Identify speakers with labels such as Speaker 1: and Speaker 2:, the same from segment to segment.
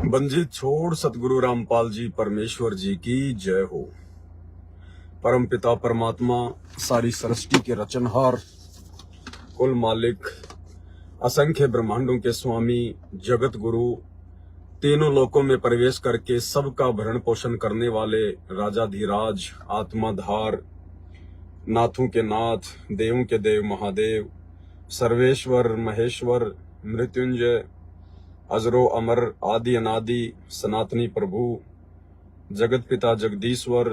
Speaker 1: Bungee छोड़ सतगुरु रामपाल जी परमेश्वर जी की जय हो। परम पिता परमात्मा सारी सृष्टि के रचनहार, कुल मालिक, असंख्य ब्रह्मांडों के स्वामी, जगत गुरु, तीनों लोकों में प्रवेश करके सबका भरण पोषण करने वाले राजाधिराज, आत्माधार, नाथों के नाथ, देवों के देव महादेव, सर्वेश्वर महेश्वर, मृत्युंजय, अजरो अमर, आदि अनादि, सनातनी प्रभु, जगत पिता जगदीश्वर,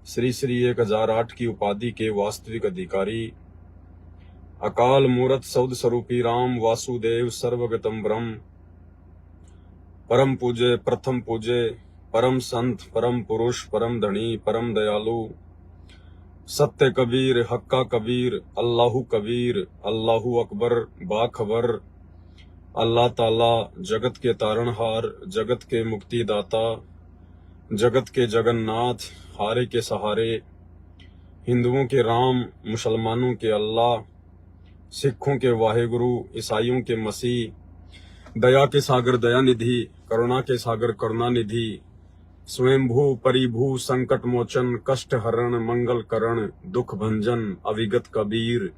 Speaker 1: श्री श्री 1008 की उपाधि के वास्तविक अधिकारी, अकाल मूरत सौद स्वरूपी राम वासुदेव सर्वगतम ब्रह्म, परम पूज्य प्रथम पूज्य, परम संत, परम पुरुष, परम धनी, परम दयालु, सत्य कबीर, हक्का कबीर, अल्लाहु कबीर, अल्लाहु अकबर, बाखबर, अल्लाह ताला जगत के तारणहार, जगत के मुक्तिदाता, जगत के जगन्नाथ, हारे के सहारे, हिंदुओं के राम, मुसलमानों के अल्लाह, सिखों के वाहेगुरु, ईसाइयों के मसीह, दया के सागर दया निधि, करुणा के सागर करुणा निधि, स्वयंभू परिभू संकट मोचन, कष्ट हरण मंगल करण, दुख भंजन, अविगत कबीर,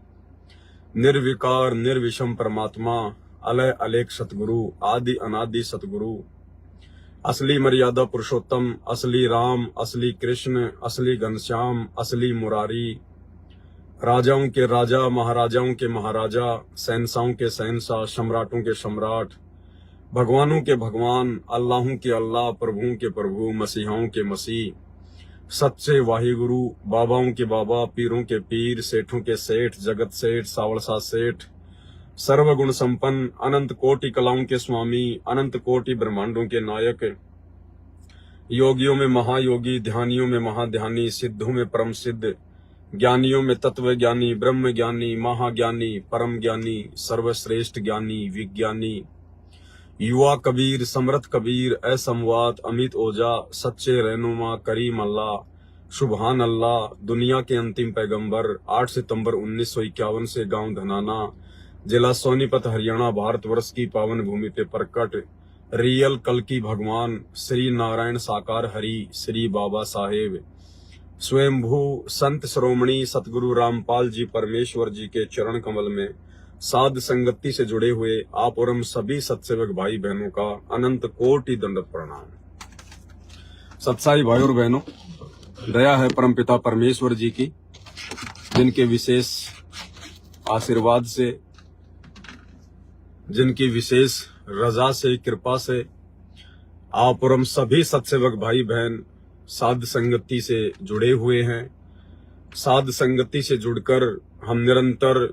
Speaker 1: निर्विकार निर्विषम परमात्मा, अलय अलेख सतगुरु, आदि अनादि सतगुरु, असली मर्यादा पुरुषोत्तम, असली राम, असली कृष्ण, असली घनश्याम, असली मुरारी, राजाओं के राजा, महाराजाओं के महाराजा, शहंशाहों के शहंशाह, सम्राटों के सम्राट, भगवानों के भगवान, अल्लाहों के अल्लाह, प्रभुओं के प्रभु, मसीहाओं के मसीह, सच्चे वाहिगुरु, बाबाओं के बाबा, पीरों के पीर, सेठों के सेठ, जगत सेठ, सावलसा सेठ, सर्वगुण संपन्न, अनंत कोटि कलाओं के स्वामी, अनंत कोटि ब्रह्मांडों के नायक, योगियों में महायोगी, ध्यानियों में महाध्यानी, सिद्धों में परम सिद्ध, ज्ञानियों में तत्व ज्ञानी, ब्रह्म ज्ञानी, महाज्ञानी, परम ज्ञानी, सर्वश्रेष्ठ ज्ञानी, विज्ञानी, युवा कबीर, समर्थ कबीर, असमवात, अमित ओजा, सच्चे रहनुमा, करीम अल्लाह, सुबहान अल्लाह, दुनिया के अंतिम पैगंबर, 8 सितंबर 1951 से गांव धनाना, जिला सोनीपत, हरियाणा, भारतवर्ष की पावन भूमि पे प्रकट रियल कल की भगवान श्री नारायण साकार हरि, श्री बाबा साहेब स्वयंभू संत श्रोमणी सतगुरु रामपाल जी परमेश्वर जी के चरण कमल में साध संगति से जुड़े हुए आप और हम सभी सत्सेवक भाई बहनों का अनंत कोटि दंडवत प्रणाम। सत्साई भाई और बहनों, दया है परम पिता परमेश्वर जी की, जिनके विशेष आशीर्वाद से, जिनकी विशेष रजा से, कृपा से आप और हम सभी सत्सेवक भाई बहन साध संगति से जुड़े हुए हैं। साध संगति से जुड़कर हम निरंतर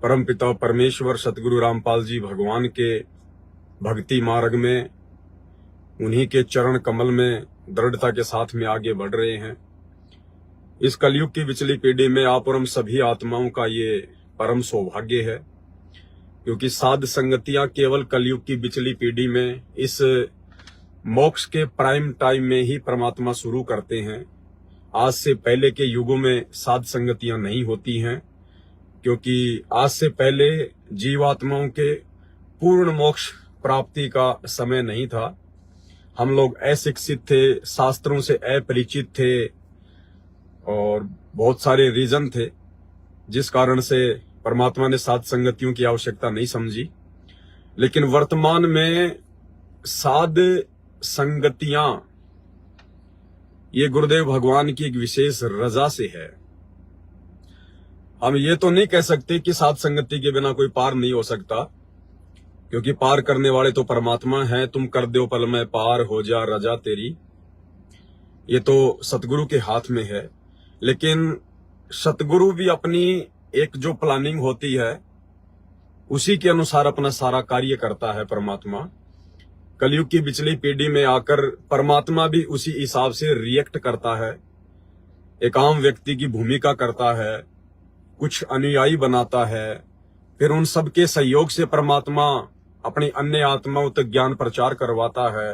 Speaker 1: परमपिता परमेश्वर सतगुरु रामपाल जी भगवान के भक्ति मार्ग में, उन्हीं के चरण कमल में दृढ़ता के साथ में आगे बढ़ रहे हैं। इस कलयुग की विचली पीढ़ी में आप और हम सभी आत्माओं का ये परम सौभाग्य है, क्योंकि साध संगतियां केवल कलयुग की बिचली पीढ़ी में इस मोक्ष के प्राइम टाइम में ही परमात्मा शुरू करते हैं। आज से पहले के युगों में साध संगतियां नहीं होती हैं, क्योंकि आज से पहले जीवात्माओं के पूर्ण मोक्ष प्राप्ति का समय नहीं था। हम लोग अशिक्षित थे, शास्त्रों से अपरिचित थे और बहुत सारे रीजन थे, जिस कारण से परमात्मा ने साध संगतियों की आवश्यकता नहीं समझी। लेकिन वर्तमान में साध संगतियां ये गुरुदेव भगवान की एक विशेष रजा से है। हम ये तो नहीं कह सकते कि साध संगति के बिना कोई पार नहीं हो सकता, क्योंकि पार करने वाले तो परमात्मा है। तुम कर दो पल में पार, हो जा रजा तेरी, ये तो सतगुरु के हाथ में है। लेकिन सतगुरु भी अपनी एक जो प्लानिंग होती है उसी के अनुसार अपना सारा कार्य करता है। परमात्मा कलयुग की बिचली पीढ़ी में आकर परमात्मा भी उसी हिसाब से रिएक्ट करता है, एक आम व्यक्ति की भूमिका करता है, कुछ अनुयायी बनाता है, फिर उन सबके सहयोग से परमात्मा अपनी अन्य आत्माओं तक ज्ञान प्रचार करवाता है।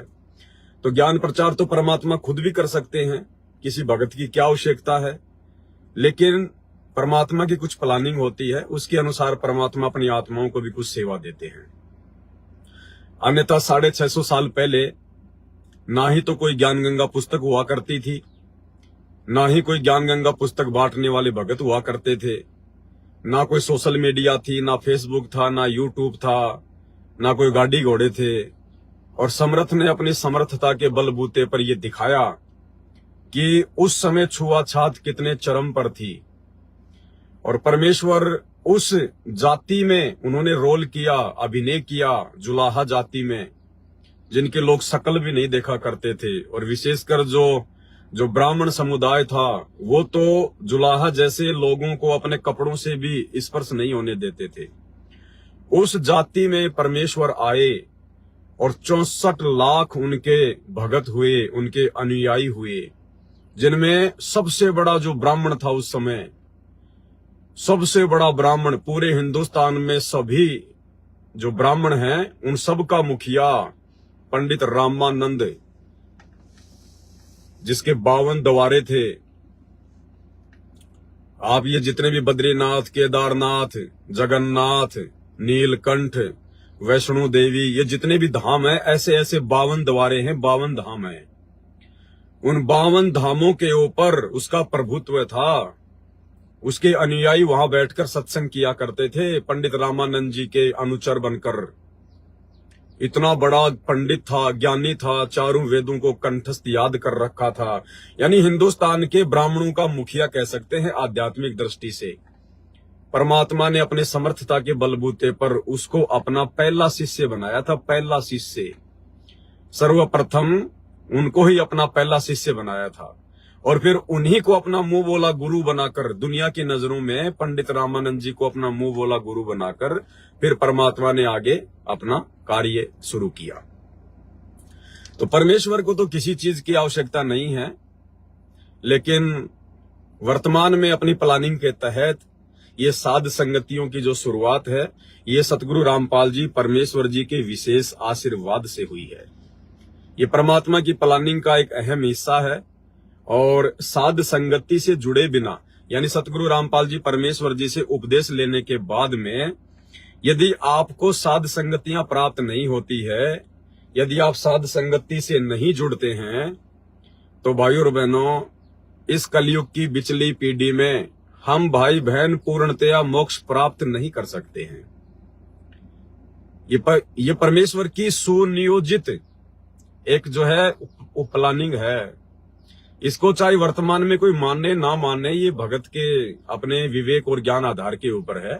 Speaker 1: तो ज्ञान प्रचार तो परमात्मा खुद भी कर सकते हैं, किसी भगत की क्या आवश्यकता है। लेकिन परमात्मा की कुछ प्लानिंग होती है, उसके अनुसार परमात्मा अपनी आत्माओं को भी कुछ सेवा देते हैं। अन्यथा 650 साल पहले ना ही तो कोई ज्ञान गंगा पुस्तक हुआ करती थी, ना ही कोई ज्ञान गंगा पुस्तक बांटने वाले भगत हुआ करते थे, ना कोई सोशल मीडिया थी, ना फेसबुक था, ना यूट्यूब था, ना कोई गाड़ी घोड़े थे। और समर्थ ने अपनी समर्थता के बलबूते पर यह दिखाया कि उस समय छुआछात कितने चरम पर थी और परमेश्वर उस जाति में उन्होंने रोल किया, अभिनय किया, जुलाहा जाति में, जिनके लोग शकल भी नहीं देखा करते थे। और विशेषकर जो ब्राह्मण समुदाय था वो तो जुलाहा जैसे लोगों को अपने कपड़ों से भी स्पर्श नहीं होने देते थे। उस जाति में परमेश्वर आए और 64 लाख उनके भगत हुए, उनके अनुयायी हुए, जिनमें सबसे बड़ा जो ब्राह्मण था उस समय, सबसे बड़ा ब्राह्मण पूरे हिंदुस्तान में, सभी जो ब्राह्मण हैं उन सब का मुखिया पंडित रामानंद, जिसके 52 द्वारे थे। आप ये जितने भी बद्रीनाथ, केदारनाथ, जगन्नाथ, नीलकंठ, वैष्णो देवी, ये जितने भी धाम है, ऐसे ऐसे 52 द्वारे हैं, 52 धाम है। उन 52 धामों के ऊपर उसका प्रभुत्व था। उसके अनुयायी वहां बैठकर सत्संग किया करते थे पंडित रामानंद जी के अनुचर बनकर। इतना बड़ा पंडित था, ज्ञानी था, चारों वेदों को कंठस्थ याद कर रखा था। यानी हिंदुस्तान के ब्राह्मणों का मुखिया कह सकते हैं आध्यात्मिक दृष्टि से। परमात्मा ने अपने समर्थता के बलबूते पर उसको अपना पहला शिष्य बनाया था, पहला शिष्य। सर्वप्रथम उनको ही अपना पहला शिष्य बनाया था और फिर उन्हीं को अपना मुंह बोला गुरु बनाकर, दुनिया की नजरों में पंडित रामानंद जी को अपना मुंह बोला गुरु बनाकर फिर परमात्मा ने आगे अपना कार्य शुरू किया। तो परमेश्वर को तो किसी चीज की आवश्यकता नहीं है, लेकिन वर्तमान में अपनी प्लानिंग के तहत ये साध संगतियों की जो शुरुआत है, ये सतगुरु रामपाल जी परमेश्वर जी के विशेष आशीर्वाद से हुई है। ये परमात्मा की प्लानिंग का एक अहम हिस्सा है। और साध संगति से जुड़े बिना, यानी सतगुरु रामपाल जी परमेश्वर जी से उपदेश लेने के बाद में यदि आपको साध संगतियां प्राप्त नहीं होती है, यदि आप साध संगति से नहीं जुड़ते हैं, तो भाइयों और बहनों, इस कलयुग की बिचली पीढ़ी में हम भाई बहन पूर्णतया मोक्ष प्राप्त नहीं कर सकते हैं। ये परमेश्वर की सुनियोजित एक जो है प्लानिंग है। इसको चाहे वर्तमान में कोई माने ना माने, ये भगत के अपने विवेक और ज्ञान आधार के ऊपर है,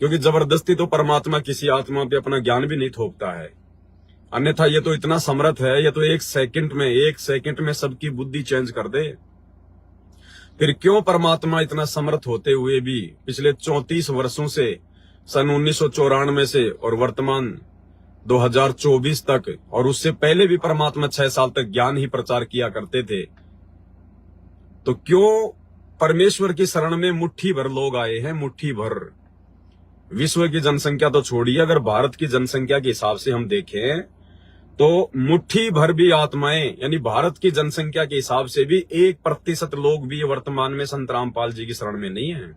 Speaker 1: क्योंकि जबरदस्ती तो परमात्मा किसी आत्मा पे अपना ज्ञान भी नहीं थोपता है। अन्यथा ये तो इतना समर्थ है, ये तो एक सेकंड में सबकी बुद्धि चेंज कर दे। फिर क्यों परमात्मा इतना समर्थ होते हुए भी पिछले 34 वर्षों से, सन 1994 से और वर्तमान 2024 तक, और उससे पहले भी परमात्मा 6 साल तक ज्ञान ही प्रचार किया करते थे, तो क्यों परमेश्वर की शरण में मुट्ठी भर लोग आए हैं, मुट्ठी भर। विश्व की जनसंख्या तो छोड़िए, अगर भारत की जनसंख्या के हिसाब से हम देखें तो मुट्ठी भर भी आत्माएं, यानी भारत की जनसंख्या के हिसाब से भी 1% लोग भी वर्तमान में संत रामपाल जी की शरण में नहीं है।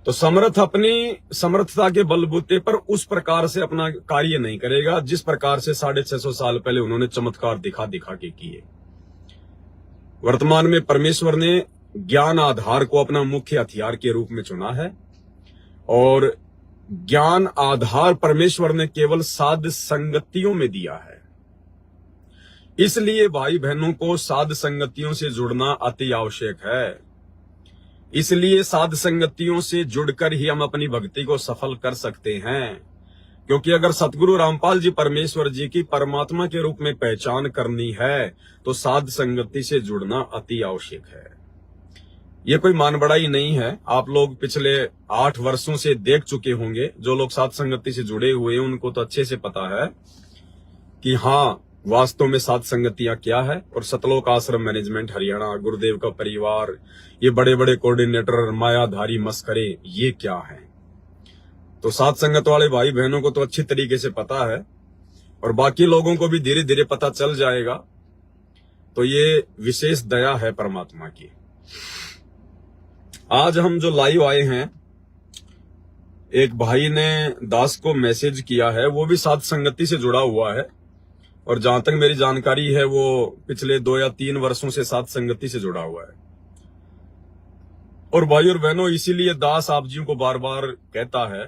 Speaker 1: तो समर्थ अपनी समर्थता के बलबूते पर उस प्रकार से अपना कार्य नहीं करेगा जिस प्रकार से 650 साल पहले उन्होंने चमत्कार दिखा दिखा के किए। वर्तमान में परमेश्वर ने ज्ञान आधार को अपना मुख्य हथियार के रूप में चुना है, और ज्ञान आधार परमेश्वर ने केवल साध संगतियों में दिया है। इसलिए भाई बहनों को साध संगतियों से जुड़ना अति आवश्यक है। इसलिए साध संगतियों से जुड़कर ही हम अपनी भक्ति को सफल कर सकते हैं, क्योंकि अगर सतगुरु रामपाल जी परमेश्वर जी की परमात्मा के रूप में पहचान करनी है तो साध संगति से जुड़ना अति आवश्यक है। ये कोई मान बढ़ाई नहीं है। आप लोग पिछले 8 वर्षों से देख चुके होंगे, जो लोग साध संगति से जुड़े हुए हैं उनको तो अच्छे से पता है कि हाँ, वास्तव में साध संगतियां क्या है। और सतलोक आश्रम मैनेजमेंट हरियाणा, गुरुदेव का परिवार, ये बड़े बड़े कोऑर्डिनेटर, मायाधारी मस्करे, ये क्या है। तो साध संगत वाले भाई बहनों को तो अच्छी तरीके से पता है, और बाकी लोगों को भी धीरे धीरे पता चल जाएगा। तो ये विशेष दया है परमात्मा की। आज हम जो लाइव आए हैं, एक भाई ने दास को मैसेज किया है, वो भी साध संगति से जुड़ा हुआ है और जहां तक मेरी जानकारी है वो पिछले 2 या 3 वर्षों से साध संगति से जुड़ा हुआ है। और भाई और बहनों, इसीलिए दास आप जी को बार बार कहता है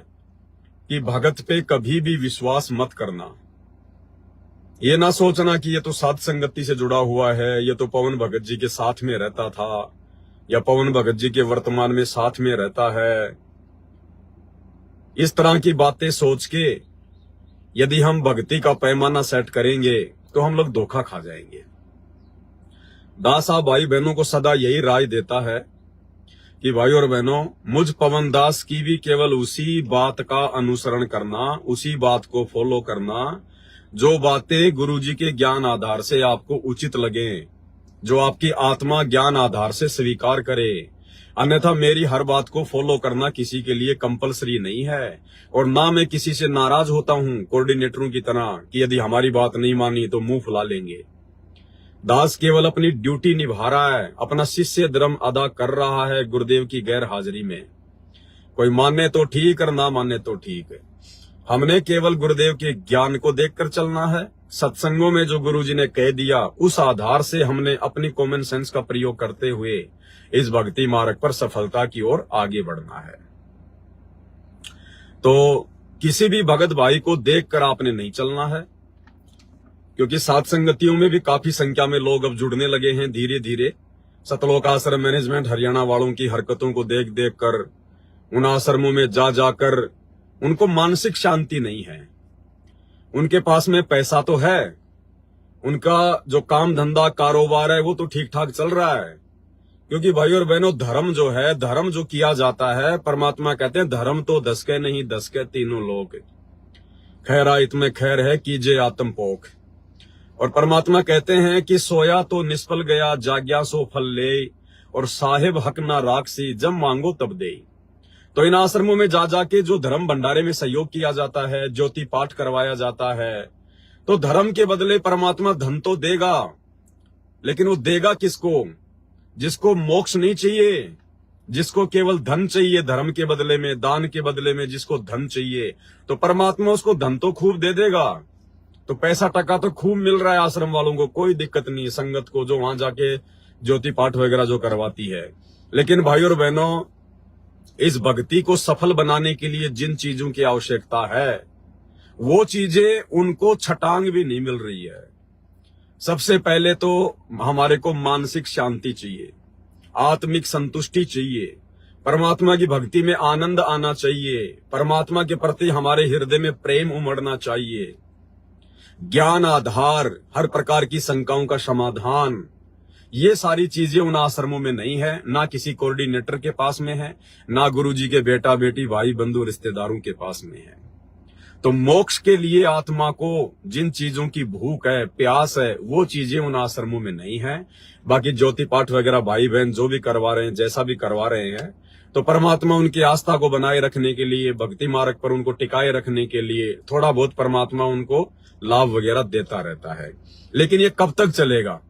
Speaker 1: कि भगत पे कभी भी विश्वास मत करना। ये ना सोचना कि ये तो साध संगति से जुड़ा हुआ है, ये तो पवन भगत जी के साथ में रहता था या पवन भगत जी के वर्तमान में साथ में रहता है। इस तरह की बातें सोच के यदि हम भक्ति का पैमाना सेट करेंगे तो हम लोग धोखा खा जाएंगे। दास साहब भाई बहनों को सदा यही राय देता है कि भाई और बहनों, मुझ पवन दास की भी केवल उसी बात का अनुसरण करना, उसी बात को फॉलो करना जो बातें गुरुजी के ज्ञान आधार से आपको उचित लगे, जो आपकी आत्मा ज्ञान आधार से स्वीकार करे। अन्यथा मेरी हर बात को फॉलो करना किसी के लिए कंपलसरी नहीं है और ना मैं किसी से नाराज होता हूं कोऑर्डिनेटरों की तरह कि यदि हमारी बात नहीं मानी तो मुंह फुला लेंगे। दास केवल अपनी ड्यूटी निभा रहा है, अपना शिष्य धर्म अदा कर रहा है गुरुदेव की गैर हाजिरी में। कोई माने तो ठीक और ना माने तो ठीक है। हमने केवल गुरुदेव के ज्ञान को देखकर चलना है। सत्संगों में जो गुरुजी ने कह दिया उस आधार से हमने अपनी कॉमन सेंस का प्रयोग करते हुए इस भक्ति मार्ग पर सफलता की ओर आगे बढ़ना है। तो किसी भी भगत भाई को देखकर आपने नहीं चलना है, क्योंकि साध संगतियों में भी काफी संख्या में लोग अब जुड़ने लगे हैं धीरे धीरे। सतलोक आश्रम मैनेजमेंट हरियाणा वालों की हरकतों को देख देख कर, उन आश्रमों में जा जाकर उनको मानसिक शांति नहीं है। उनके पास में पैसा तो है, उनका जो काम धंधा कारोबार है वो तो ठीक ठाक चल रहा है, क्योंकि भाई और बहनों, धर्म जो है, धर्म जो किया जाता है, परमात्मा कहते हैं धर्म तो 10 के नहीं 10 के तीनों लोग। खैरा इतमें खैर है कीजिए आत्म पोख। और परमात्मा कहते हैं कि सोया तो निष्फल गया, जाग्या सो फल ले, और साहिब हक ना राखसी, जब मांगो तब दे। तो इन आश्रमों में जा जाके जो धर्म भंडारे में सहयोग किया जाता है, ज्योति पाठ करवाया जाता है, तो धर्म के बदले परमात्मा धन तो देगा, लेकिन वो देगा किसको? जिसको मोक्ष नहीं चाहिए, जिसको केवल धन चाहिए धर्म के बदले में, दान के बदले में जिसको धन चाहिए, तो परमात्मा उसको धन तो खूब दे देगा। तो पैसा टका तो खूब मिल रहा है आश्रम वालों को, कोई दिक्कत नहीं, संगत को जो वहां जाके ज्योति पाठ वगैरह जो करवाती है। लेकिन भाई और बहनों, इस भक्ति को सफल बनाने के लिए जिन चीजों की आवश्यकता है वो चीजें उनको छटांग भी नहीं मिल रही है। सबसे पहले तो हमारे को मानसिक शांति चाहिए, आत्मिक संतुष्टि चाहिए, परमात्मा की भक्ति में आनंद आना चाहिए, परमात्मा के प्रति हमारे हृदय में प्रेम उमड़ना चाहिए, ज्ञान आधार, हर प्रकार की शंकाओं का समाधान, ये सारी चीजें उन आश्रमों में नहीं है, ना किसी कोऑर्डिनेटर के पास में है, ना गुरुजी के बेटा बेटी भाई बंधु रिश्तेदारों के पास में है। तो मोक्ष के लिए आत्मा को जिन चीजों की भूख है, प्यास है, वो चीजें उन आश्रमों में नहीं है। बाकी ज्योति पाठ वगैरह भाई बहन जो भी करवा रहे हैं, जैसा भी करवा रहे हैं, तो परमात्मा उनकी आस्था को बनाए रखने के लिए, भक्ति मार्ग पर उनको टिकाए रखने के लिए थोड़ा बहुत परमात्मा उनको लाभ वगैरह देता रहता है। लेकिन ये कब तक चलेगा?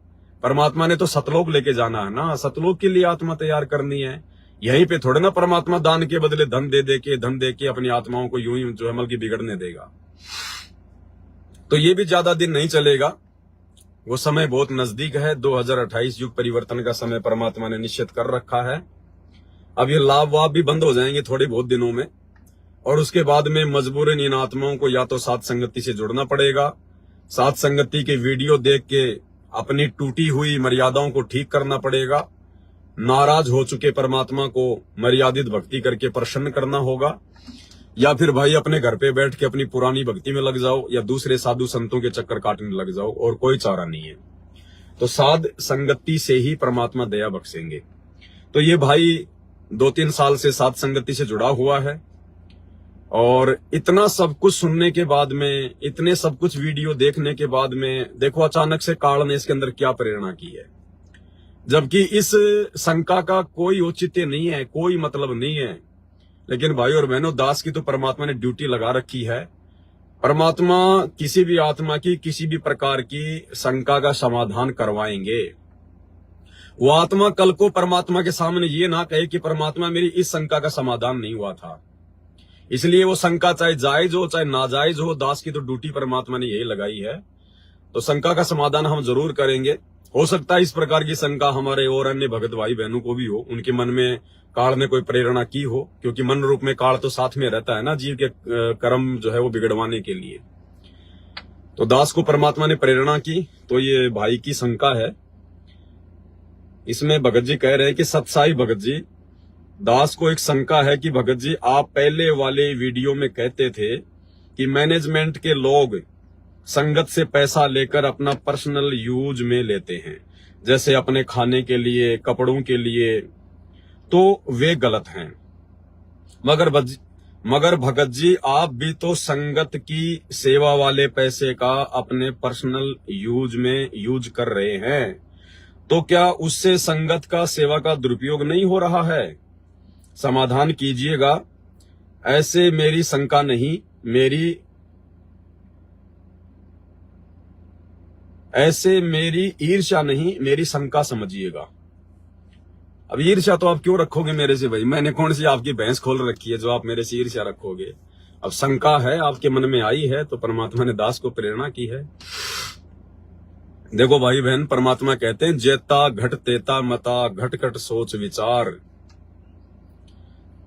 Speaker 1: परमात्मा ने तो सतलोक लेके जाना है ना, सतलोक के लिए आत्मा तैयार करनी है। यहीं पे थोड़े ना परमात्मा दान के बदले धन दे के अपनी आत्माओं को यूं ही जो अमल की बिगड़ने देगा। तो ये भी ज्यादा दिन नहीं चलेगा, वो समय बहुत नजदीक है। 2028 युग परिवर्तन का समय परमात्मा ने निश्चित कर रखा है। अब ये लाभ वाभ भी बंद हो जाएंगे थोड़े बहुत दिनों में, और उसके बाद में मजबूरन इन आत्माओं को या तो साध संगति से जुड़ना पड़ेगा, साध संगति के वीडियो देख के अपनी टूटी हुई मर्यादाओं को ठीक करना पड़ेगा, नाराज हो चुके परमात्मा को मर्यादित भक्ति करके प्रसन्न करना होगा, या फिर भाई अपने घर पे बैठ के अपनी पुरानी भक्ति में लग जाओ या दूसरे साधु संतों के चक्कर काटने लग जाओ, और कोई चारा नहीं है। तो साध संगति से ही परमात्मा दया बख्शेंगे। तो ये भाई 2-3 साल से साध संगति से जुड़ा हुआ है, और इतना सब कुछ सुनने के बाद में, इतने सब कुछ वीडियो देखने के बाद में, देखो अचानक से काल ने इसके अंदर क्या प्रेरणा की है, जबकि इस शंका का कोई औचित्य नहीं है, कोई मतलब नहीं है। लेकिन भाई और बहनों, दास की तो परमात्मा ने ड्यूटी लगा रखी है। परमात्मा किसी भी आत्मा की किसी भी प्रकार की शंका का समाधान करवाएंगे। वो आत्मा कल को परमात्मा के सामने ये ना कहे कि परमात्मा मेरी इस शंका का समाधान नहीं हुआ था, इसलिए वो शंका चाहे जायज हो चाहे नाजायज हो, दास की तो ड्यूटी परमात्मा ने यही लगाई है। तो शंका का समाधान हम जरूर करेंगे। हो सकता है इस प्रकार की शंका हमारे और अन्य भगत भाई बहनों को भी हो, उनके मन में काल ने कोई प्रेरणा की हो, क्योंकि मन रूप में काल तो साथ में रहता है ना जीव के कर्म जो है वो बिगड़वाने के लिए। तो दास को परमात्मा ने प्रेरणा की, तो ये भाई की शंका है। इसमें भगत जी कह रहे हैं कि सतसाई भगत जी, दास को एक शंका है कि भगत जी आप पहले वाले वीडियो में कहते थे कि मैनेजमेंट के लोग संगत से पैसा लेकर अपना पर्सनल यूज में लेते हैं, जैसे अपने खाने के लिए, कपड़ों के लिए, तो वे गलत हैं। मगर भगत जी आप भी तो संगत की सेवा वाले पैसे का अपने पर्सनल यूज में यूज कर रहे हैं, तो क्या उससे संगत का सेवा का दुरुपयोग नहीं हो रहा है? समाधान कीजिएगा। ऐसे मेरी शंका नहीं, ऐसे मेरी ईर्ष्या नहीं, मेरी शंका समझिएगा। अब ईर्ष्या तो आप क्यों रखोगे मेरे से भाई? मैंने कौन सी आपकी भैंस खोल रखी है जो आप मेरे से ईर्ष्या रखोगे? अब शंका है, आपके मन में आई है, तो परमात्मा ने दास को प्रेरणा की है। देखो भाई बहन, परमात्मा कहते हैं जेता घट तेता मता, घट घट सोच विचार।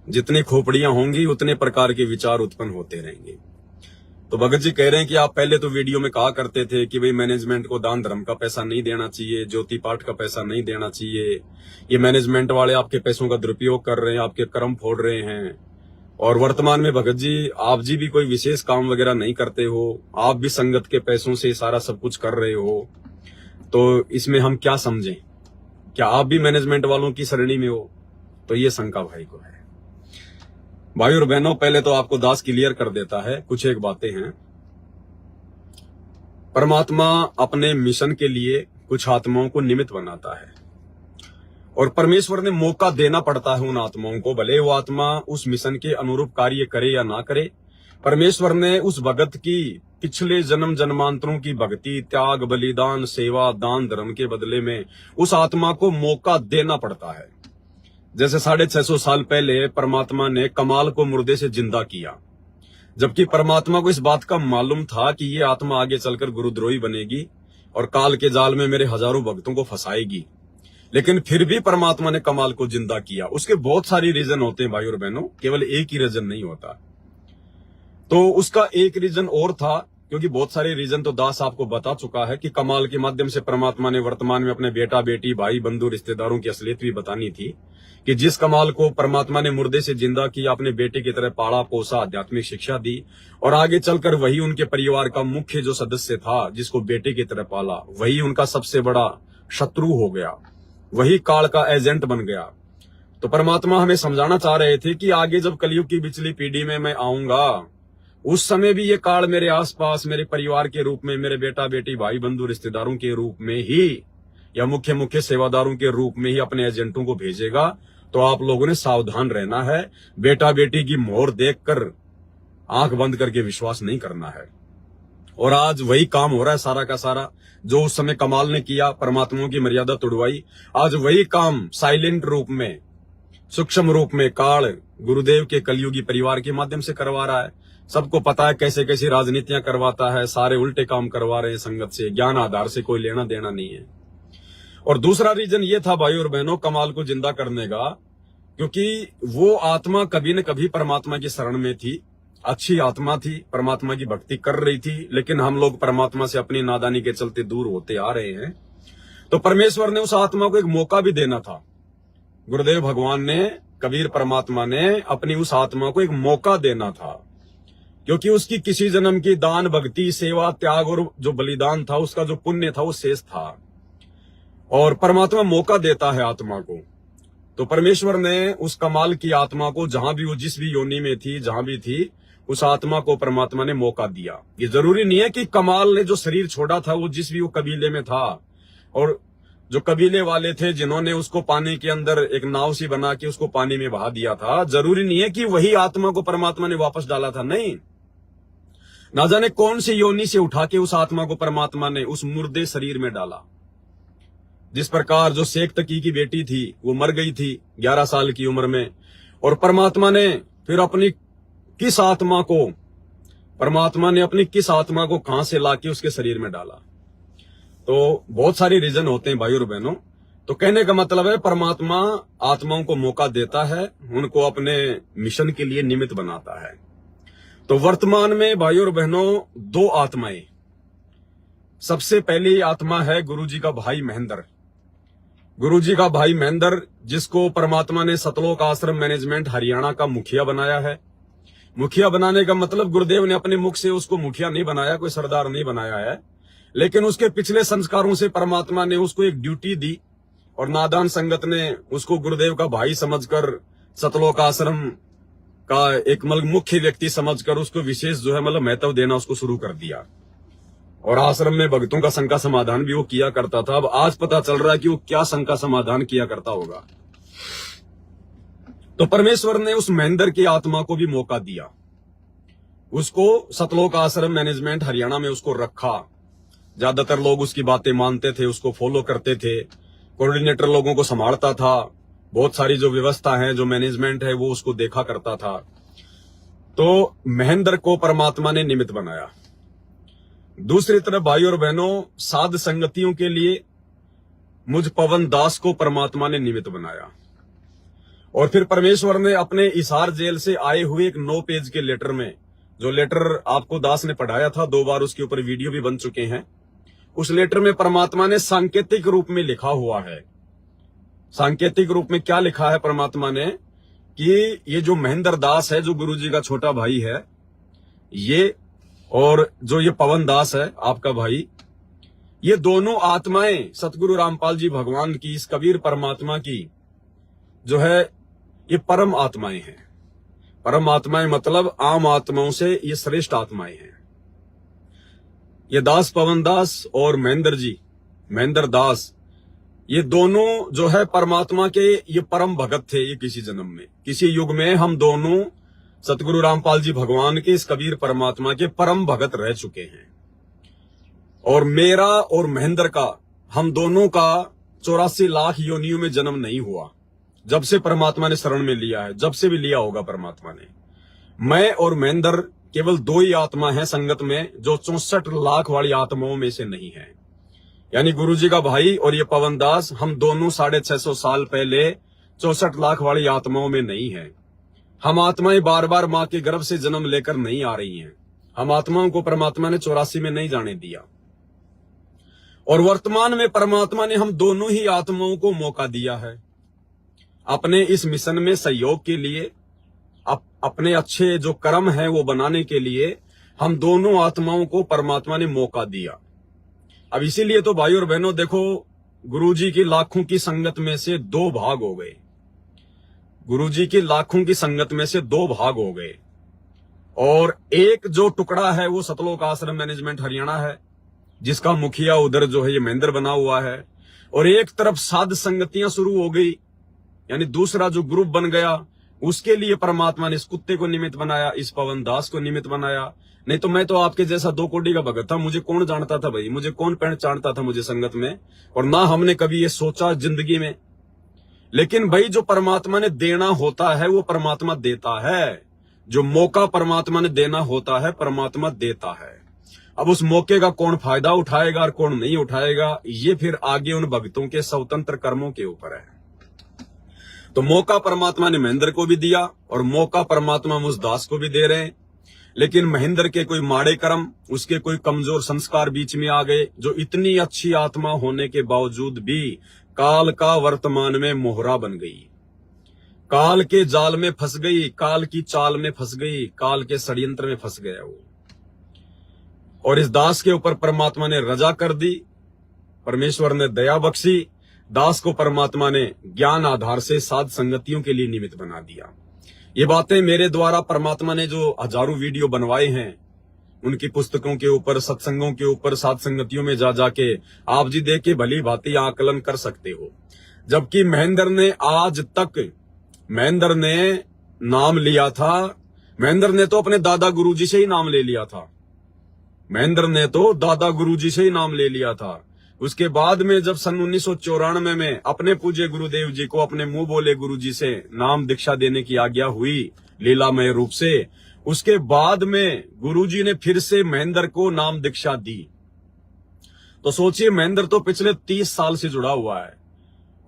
Speaker 1: जितनी खोपड़ियां होंगी उतने प्रकार के विचार उत्पन्न होते रहेंगे। तो भगत जी कह रहे हैं कि आप पहले तो वीडियो में कहा करते थे कि भाई मैनेजमेंट को दान धर्म का पैसा नहीं देना चाहिए, ज्योति पाठ का पैसा नहीं देना चाहिए, ये मैनेजमेंट वाले आपके पैसों का दुरुपयोग कर रहे हैं, आपके कर्म फोड़ रहे हैं। और वर्तमान में भगत जी आप जी भी कोई विशेष काम वगैरह नहीं करते हो, आप भी संगत के पैसों से सारा सब कुछ कर रहे हो, तो इसमें हम क्या समझें? क्या आप भी मैनेजमेंट वालों की श्रेणी में हो? तो ये शंका भाई को है। भाई और बहनों, पहले तो आपको दास क्लियर कर देता है, कुछ एक बातें हैं। परमात्मा अपने मिशन के लिए कुछ आत्माओं को निमित्त बनाता है, और परमेश्वर ने मौका देना पड़ता है उन आत्माओं को, भले वो आत्मा उस मिशन के अनुरूप कार्य करे या ना करे। परमेश्वर ने उस भगत की पिछले जन्म जन्मांतरों की भक्ति, त्याग, बलिदान, सेवा, दान धर्म के बदले में उस आत्मा को मौका देना पड़ता है। जैसे 650 साल पहले परमात्मा ने कमाल को मुर्दे से जिंदा किया, जबकि परमात्मा को इस बात का मालूम था कि ये आत्मा आगे चलकर गुरुद्रोही बनेगी और काल के जाल में मेरे हजारों भक्तों को फंसाएगी, लेकिन फिर भी परमात्मा ने कमाल को जिंदा किया। उसके बहुत सारी रीजन होते हैं भाई और बहनों, केवल एक ही रीजन नहीं होता। तो उसका एक रीजन और था, क्योंकि बहुत सारे रीजन तो दास आपको बता चुका है कि कमाल के माध्यम से परमात्मा ने वर्तमान में अपने बेटा बेटी, भाई बंधु, रिश्तेदारों की असलियत भी बतानी थी कि जिस कमाल को परमात्मा ने मुर्दे से जिंदा किया, अपने बेटे की तरह पाला पोसा, आध्यात्मिक शिक्षा दी, और आगे चलकर वही उनके परिवार का मुख्य जो सदस्य था, जिसको बेटे की तरह पाला, वही उनका सबसे बड़ा शत्रु हो गया, वही काल का एजेंट बन गया। तो परमात्मा हमें समझाना चाह रहे थे कि आगे जब कलयुग की पिछली पीढ़ी में मैं आऊंगा, उस समय भी ये काल मेरे आसपास, मेरे परिवार के रूप में, मेरे बेटा बेटी, भाई बंधु, रिश्तेदारों के रूप में ही, या मुख्य सेवादारों के रूप में ही अपने एजेंटों को भेजेगा। तो आप लोगों ने सावधान रहना है, बेटा बेटी की मोहर देखकर आंख बंद करके विश्वास नहीं करना है। और आज वही काम हो रहा है सारा का सारा, जो उस समय कमाल ने किया, परमात्मा की मर्यादा तोड़वाई, आज वही काम साइलेंट रूप में, सूक्ष्म रूप में काल गुरुदेव के कलयुगी परिवार के माध्यम से करवा रहा है। सबको पता है कैसे कैसी राजनीतियां करवाता है, सारे उल्टे काम करवा रहे हैं संगत से, ज्ञान आधार से कोई लेना देना नहीं है। और दूसरा रीजन ये था भाई और बहनों कमाल को जिंदा करने का, क्योंकि वो आत्मा कभी न कभी परमात्मा की शरण में थी, अच्छी आत्मा थी, परमात्मा की भक्ति कर रही थी, लेकिन हम लोग परमात्मा से अपनी नादानी के चलते दूर होते आ रहे हैं। तो परमेश्वर ने उस आत्मा को एक मौका भी देना था। गुरुदेव भगवान ने, कबीर परमात्मा ने अपनी उस आत्मा को एक मौका देना था, क्योंकि उसकी किसी जन्म की दान, भक्ति, सेवा, त्याग और जो बलिदान था, उसका जो पुण्य था वो शेष था। और परमात्मा मौका देता है आत्मा को। तो परमेश्वर ने उस कमाल की आत्मा को, जहां भी वो, जिस भी योनि में थी, जहां भी थी, उस आत्मा को परमात्मा ने मौका दिया। ये जरूरी नहीं है कि कमाल ने जो शरीर छोड़ा था वो जिस भी वो कबीले में था, और जो कबीले वाले थे जिन्होंने उसको पानी के अंदर एक नाव सी बना के उसको पानी में बहा दिया था, जरूरी नहीं है कि वही आत्मा को परमात्मा ने वापस डाला था। नहीं, ना जाने कौन सी योनि से उठा के उस आत्मा को परमात्मा ने उस मुर्दे शरीर में डाला। जिस प्रकार जो शेख तकी की बेटी थी वो मर गई थी 11 साल की उम्र में, और परमात्मा ने फिर अपनी किस आत्मा को परमात्मा ने अपनी किस आत्मा को कहां से लाके उसके शरीर में डाला। तो बहुत सारे रीजन होते हैं भाई और बहनों। तो कहने का मतलब है परमात्मा आत्माओं को मौका देता है, उनको अपने मिशन के लिए निमित्त बनाता है। तो वर्तमान में भाई और बहनों दो आत्माएं। सबसे पहली आत्मा है गुरुजी का भाई महेंद्र। गुरुजी का भाई महेंद्र, जिसको परमात्मा ने सतलोक आश्रम मैनेजमेंट हरियाणा का मुखिया बनाया है। मुखिया बनाने का मतलब गुरुदेव ने अपने मुख से उसको मुखिया नहीं बनाया, कोई सरदार नहीं बनाया है, लेकिन उसके पिछले संस्कारों से परमात्मा ने उसको एक ड्यूटी दी और नादान संगत ने उसको गुरुदेव का भाई समझकर सतलोक आश्रम का एक मुख्य व्यक्ति समझकर उसको विशेष जो है महत्व देना उसको शुरू कर दिया। और आश्रम में भक्तों का शंका समाधान भी वो किया करता था। अब आज पता चल रहा है कि वो क्या शंका समाधान किया करता होगा। तो परमेश्वर ने उस महेंद्र की आत्मा को भी मौका दिया, उसको सतलोक आश्रम मैनेजमेंट हरियाणा में उसको रखा। ज्यादातर लोग उसकी बातें मानते थे, उसको फॉलो करते थे। कोऑर्डिनेटर लोगों को संभालता था, बहुत सारी जो व्यवस्था है, जो मैनेजमेंट है, वो उसको देखा करता था। तो महेंद्र को परमात्मा ने निमित्त बनाया। दूसरी तरफ भाई और बहनों, साध संगतियों के लिए मुझ पवन दास को परमात्मा ने निमित्त बनाया। और फिर परमेश्वर ने अपने इसार जेल से आए हुए एक 9 पेज के लेटर में, जो लेटर आपको दास ने पढ़ाया था 2 बार, उसके ऊपर वीडियो भी बन चुके हैं, उस लेटर में परमात्मा ने सांकेतिक रूप में लिखा हुआ है। सांकेतिक रूप में क्या लिखा है परमात्मा ने कि ये जो महेंद्र दास है, जो गुरुजी का छोटा भाई है, ये और जो ये पवन दास है आपका भाई, ये दोनों आत्माएं सतगुरु रामपाल जी भगवान की, इस कबीर परमात्मा की जो है, ये परम आत्माएं हैं। परम आत्माएं मतलब आम आत्माओं से ये श्रेष्ठ आत्माएं हैं। ये दास पवन दास और महेंद्र दास, ये दोनों जो है परमात्मा के ये परम भगत थे। ये किसी जन्म में, किसी युग में हम दोनों सतगुरु रामपाल जी भगवान के, इस कबीर परमात्मा के परम भगत रह चुके हैं। और मेरा और महेंद्र का, हम दोनों का 84 लाख योनियों में जन्म नहीं हुआ। जब से परमात्मा ने शरण में लिया है, जब से भी लिया होगा परमात्मा ने, मैं और महेंद्र केवल 2 ही आत्मा है संगत में, जो 64 लाख वाली आत्माओं में से नहीं है। यानी गुरुजी का भाई और ये पवन दास, हम दोनों 650 साल पहले 64 लाख वाली आत्माओं में नहीं है। हम आत्माएं बार बार मां के गर्भ से जन्म लेकर नहीं आ रही हैं। हम आत्माओं को परमात्मा ने 84 में नहीं जाने दिया। और वर्तमान में परमात्मा ने हम दोनों ही आत्माओं को मौका दिया है अपने इस मिशन में सहयोग के लिए, अपने अच्छे जो कर्म है वो बनाने के लिए हम दोनों आत्माओं को परमात्मा ने मौका दिया। अब इसीलिए तो भाई और बहनों देखो, गुरुजी की लाखों की संगत में से 2 भाग हो गए। गुरुजी की लाखों की संगत में से 2 भाग हो गए, और एक जो टुकड़ा है वो सतलोक आश्रम मैनेजमेंट हरियाणा है, जिसका मुखिया उधर जो है ये महेंद्र बना हुआ है। और एक तरफ साध संगतियां शुरू हो गई, यानी दूसरा जो ग्रुप बन गया, उसके लिए परमात्मा ने इस कुत्ते को निमित्त बनाया, इस पवन दास को निमित्त बनाया। नहीं तो मैं तो आपके जैसा 2 कोड़ी का भगत था, मुझे कौन जानता था भाई, मुझे कौन पहचानता था मुझे संगत में, और ना हमने कभी ये सोचा जिंदगी में। लेकिन भाई जो परमात्मा ने देना होता है वो परमात्मा देता है। जो मौका परमात्मा ने देना होता है परमात्मा देता है। अब उस मौके का कौन फायदा उठाएगा और कौन नहीं उठाएगा, ये फिर आगे उन भक्तों के स्वतंत्र कर्मों के ऊपर है। तो मौका परमात्मा ने महेंद्र को भी दिया और मौका परमात्मा मुझ दास को भी दे रहे हैं। लेकिन महेंद्र के कोई माड़े कर्म, उसके कोई कमजोर संस्कार बीच में आ गए, जो इतनी अच्छी आत्मा होने के बावजूद भी काल का वर्तमान में मोहरा बन गई, काल के जाल में फंस गई, काल की चाल में फंस गई, काल के षड्यंत्र में फंस गया वो। और इस दास के ऊपर परमात्मा ने रजा कर दी, परमेश्वर ने दया बख्शी। दास को परमात्मा ने ज्ञान आधार से साध संगतियों के लिए निमित्त बना दिया। ये बातें मेरे द्वारा परमात्मा ने जो हजारों वीडियो बनवाए हैं, उनकी पुस्तकों के ऊपर, सत्संगों के ऊपर, साध संगतियों में जा जाके आप जी देख के भली भांति आकलन कर सकते हो। जबकि महेंद्र ने आज तक, महेंद्र ने नाम लिया था, महेंद्र ने तो अपने दादा गुरुजी से ही नाम ले लिया था। महेंद्र ने तो दादा गुरुजी से ही नाम ले लिया था। उसके बाद में जब सन 1994 में अपने पूज्य गुरुदेव जी को अपने मुंह बोले गुरुजी से नाम दीक्षा देने की आज्ञा हुई लीलामय रूप से, उसके बाद में गुरुजी ने फिर से महेंद्र को नाम दीक्षा दी। तो सोचिए, महेंद्र तो पिछले 30 साल से जुड़ा हुआ है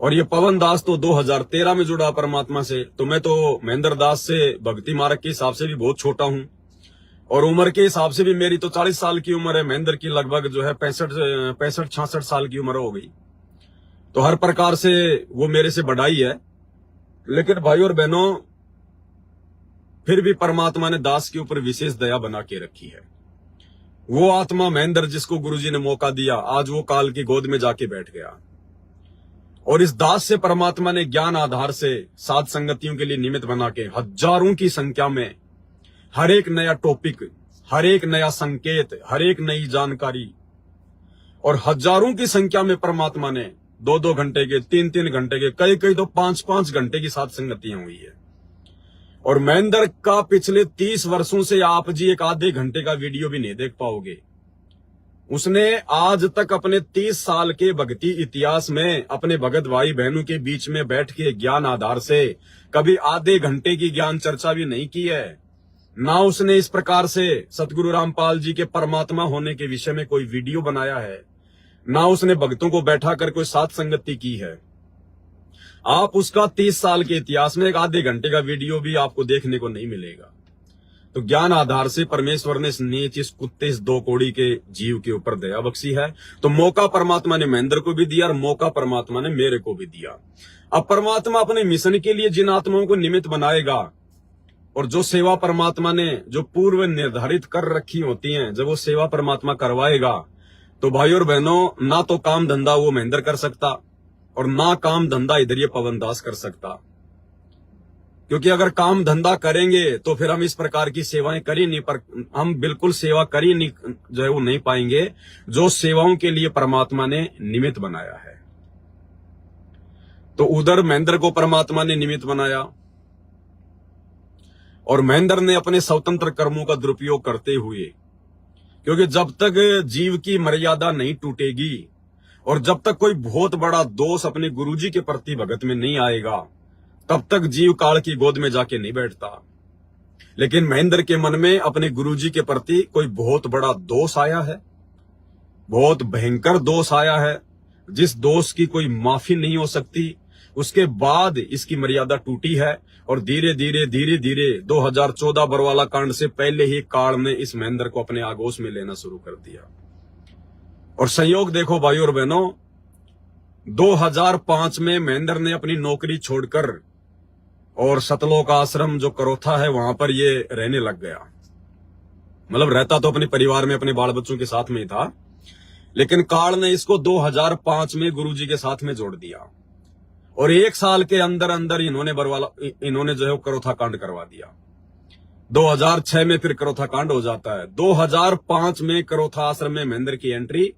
Speaker 1: और ये पवन दास तो 2013 में जुड़ा परमात्मा से। तो मैं तो महेंद्र दास से भक्ति मार्ग के हिसाब से भी बहुत छोटा हूं और उम्र के हिसाब से भी मेरी तो 40 साल की उम्र है। महेंद्र की लगभग जो है 65-66 साल की उम्र हो गई। तो हर प्रकार से वो मेरे से बड़ा ही है। लेकिन भाई और बहनों, फिर भी परमात्मा ने दास के ऊपर विशेष दया बना के रखी है। वो आत्मा महेंद्र जिसको गुरुजी ने मौका दिया, आज वो काल की गोद में जाके बैठ गया और इस दास से परमात्मा ने ज्ञान आधार से साध संगतियों के लिए निमित्त बना के हजारों की संख्या में हर एक नया टॉपिक, हर एक नया संकेत, हर एक नई जानकारी और हजारों की संख्या में परमात्मा ने 2-2 घंटे के, 3-3 घंटे के, कई तो 5-5 घंटे की साथ संगतियां हुई है। और महेंद्र का पिछले 30 वर्षों से आप जी एक आधे घंटे का वीडियो भी नहीं देख पाओगे। उसने आज तक अपने 30 साल के भक्ति इतिहास में अपने भगत भाई बहनों के बीच में बैठ के ज्ञान आधार से कभी आधे घंटे की ज्ञान चर्चा भी नहीं की है। ना उसने इस प्रकार से सतगुरु रामपाल जी के परमात्मा होने के विषय में कोई वीडियो बनाया है, ना उसने भक्तों को बैठा कर कोई साथ संगति की है। आप उसका 30 साल के इतिहास में एक आधे घंटे का वीडियो भी आपको देखने को नहीं मिलेगा। तो ज्ञान आधार से परमेश्वर ने इस नीच, इस कुत्ते, इस 2 कौड़ी के जीव के ऊपर दया बख्शी है। तो मौका परमात्मा ने महेंद्र को भी दिया और मौका परमात्मा ने मेरे को भी दिया। अब परमात्मा अपने मिशन के लिए जिन आत्माओं को निमित्त बनाएगा और जो सेवा परमात्मा ने जो पूर्व निर्धारित कर रखी होती हैं, जब वो सेवा परमात्मा करवाएगा तो भाई और बहनों, ना तो काम धंधा वो महेंद्र कर सकता और ना काम धंधा इधर ये पवन दास कर सकता। क्योंकि अगर काम धंधा करेंगे तो फिर हम इस प्रकार की सेवाएं कर ही नहीं, पर हम बिल्कुल सेवा कर ही नहीं, जो है वो नहीं पाएंगे जो सेवाओं के लिए परमात्मा ने निमित्त बनाया है। तो उधर महेंद्र को परमात्मा ने निमित्त बनाया और महेंद्र ने अपने स्वतंत्र कर्मों का दुरुपयोग करते हुए, क्योंकि जब तक जीव की मर्यादा नहीं टूटेगी और जब तक कोई बहुत बड़ा दोष अपने गुरुजी के प्रति भगत में नहीं आएगा, तब तक जीव काल की गोद में जाके नहीं बैठता। लेकिन महेंद्र के मन में अपने गुरुजी के प्रति कोई बहुत बड़ा दोष आया है, बहुत भयंकर दोष आया है, जिस दोष की कोई माफी नहीं हो सकती। उसके बाद इसकी मर्यादा टूटी है और धीरे धीरे 2014 बरवाला कांड से पहले ही काल ने इस महेंद्र को अपने आगोश में लेना शुरू कर दिया। और संयोग देखो भाई और बहनों, 2005 में महेंद्र ने अपनी नौकरी छोड़कर और सतलोक आश्रम जो करोथा है वहां पर ये रहने लग गया। मतलब रहता तो अपने परिवार में अपने बाल बच्चों के साथ में ही था, लेकिन काल ने इसको 2005 में गुरुजी के साथ में जोड़ दिया और 1 साल के अंदर अंदर इन्होंने जो है करोथा कांड करवा दिया। 2006 में फिर करोथा कांड हो जाता है। 2005 में करोथा आश्रम में महेंद्र की एंट्री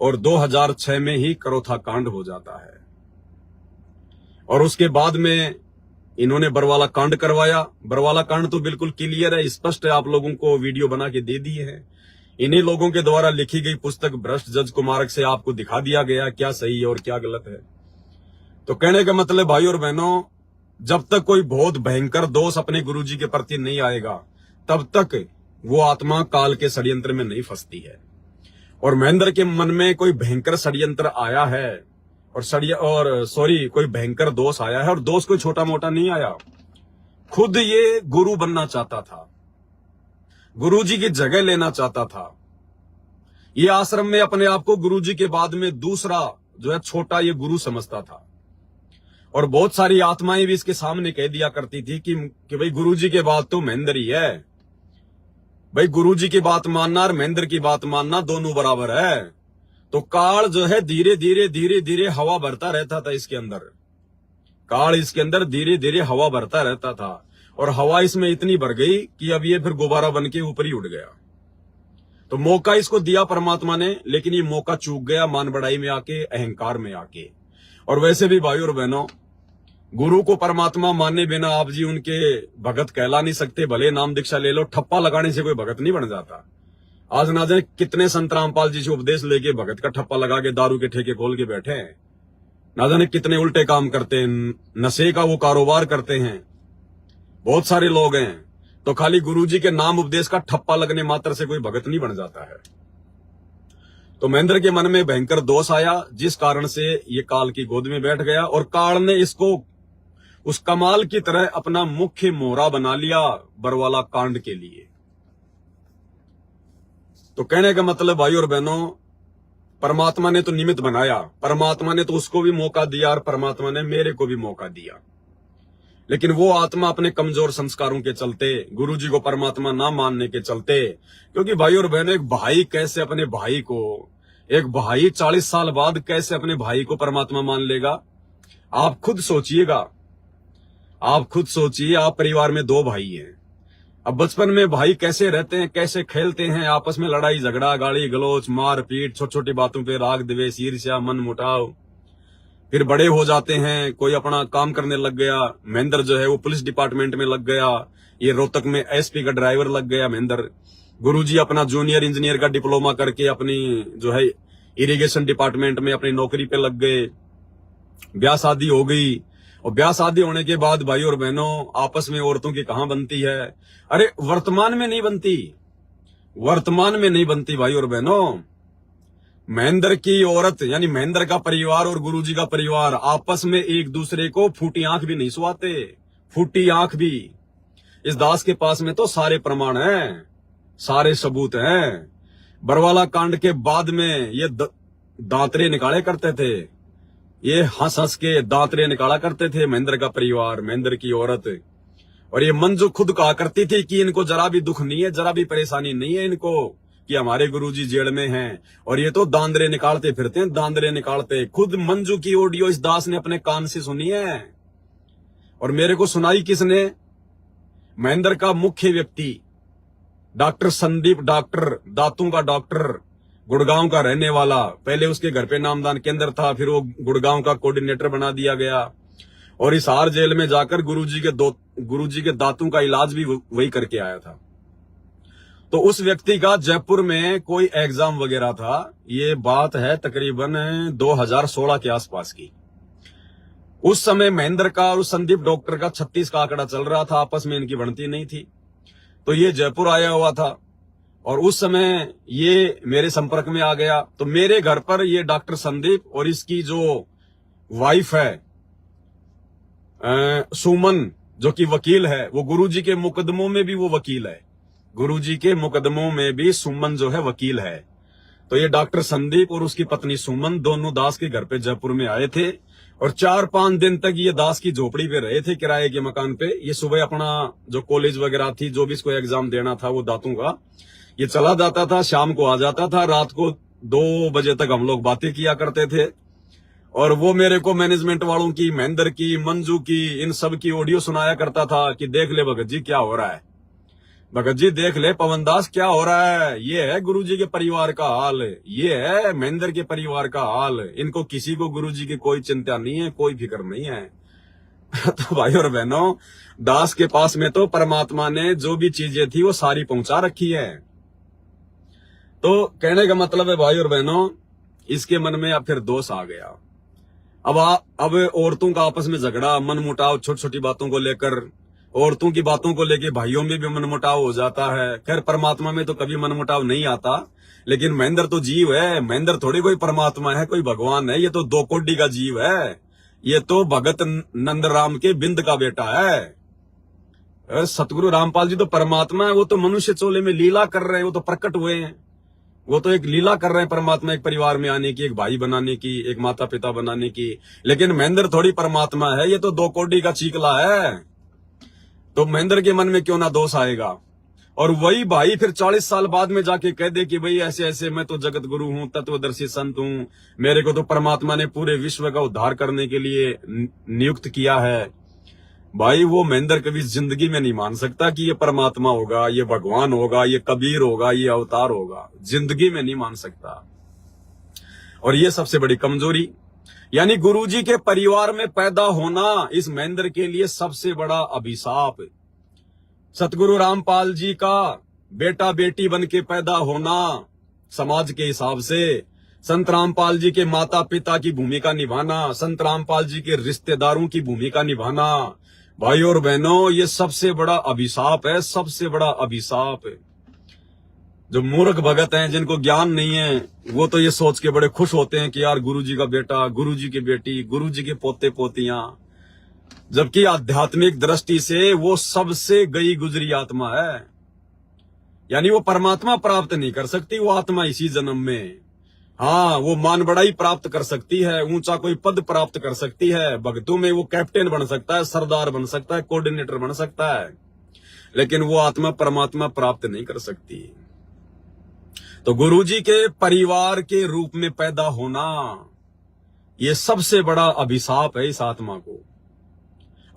Speaker 1: और 2006 में ही करोथा कांड हो जाता है। और उसके बाद में इन्होंने बरवाला कांड करवाया। बरवाला कांड तो बिल्कुल क्लियर है, स्पष्ट है, आप लोगों को वीडियो बना के दे दिए हैं। इन्हीं लोगों के द्वारा लिखी गई पुस्तक भ्रष्ट जज कुमारक से आपको दिखा दिया गया क्या सही है और क्या गलत है। तो कहने का मतलब भाई और बहनों, जब तक कोई बहुत भयंकर दोष अपने गुरुजी के प्रति नहीं आएगा, तब तक वो आत्मा काल के षड्यंत्र में नहीं फंसती है। और महेंद्र के मन में कोई भयंकर षड्यंत्र आया है और कोई भयंकर दोष आया है और दोष कोई छोटा मोटा नहीं आया। खुद ये गुरु बनना चाहता था, गुरुजी की जगह लेना चाहता था। ये आश्रम में अपने आप को गुरुजी के बाद में दूसरा जो है छोटा ये गुरु समझता था। और बहुत सारी आत्माएं भी इसके सामने कह दिया करती थी कि भाई गुरुजी के बाद तो महेंद्र ही है, भाई गुरुजी की बात मानना और महेंद्र की बात मानना दोनों बराबर है। तो काल जो है धीरे धीरे हवा भरता रहता था इसके अंदर। काल इसके अंदर धीरे धीरे हवा भरता रहता था और हवा इसमें इतनी भर गई कि अब ये फिर गुब्बारा बन के ऊपर ही उड़ गया। तो मौका इसको दिया परमात्मा ने, लेकिन ये मौका चूक गया मान बढ़ाई में आके, अहंकार में आके। और वैसे भी भाई और बहनों, गुरु को परमात्मा माने बिना आप जी उनके भगत कहला नहीं सकते। भले नाम दीक्षा ले लो, ठप्पा लगाने से कोई भगत नहीं बन जाता। आज ना जाने कितने संत रामपाल जी से उपदेश लेके भगत का ठप्पा लगा के दारू के ठेके खोल के बैठे हैं। ना जाने कितने उल्टे काम करते हैं, नशे का वो कारोबार करते हैं, बहुत सारे लोग हैं। तो खाली गुरुजी के नाम उपदेश का ठप्पा लगने मात्र से कोई भगत नहीं बन जाता है। तो महेंद्र के मन में भयंकर दोष आया, जिस कारण से ये काल की गोद में बैठ गया और काल ने इसको उस कमाल की तरह अपना मुख्य मोहरा बना लिया बरवाला कांड के लिए। तो कहने का मतलब भाई और बहनों, परमात्मा ने तो निमित्त बनाया, परमात्मा ने तो उसको भी मौका दिया और परमात्मा ने मेरे को भी मौका दिया, लेकिन वो आत्मा अपने कमजोर संस्कारों के चलते, गुरुजी को परमात्मा ना मानने के चलते, क्योंकि भाई और बहनों, एक भाई कैसे अपने भाई को, एक भाई 40 साल बाद कैसे अपने भाई को परमात्मा मान लेगा? आप खुद सोचिएगा, आप खुद सोचिए। आप परिवार में 2 भाई हैं, अब बचपन में भाई कैसे रहते हैं, कैसे खेलते हैं, आपस में लड़ाई झगड़ा, गाली गलौच, मारपीट, छोटी छोटी बातों पे राग द्वेष, ईर्ष्या, मन मुटाव। फिर बड़े हो जाते हैं, कोई अपना काम करने लग गया। महेंद्र जो है वो पुलिस डिपार्टमेंट में लग गया, ये रोहतक में एसपी का ड्राइवर लग गया महेंद्र। गुरुजी अपना जूनियर इंजीनियर का डिप्लोमा करके अपनी जो है इरिगेशन डिपार्टमेंट में अपनी नौकरी पे लग गए। ब्याह शादी हो गई, और ब्याह शादी होने के बाद भाई और बहनों, आपस में औरतों की कहां बनती है? अरे वर्तमान में नहीं बनती, वर्तमान में नहीं बनती भाई और बहनों। महेंद्र की औरत यानी महेंद्र का परिवार और गुरुजी का परिवार आपस में एक दूसरे को फूटी आंख भी नहीं सुहाते, फूटी आंख भी। इस दास के पास में तो सारे प्रमाण हैं, सारे सबूत हैं। बरवाला कांड के बाद में ये दांतरे निकाले करते थे, ये हंस हंस के दांतरे निकाला करते थे महेंद्र का परिवार, महेंद्र की औरत। और ये मंजू खुद कहा करती थी कि इनको जरा भी दुख नहीं है, जरा भी परेशानी नहीं है इनको कि हमारे गुरुजी जेल में हैं, और ये तो दांतरे निकालते फिरते हैं, दांतरे निकालते। खुद मंजू की ऑडियो इस दास ने अपने कान से सुनी है, और मेरे को सुनाई किसने? महेंद्र का मुख्य व्यक्ति डॉक्टर संदीप, डॉक्टर दांतों का डॉक्टर, गुड़गांव का रहने वाला। पहले उसके घर पे नामदान केंद्र था, फिर वो गुड़गांव का कोऑर्डिनेटर बना दिया गया, और इस हार जेल में जाकर गुरुजी के दांतों का इलाज भी वही करके आया था। तो उस व्यक्ति का जयपुर में कोई एग्जाम वगैरह था, ये बात है तकरीबन 2016 के आसपास की। उस समय महेंद्र का और संदीप डॉक्टर का 36 का आंकड़ा चल रहा था, आपस में इनकी बनती नहीं थी। तो ये जयपुर आया हुआ था, और उस समय ये मेरे संपर्क में आ गया। तो मेरे घर पर ये डॉक्टर संदीप और इसकी जो वाइफ है सुमन, जो कि वकील है, वो गुरुजी के मुकदमों में भी वो वकील है, गुरुजी के मुकदमों में भी सुमन जो है वकील है। तो ये डॉक्टर संदीप और उसकी पत्नी सुमन दोनों दास के घर पे जयपुर में आए थे, और 4-5 दिन तक ये दास की झोपड़ी पे रहे थे, किराए के मकान पे। ये सुबह अपना जो कॉलेज वगैरह थी, जो भी इसको एग्जाम देना था वो दांतों का, ये चला जाता था, शाम को आ जाता था, रात को 2 बजे तक हम लोग बातें किया करते थे। और वो मेरे को मैनेजमेंट वालों की, महेंद्र की, मंजू की, इन सब की ऑडियो सुनाया करता था कि देख ले भगत जी क्या हो रहा है, भगत जी देख ले पवन दास क्या हो रहा है, ये है गुरुजी के परिवार का हाल, ये है महेंद्र के परिवार का हाल। इनको किसी को गुरुजी की कोई चिंता नहीं है, कोई फिक्र नहीं है। तो भाई और बहनों, दास के पास में तो परमात्मा ने जो भी चीजें थी वो सारी पहुंचा रखी है। तो कहने का मतलब है भाई और बहनों, इसके मन में अब फिर दोष आ गया। अब औरतों का आपस में झगड़ा, मन मुटाव, छोटी छोटी बातों को लेकर, औरतों की बातों को लेकर भाइयों में भी मनमुटाव हो जाता है। खैर परमात्मा में तो कभी मनमुटाव नहीं आता, लेकिन महेंद्र तो जीव है, महेंद्र थोड़ी कोई परमात्मा है, कोई भगवान है, ये तो 2 कोटि का जीव है, ये तो भगत नंदराम के बिंद का बेटा है। सतगुरु रामपाल जी तो परमात्मा है, वो तो मनुष्य चोले में लीला कर रहे हैं, वो तो प्रकट हुए हैं, वो तो एक लीला कर रहे हैं परमात्मा, एक परिवार में आने की, एक भाई बनाने की, एक माता पिता बनाने की। लेकिन महेंद्र थोड़ी परमात्मा है, ये तो 2 कोटि का चीकला है। तो महेंद्र के मन में क्यों ना दोष आएगा? और वही भाई फिर 40 साल बाद में जाके कह दे कि भाई ऐसे ऐसे मैं तो जगत गुरु हूं, तत्वदर्शी संत हूं, मेरे को तो परमात्मा ने पूरे विश्व का उद्धार करने के लिए नियुक्त किया है। भाई वो महेंद्र कभी जिंदगी में नहीं मान सकता कि ये परमात्मा होगा, ये भगवान होगा, ये कबीर होगा, ये अवतार होगा, जिंदगी में नहीं मान सकता। और ये सबसे बड़ी कमजोरी, यानी गुरुजी के परिवार में पैदा होना इस महेंद्र के लिए सबसे बड़ा अभिशाप। सतगुरु रामपाल जी का बेटा बेटी बन के पैदा होना समाज के हिसाब से, संत रामपाल जी के माता पिता की भूमिका निभाना, संत रामपाल जी के रिश्तेदारों की भूमिका निभाना, भाई और बहनों, ये सबसे बड़ा अभिशाप है, सबसे बड़ा अभिशाप है। जो मूर्ख भगत हैं, जिनको ज्ञान नहीं है, वो तो ये सोच के बड़े खुश होते हैं कि यार गुरुजी का बेटा, गुरुजी की बेटी, गुरुजी के पोते पोतियां, जबकि आध्यात्मिक दृष्टि से वो सबसे गई गुजरी आत्मा है। यानी वो परमात्मा प्राप्त नहीं कर सकती वो आत्मा इसी जन्म में। हाँ, वो मान बढ़ाई प्राप्त कर सकती है, ऊंचा कोई पद प्राप्त कर सकती है, भक्तों में वो कैप्टन बन सकता है, सरदार बन सकता है, कोऑर्डिनेटर बन सकता है, लेकिन वो आत्मा परमात्मा प्राप्त नहीं कर सकती। तो गुरुजी के परिवार के रूप में पैदा होना, ये सबसे बड़ा अभिशाप है इस आत्मा को।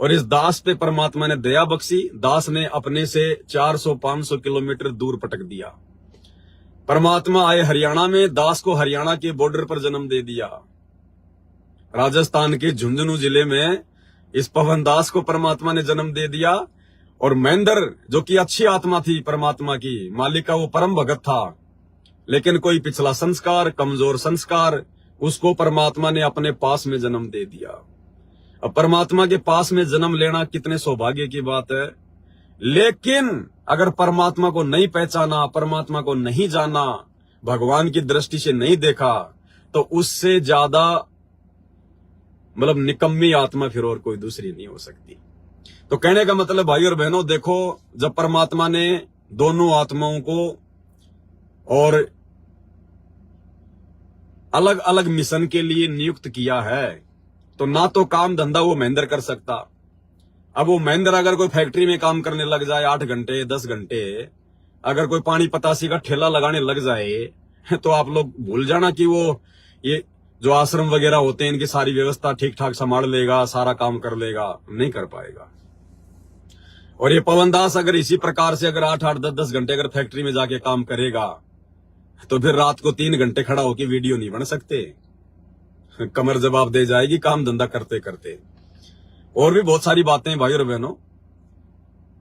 Speaker 1: और इस दास पे परमात्मा ने दया बख्शी। दास ने अपने से 400-500 किलोमीटर दूर पटक दिया। परमात्मा आए हरियाणा में, दास को हरियाणा के बॉर्डर पर जन्म दे दिया। राजस्थान के झुंझुनू जिले में इस पवन दास को परमात्मा ने जन्म दे दिया। और महेंद्र, जो कि अच्छी आत्मा थी परमात्मा की, मालिक का वो परम भगत था, लेकिन कोई पिछला संस्कार, कमजोर संस्कार, उसको परमात्मा ने अपने पास में जन्म दे दिया। अब परमात्मा के पास में जन्म लेना कितने सौभाग्य की बात है। लेकिन अगर परमात्मा को नहीं पहचाना, परमात्मा को नहीं जाना, भगवान की दृष्टि से नहीं देखा, तो उससे ज्यादा मतलब निकम्मी आत्मा फिर और कोई दूसरी नहीं हो सकती। तो कहने का मतलब भाई और बहनों, देखो, जब परमात्मा ने दोनों आत्माओं को और अलग अलग मिशन के लिए नियुक्त किया है, तो ना तो काम धंधा वो महेंद्र कर सकता। अब वो महेंद्र अगर कोई फैक्ट्री में काम करने लग जाए 8 घंटे 10 घंटे, अगर कोई पानी पतासी का ठेला लगाने लग जाए, तो आप लोग भूल जाना कि वो ये जो आश्रम वगैरह होते हैं, इनकी सारी व्यवस्था ठीक ठाक संभाल लेगा, सारा काम कर लेगा, नहीं कर पाएगा। और ये पवन दास अगर इसी प्रकार से अगर 8-8 10-10 घंटे अगर फैक्ट्री में जाके काम करेगा, तो फिर रात को 3 घंटे खड़ा होकर वीडियो नहीं बन सकते, कमर जवाब दे जाएगी काम धंधा करते करते। और भी बहुत सारी बातें भाई और बहनों।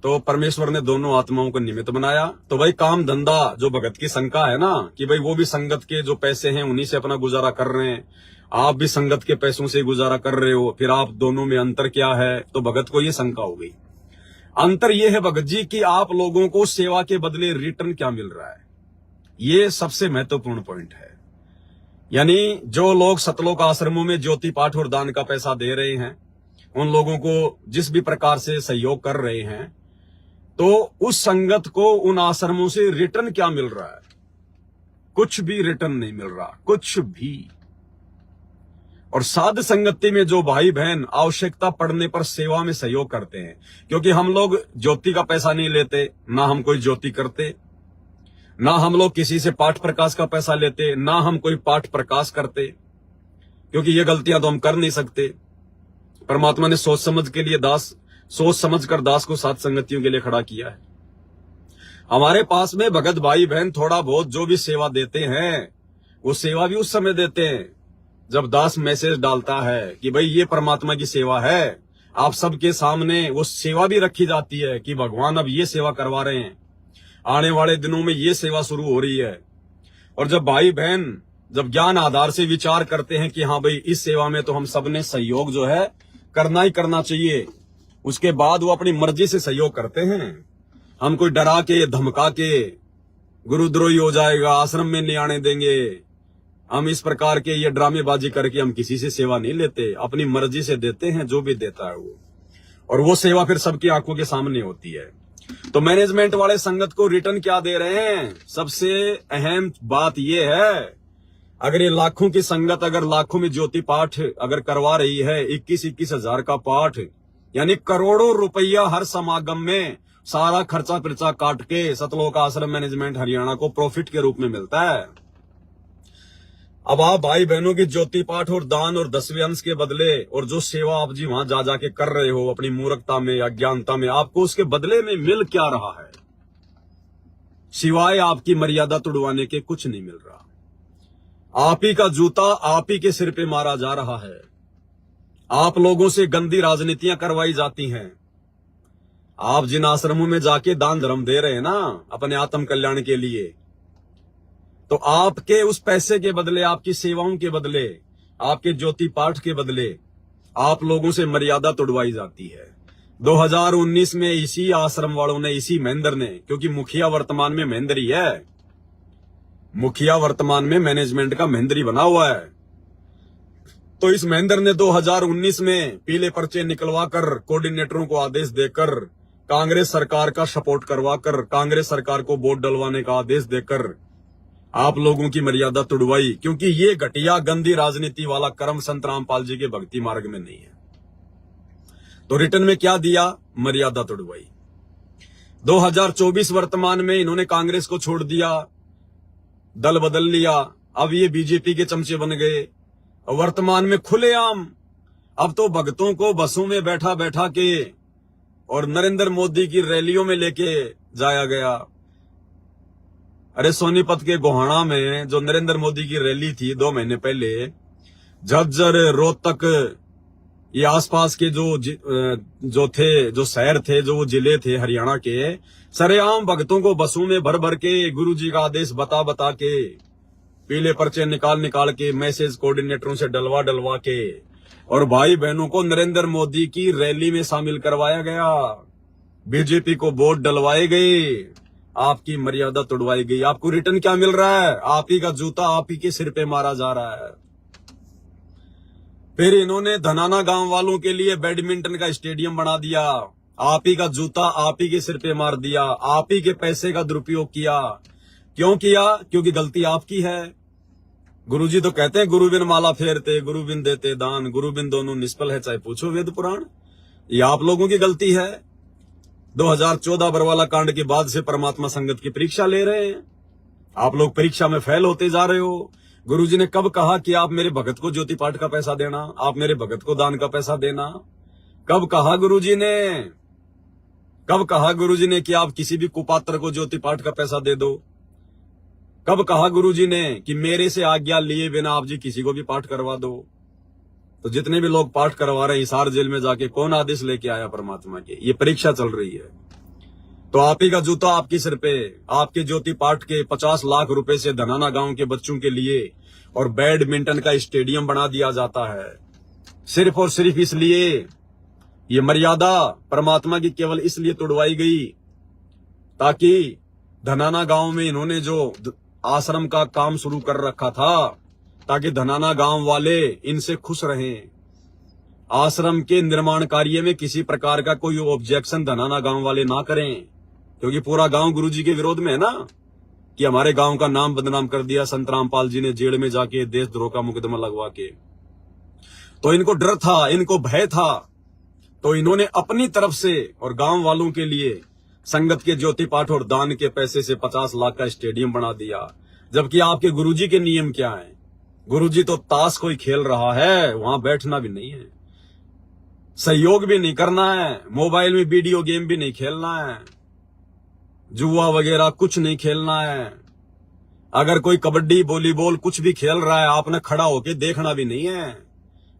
Speaker 1: तो परमेश्वर ने दोनों आत्माओं को निमित्त बनाया। तो भाई काम धंधा, जो भगत की शंका है ना कि भाई वो भी संगत के जो पैसे हैं उन्हीं से अपना गुजारा कर रहे हैं, आप भी संगत के पैसों से गुजारा कर रहे हो, फिर आप दोनों में अंतर क्या है, तो भगत को ये शंका हो गई। अंतर ये है भगत जी कि आप लोगों को सेवा के बदले रिटर्न क्या मिल रहा है, ये सबसे महत्वपूर्ण पॉइंट है। यानी जो लोग सतलोक आश्रमों में ज्योति पाठ और दान का पैसा दे रहे हैं, उन लोगों को जिस भी प्रकार से सहयोग कर रहे हैं, तो उस संगत को उन आश्रमों से रिटर्न क्या मिल रहा है? कुछ भी रिटर्न नहीं मिल रहा, कुछ भी। और साध संगति में जो भाई बहन आवश्यकता पड़ने पर सेवा में सहयोग करते हैं, क्योंकि हम लोग ज्योति का पैसा नहीं लेते, ना हम कोई ज्योति करते, ना हम लोग किसी से पाठ प्रकाश का पैसा लेते, ना हम कोई पाठ प्रकाश करते, क्योंकि ये गलतियां तो हम कर नहीं सकते। परमात्मा ने सोच समझ कर दास को साथ संगतियों के लिए खड़ा किया है। हमारे पास में भगत भाई बहन थोड़ा बहुत जो भी सेवा देते हैं, वो सेवा भी उस समय देते हैं जब दास मैसेज डालता है कि भाई ये परमात्मा की सेवा है। आप सबके सामने वो सेवा भी रखी जाती है कि भगवान अब ये सेवा करवा रहे हैं, आने वाले दिनों में ये सेवा शुरू हो रही है। और जब भाई बहन जब ज्ञान आधार से विचार करते हैं कि हाँ भाई इस सेवा में तो हम सबने सहयोग जो है करना ही करना चाहिए, उसके बाद वो अपनी मर्जी से सहयोग करते हैं। हम कोई डरा के धमका के गुरुद्रोही हो जाएगा, आश्रम में नहीं आने देंगे, हम इस प्रकार के ये ड्रामेबाजी करके हम किसी से सेवा नहीं लेते, अपनी मर्जी से देते हैं जो भी देता है वो। और वो सेवा फिर सबकी आंखों के सामने होती है। तो मैनेजमेंट वाले संगत को रिटर्न क्या दे रहे हैं? सबसे अहम बात ये है, अगर ये लाखों की संगत अगर लाखों में ज्योति पाठ अगर करवा रही है, 21-21 हजार का पाठ, यानी करोड़ों रुपया हर समागम में सारा खर्चा पर्चा काट के सतलोक आश्रम मैनेजमेंट हरियाणा को प्रॉफिट के रूप में मिलता है। अब आप भाई बहनों की ज्योति पाठ और दान और 10वें अंश के बदले और जो सेवा आप जी वहां जा जाके कर रहे हो अपनी मूर्खता में, अज्ञानता में, आपको उसके बदले में मिल क्या रहा है? सिवाय आपकी मर्यादा तुड़वाने के कुछ नहीं मिल रहा। आप ही का जूता आप ही के सिर पे मारा जा रहा है। आप लोगों से गंदी राजनीतियां करवाई जाती हैं। आप जिन आश्रमों में जाके दान धर्म दे रहे हैं ना अपने आत्म कल्याण के लिए, तो आपके उस पैसे के बदले, आपकी सेवाओं के बदले, आपके ज्योति पाठ के बदले आप लोगों से मर्यादा तोड़वाई जाती है। 2019 में इसी आश्रम वालों ने, इसी महेंद्र ने, क्योंकि मुखिया वर्तमान में महेंद्र ही है, मुखिया वर्तमान में मैनेजमेंट का महेंद्र ही बना हुआ है। तो इस महेंद्र ने 2019 में पीले पर्चे निकलवाकर कोऑर्डिनेटरों को आदेश देकर कांग्रेस सरकार का सपोर्ट करवाकर कांग्रेस सरकार को वोट डलवाने का आदेश देकर आप लोगों की मर्यादा तुड़वाई, क्योंकि ये घटिया गंदी राजनीति वाला कर्म संत रामपाल जी के भक्ति मार्ग में नहीं है। तो रिटर्न में क्या दिया? मर्यादा तुड़वाई। 2024 वर्तमान में इन्होंने कांग्रेस को छोड़ दिया, दल बदल लिया, अब ये बीजेपी के चमचे बन गए। वर्तमान में खुलेआम अब तो भक्तों को बसों में बैठा बैठा के और नरेंद्र मोदी की रैलियों में लेके जाया गया। अरे सोनीपत के गोहाना में जो नरेंद्र मोदी की रैली थी 2 महीने पहले, झज्जर, रोहतक, ये आसपास के जो शहर थे, जो वो जिले थे हरियाणा के, सरेआम भक्तों को बसों में भर भर के गुरुजी का आदेश बता बता के, पीले पर्चे निकाल के, मैसेज कोऑर्डिनेटरों से डलवा के, और भाई बहनों को नरेंद्र मोदी की रैली में शामिल करवाया गया। बीजेपी को वोट डलवाए गए, आपकी मर्यादा तोड़वाई गई। आपको रिटर्न क्या मिल रहा है? आप ही का जूता आप ही के सिर पे मारा जा रहा है। फिर इन्होंने धनाना गांव वालों के लिए बैडमिंटन का स्टेडियम बना दिया, आप ही का जूता आप ही के सिर पे मार दिया, आप ही के पैसे का दुरुपयोग किया। क्यों किया? क्योंकि गलती आपकी है। गुरुजी तो कहते हैं गुरु बिन माला फेरते, गुरु बिन देते दान, गुरु बिन दोनों निष्फल है, चाहे पूछो वेद पुराण। ये आप लोगों की गलती है। 2014 बरवाला कांड के बाद से परमात्मा संगत की परीक्षा ले रहे हैं, आप लोग परीक्षा में फेल होते जा रहे हो। गुरुजी ने कब कहा कि आप मेरे भगत को ज्योति पाठ का पैसा देना, आप मेरे भगत को दान का पैसा देना? कब कहा गुरुजी ने? कब कहा गुरुजी ने कि आप किसी भी कुपात्र को ज्योति पाठ का पैसा दे दो? कब कहा गुरुजी ने कि मेरे से आज्ञा लिए बिना आप जी किसी को भी पाठ करवा दो? तो जितने भी लोग पाठ करवा रहे हैं हिसार जेल में जाके, कौन आदेश लेके आया परमात्मा के? ये परीक्षा चल रही है। तो आप ही का जूता आपके सिर पे, आपके ज्योति पाठ के 50 लाख रुपए से धनाना गांव के बच्चों के लिए और बैडमिंटन का स्टेडियम बना दिया जाता है, सिर्फ और सिर्फ इसलिए। ये मर्यादा परमात्मा की केवल इसलिए तोड़वाई गई ताकि धनाना गांव में इन्होंने जो आश्रम का काम शुरू कर रखा था, ताकि धनाना गांव वाले इनसे खुश रहें। आश्रम के निर्माण कार्य में किसी प्रकार का कोई ऑब्जेक्शन धनाना गांव वाले ना करें, क्योंकि पूरा गांव गुरुजी के विरोध में है ना, कि हमारे गांव का नाम बदनाम कर दिया संत रामपाल जी ने जेल में जाके देशद्रोह का मुकदमा लगवा के। तो इनको डर था, इनको भय था, तो इन्होंने अपनी तरफ से और गांव वालों के लिए संगत के ज्योति पाठ और दान के पैसे से 50 लाख का स्टेडियम बना दिया। जबकि आपके गुरुजी के नियम क्या है? गुरुजी तो ताश कोई खेल रहा है, वहां बैठना भी नहीं है, सहयोग भी नहीं करना है, मोबाइल में वीडियो गेम भी नहीं खेलना है, जुआ वगैरह कुछ नहीं खेलना है। अगर कोई कबड्डी वॉलीबॉल कुछ भी खेल रहा है, आपने खड़ा होके देखना भी नहीं है,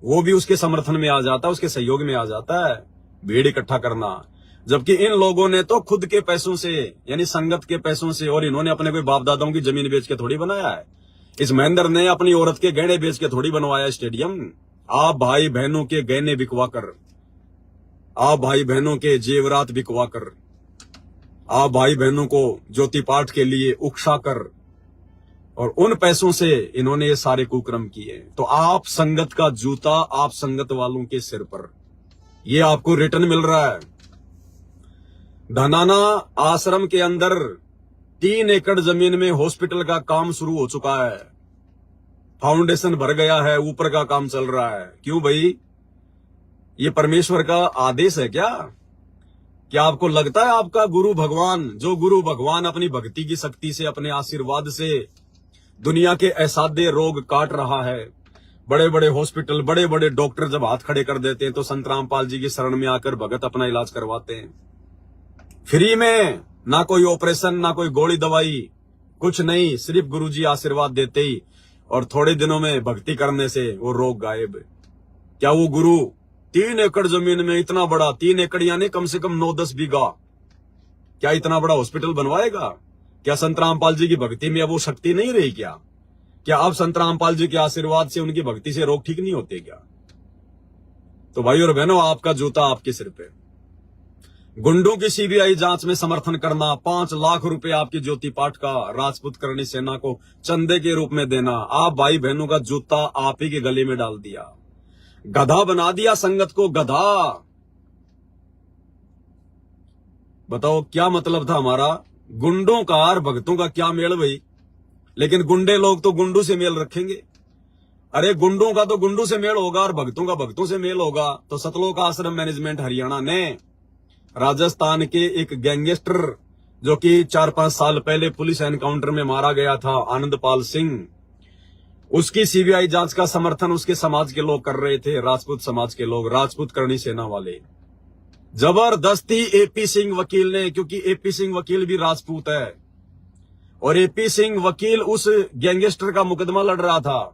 Speaker 1: वो भी उसके समर्थन में आ जाता है, उसके सहयोग में आ जाता है, भीड़ इकट्ठा करना। जबकि इन लोगों ने तो खुद के पैसों से, यानी संगत के पैसों से, और इन्होंने अपने कोई बाप दादाओं की जमीन बेच के थोड़ी बनाया है। इस महेंद्र ने अपनी औरत के गहने बेच के थोड़ी बनवाया स्टेडियम। आप भाई बहनों के गहने बिकवा कर, आप भाई बहनों के जेवरात बिकवा कर, आप भाई बहनों को ज्योति पाठ के लिए उकसा कर, और उन पैसों से इन्होंने ये सारे कुकर्म किए। तो आप संगत का जूता आप संगत वालों के सिर पर, ये आपको रिटर्न मिल रहा है। धनाना आश्रम के अंदर 3 एकड़ जमीन में हॉस्पिटल का काम शुरू हो चुका है, फाउंडेशन भर गया है, ऊपर का काम चल रहा है। क्यों भाई? ये परमेश्वर का आदेश है क्या? क्या आपको लगता है आपका गुरु भगवान, जो गुरु भगवान अपनी भक्ति की शक्ति से, अपने आशीर्वाद से दुनिया के असाध्य रोग काट रहा है, बड़े बड़े हॉस्पिटल, बड़े बड़े डॉक्टर जब हाथ खड़े कर देते हैं तो संत रामपाल जी की शरण में आकर भगत अपना इलाज करवाते हैं फ्री में, ना कोई ऑपरेशन, ना कोई गोली दवाई, कुछ नहीं, सिर्फ गुरुजी आशीर्वाद देते ही और थोड़े दिनों में भक्ति करने से वो रोग गायब। क्या वो गुरु 3 एकड़ जमीन में इतना बड़ा, 3 एकड़ यानी कम से कम 9-10 बीघा, क्या इतना बड़ा हॉस्पिटल बनवाएगा? क्या संत रामपाल जी की भक्ति में अब वो शक्ति नहीं रही क्या? क्या अब संत रामपाल जी के आशीर्वाद से, उनकी भक्ति से रोग ठीक नहीं होते क्या? तो भाई और बहनों, आपका जूता आपके सिर पे। गुंडों की सीबीआई जांच में समर्थन करना, 5 लाख रुपए आपकी ज्योति पाठ का राजपूत करणी सेना को चंदे के रूप में देना, आप भाई बहनों का जूता आप ही के गले में डाल दिया, गधा बना दिया संगत को, गधा। बताओ क्या मतलब था हमारा? गुंडों का और भक्तों का क्या मेल भाई? लेकिन गुंडे लोग तो गुंडों से मेल रखेंगे। अरे गुंडों का तो गुंडों से मेल होगा और भक्तों का भक्तों से मेल होगा। तो सतलोक आश्रम मैनेजमेंट हरियाणा ने राजस्थान के एक गैंगस्टर जो कि 4-5 साल पहले पुलिस एनकाउंटर में मारा गया था, आनंदपाल सिंह, उसकी सीबीआई जांच का समर्थन उसके समाज के लोग कर रहे थे, राजपूत समाज के लोग, राजपूत करणी सेना वाले। जबरदस्ती एपी सिंह वकील ने, क्योंकि एपी सिंह वकील भी राजपूत है और एपी सिंह वकील उस गैंगस्टर का मुकदमा लड़ रहा था,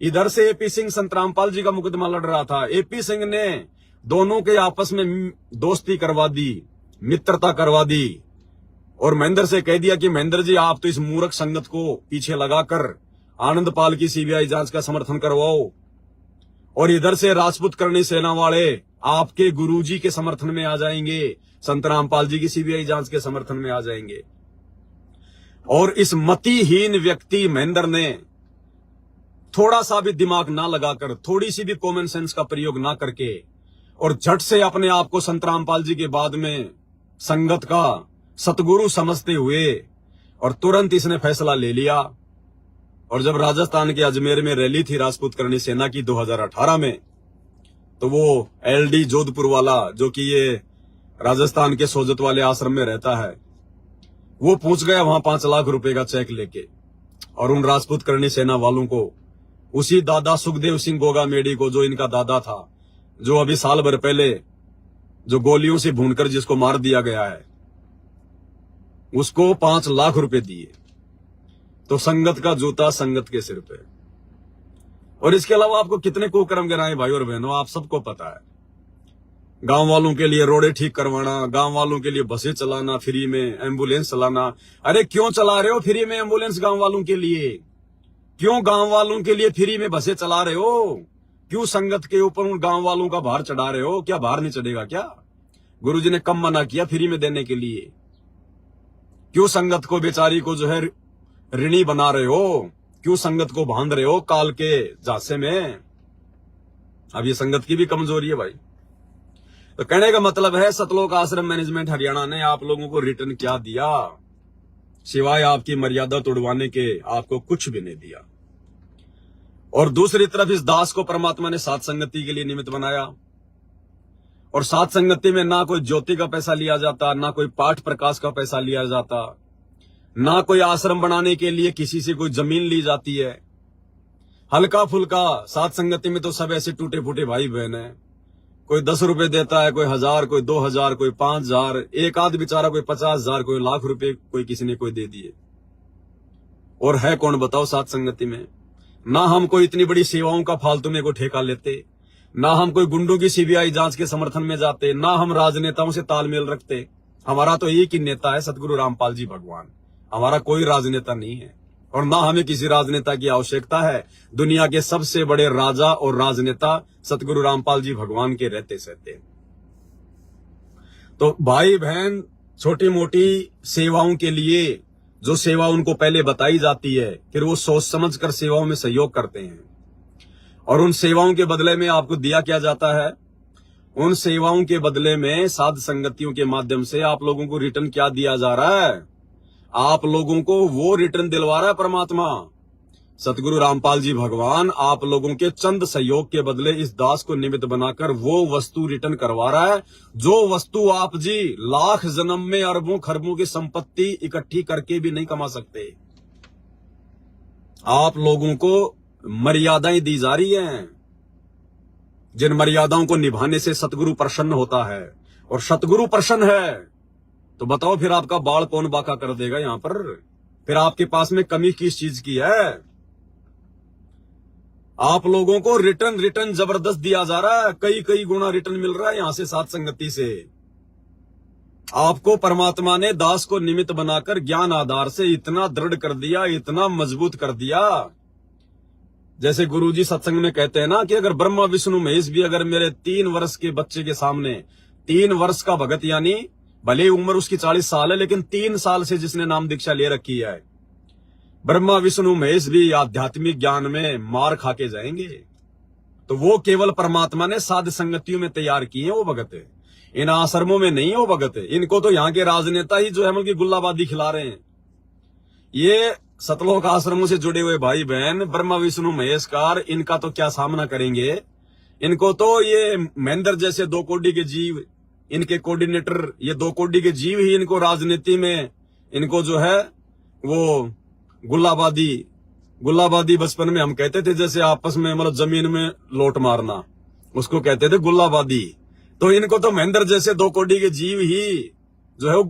Speaker 1: इधर से एपी सिंह संतरामपाल जी का मुकदमा लड़ रहा था। एपी सिंह ने दोनों के आपस में दोस्ती करवा दी, मित्रता करवा दी और महेंद्र से कह दिया कि महेंद्र जी आप तो इस मूर्ख संगत को पीछे लगाकर आनंदपाल की सीबीआई जांच का समर्थन करवाओ और इधर से राजपूत करणी सेना वाले आपके गुरुजी के समर्थन में आ जाएंगे, संतरामपाल जी की सीबीआई जांच के समर्थन में आ जाएंगे। और इस मतिहीन व्यक्ति महेंद्र ने थोड़ा सा भी दिमाग ना लगाकर, थोड़ी सी भी कॉमन सेंस का प्रयोग ना करके और झट से अपने आप को संतरामपाल जी के बाद में संगत का सतगुरु समझते हुए और तुरंत इसने फैसला ले लिया। और जब राजस्थान के अजमेर में रैली थी राजपूत करणी सेना की 2018 में, तो वो एलडी जोधपुर वाला जो कि ये राजस्थान के सोजत वाले आश्रम में रहता है, वो पहुंच गया वहां 5 लाख रुपए का चेक लेके और उन राजपूत करणी सेना वालों को, उसी दादा सुखदेव सिंह गोगा मेडी को, जो इनका दादा था, जो अभी साल भर पहले जो गोलियों से भूनकर जिसको मार दिया गया है, उसको 5 लाख रुपए दिए। तो संगत का जूता संगत के सिर पे। और इसके अलावा आपको कितने कुकर्म गिनाए भाई और बहनों, आप सबको पता है। गांव वालों के लिए रोडे ठीक करवाना, गांव वालों के लिए बसें चलाना फ्री में, एम्बुलेंस चलाना। अरे क्यों चला रहे हो फ्री में एम्बुलेंस गांव वालों के लिए? क्यों गांव वालों के लिए फ्री में बसें चला रहे हो? क्यों संगत के ऊपर उन गांव वालों का भार चढ़ा रहे हो? क्या भार नहीं चढ़ेगा क्या? गुरुजी ने कम मना किया फ्री में देने के लिए। क्यों संगत को बेचारी को जो है ऋणी बना रहे हो? क्यों संगत को बांध रहे हो काल के झांसे में? अब ये संगत की भी कमजोरी है भाई। तो कहने का मतलब है सतलोक आश्रम मैनेजमेंट हरियाणा ने आप लोगों को रिटर्न क्या दिया? सिवाय आपकी मर्यादा तोड़वाने के आपको कुछ भी नहीं दिया। और दूसरी तरफ इस दास को परमात्मा ने सात संगति के लिए निमित्त बनाया और सात संगति में ना कोई ज्योति का पैसा लिया जाता, ना कोई पाठ प्रकाश का पैसा लिया जाता, ना कोई आश्रम बनाने के लिए किसी से कोई जमीन ली जाती है। हल्का फुल्का सात संगति में तो सब ऐसे टूटे फूटे भाई बहन है। कोई 10 रुपए देता है, कोई 1000, कोई 2000, कोई 5000, एक आध बेचारा कोई 50,000, कोई लाख रुपए कोई किसी ने कोई दे दिए। और है कौन बताओ सात संगति में? ना हम कोई इतनी बड़ी सेवाओं का फालतू में कोई ठेका लेते, ना हम कोई गुंडों की सीबीआई जांच के समर्थन में जाते, ना हम राजनेताओं से तालमेल रखते। हमारा तो एक ही नेता है, सतगुरु रामपाल जी भगवान। हमारा कोई राजनेता नहीं है और ना हमें किसी राजनेता की आवश्यकता है। दुनिया के सबसे बड़े राजा और राजनेता सतगुरु रामपाल जी भगवान के रहते सहते। तो भाई बहन छोटी मोटी सेवाओं के लिए जो सेवा उनको पहले बताई जाती है, फिर वो सोच समझ कर सेवाओं में सहयोग करते हैं और उन सेवाओं के बदले में आपको दिया क्या जाता है? उन सेवाओं के बदले में साध संगतियों के माध्यम से आप लोगों को रिटर्न क्या दिया जा रहा है? आप लोगों को वो रिटर्न दिलवा रहा है परमात्मा सतगुरु रामपाल जी भगवान। आप लोगों के चंद सहयोग के बदले इस दास को निमित्त बनाकर वो वस्तु रिटर्न करवा रहा है, जो वस्तु आप जी लाख जन्म में अरबों खरबों की संपत्ति इकट्ठी करके भी नहीं कमा सकते। आप लोगों को मर्यादाएं दी जा रही हैं, जिन मर्यादाओं को निभाने से सतगुरु प्रसन्न होता है। और सतगुरु प्रसन्न है तो बताओ फिर आपका बाल कौन बाका कर देगा यहां पर? फिर आपके पास में कमी किस चीज की है? आप लोगों को रिटर्न जबरदस्त दिया जा रहा है, कई गुना रिटर्न मिल रहा है यहां से सात संगति से। आपको परमात्मा ने दास को निमित्त बनाकर ज्ञान आधार से इतना दृढ़ कर दिया, इतना मजबूत कर दिया। जैसे गुरुजी सत्संग में कहते हैं ना कि अगर ब्रह्मा विष्णु महेश भी अगर मेरे 3 वर्ष के बच्चे के सामने 3 वर्ष का भगत, यानी भले उम्र उसकी 40 साल है, लेकिन 3 साल से जिसने नाम दीक्षा ले रखी है, ब्रह्मा विष्णु महेश भी आध्यात्मिक ज्ञान में मार खा के जाएंगे। तो वो केवल परमात्मा ने साध संगतियों में तैयार किए हैं वो भगत है, इन आश्रमों में नहीं है वो भगत है। इनको तो यहाँ के राजनेता ही जो है मतलब गुल्लाबादी खिला रहे हैं। ये सतलोक आश्रमों से जुड़े हुए भाई बहन ब्रह्मा विष्णु महेशकार, इनका तो क्या सामना करेंगे। इनको तो ये महेंद्र जैसे 2 कोड़ी के जीव, इनके कोऑर्डिनेटर, ये 2 कोड़ी के जीव ही इनको राजनीति में, इनको जो है वो गुल्लाबादी बचपन में हम कहते थे, जैसे आपस में मतलब जमीन में लोट मारना, उसको कहते थे गुल्लाबादी। तो इनको तो महेंद्र जैसे 2 कोड़ी के जीव ही जो है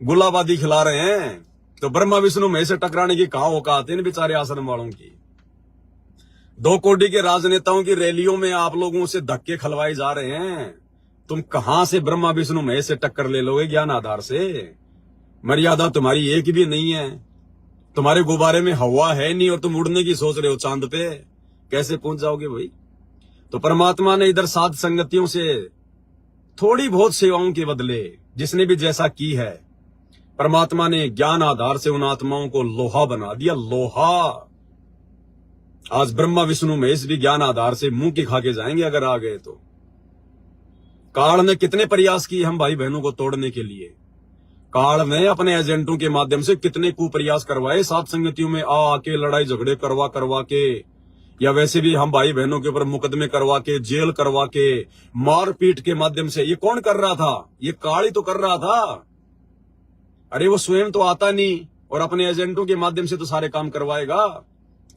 Speaker 1: गुल्लाबादी खिला रहे हैं। तो ब्रह्मा विष्णु महेश से टकराने की कहां औकात है इन बेचारे आश्रम वालों की। 2 कोड़ी के राजनेताओं की रैलियों में आप लोगों से धक्के खलवाए जा रहे हैं। तुम कहां से ब्रह्मा विष्णु महेश से टक्कर ले लोगे ज्ञान आधार से? मर्यादा तुम्हारी एक भी नहीं है। तुम्हारे गुब्बारे में हवा है नहीं और तुम उड़ने की सोच रहे हो चांद पे, कैसे पहुंच जाओगे भाई? तो परमात्मा ने इधर साध संगतियों से थोड़ी बहुत सेवाओं के बदले, जिसने भी जैसा की है, परमात्मा ने ज्ञान आधार से उन आत्माओं को लोहा बना दिया, लोहा। आज ब्रह्मा विष्णु महेश भी ज्ञान आधार से मुंह की खा के जाएंगे अगर आ गए तो। काल ने कितने प्रयास किए हम भाई बहनों को तोड़ने के लिए। काल ने अपने एजेंटों के माध्यम से कितने कुप्रयास करवाए, साध संगतियों में आके लड़ाई झगड़े करवा के, या वैसे भी हम भाई बहनों के ऊपर मुकदमे करवा के, जेल करवा के, मारपीट के माध्यम से। ये कौन कर रहा था? ये काल ही तो कर रहा था। अरे वो स्वयं तो आता नहीं और अपने एजेंटों के माध्यम से तो सारे काम करवाएगा।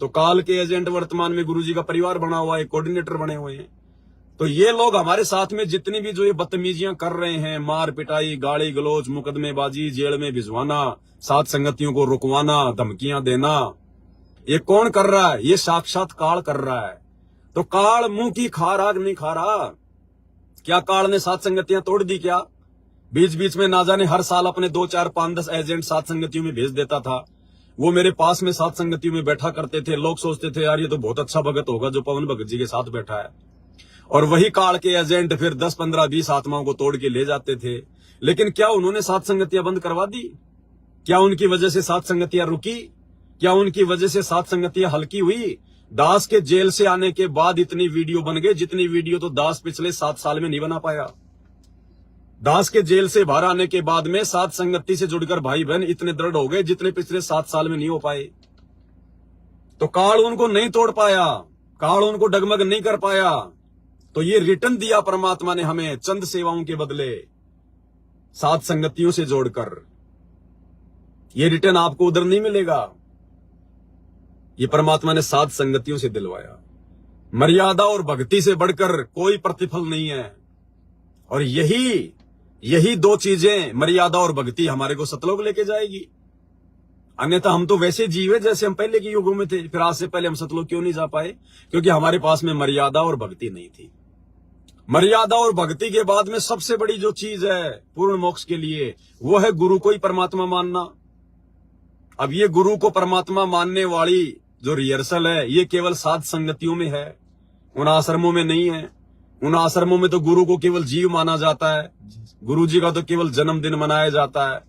Speaker 1: तो काल के एजेंट वर्तमान में गुरुजी का परिवार बना हुआ है, कोऑर्डिनेटर बने हुए हैं। तो ये लोग हमारे साथ में जितनी भी जो ये बदतमीजियां कर रहे हैं, मार पिटाई, गाली गलौज, मुकदमेबाजी, जेल में भिजवाना, साथ संगतियों को रुकवाना, धमकियां देना, ये कौन कर रहा है? ये साक्षात काल कर रहा है। तो काल मुंह की खा रहा नहीं खा रहा? क्या काल ने साथ संगतियां तोड़ दी क्या? बीच बीच में ना जाने हर साल अपने 2, 4, 5, 10 एजेंट साथ संगतियों में भेज देता था। वो मेरे पास में साथ संगतियों में बैठा करते थे। लोग सोचते थे यार ये तो बहुत अच्छा भगत होगा जो पवन भगत जी के साथ बैठा है। और वही काल के एजेंट फिर 10, 15, 20 आत्माओं को तोड़ के ले जाते थे। लेकिन क्या उन्होंने साथ संगतियां बंद करवा दी? क्या उनकी वजह से साथ संगतियां रुकी? क्या उनकी वजह से साथ संगतियां हल्की हुई? दास के जेल से आने के बाद इतनी वीडियो बन गई जितनी वीडियो तो दास पिछले 7 साल में नहीं बना पाया। दास के जेल से बाहर आने के बाद में साथ संगति से जुड़कर भाई बहन इतने दृढ़ हो गए जितने पिछले 7 साल में नहीं हो पाए। तो काल उनको नहीं तोड़ पाया, काल उनको डगमग नहीं कर पाया। तो ये रिटर्न दिया परमात्मा ने हमें चंद सेवाओं के बदले, साथ संगतियों से जोड़कर। ये रिटर्न आपको उधर नहीं मिलेगा। ये परमात्मा ने साथ संगतियों से दिलवाया। मर्यादा और भक्ति से बढ़कर कोई प्रतिफल नहीं है। और यही 2 चीजें, मर्यादा और भक्ति, हमारे को सतलोक लेके जाएगी। अन्यथा हम तो वैसे जीव है जैसे हम पहले के युगों में थे। फिर आज से पहले हम सतलोक क्यों नहीं जा पाए? क्योंकि हमारे पास में मर्यादा और भक्ति नहीं थी। मर्यादा और भक्ति के बाद में सबसे बड़ी जो चीज है पूर्ण मोक्ष के लिए, वो है गुरु को ही परमात्मा मानना। अब ये गुरु को परमात्मा मानने वाली जो रिहर्सल है, ये केवल साध संगतियों में है, उन आश्रमों में नहीं है। उन आश्रमों में तो गुरु को केवल जीव माना जाता है। गुरु जी का तो केवल जन्मदिन मनाया जाता है।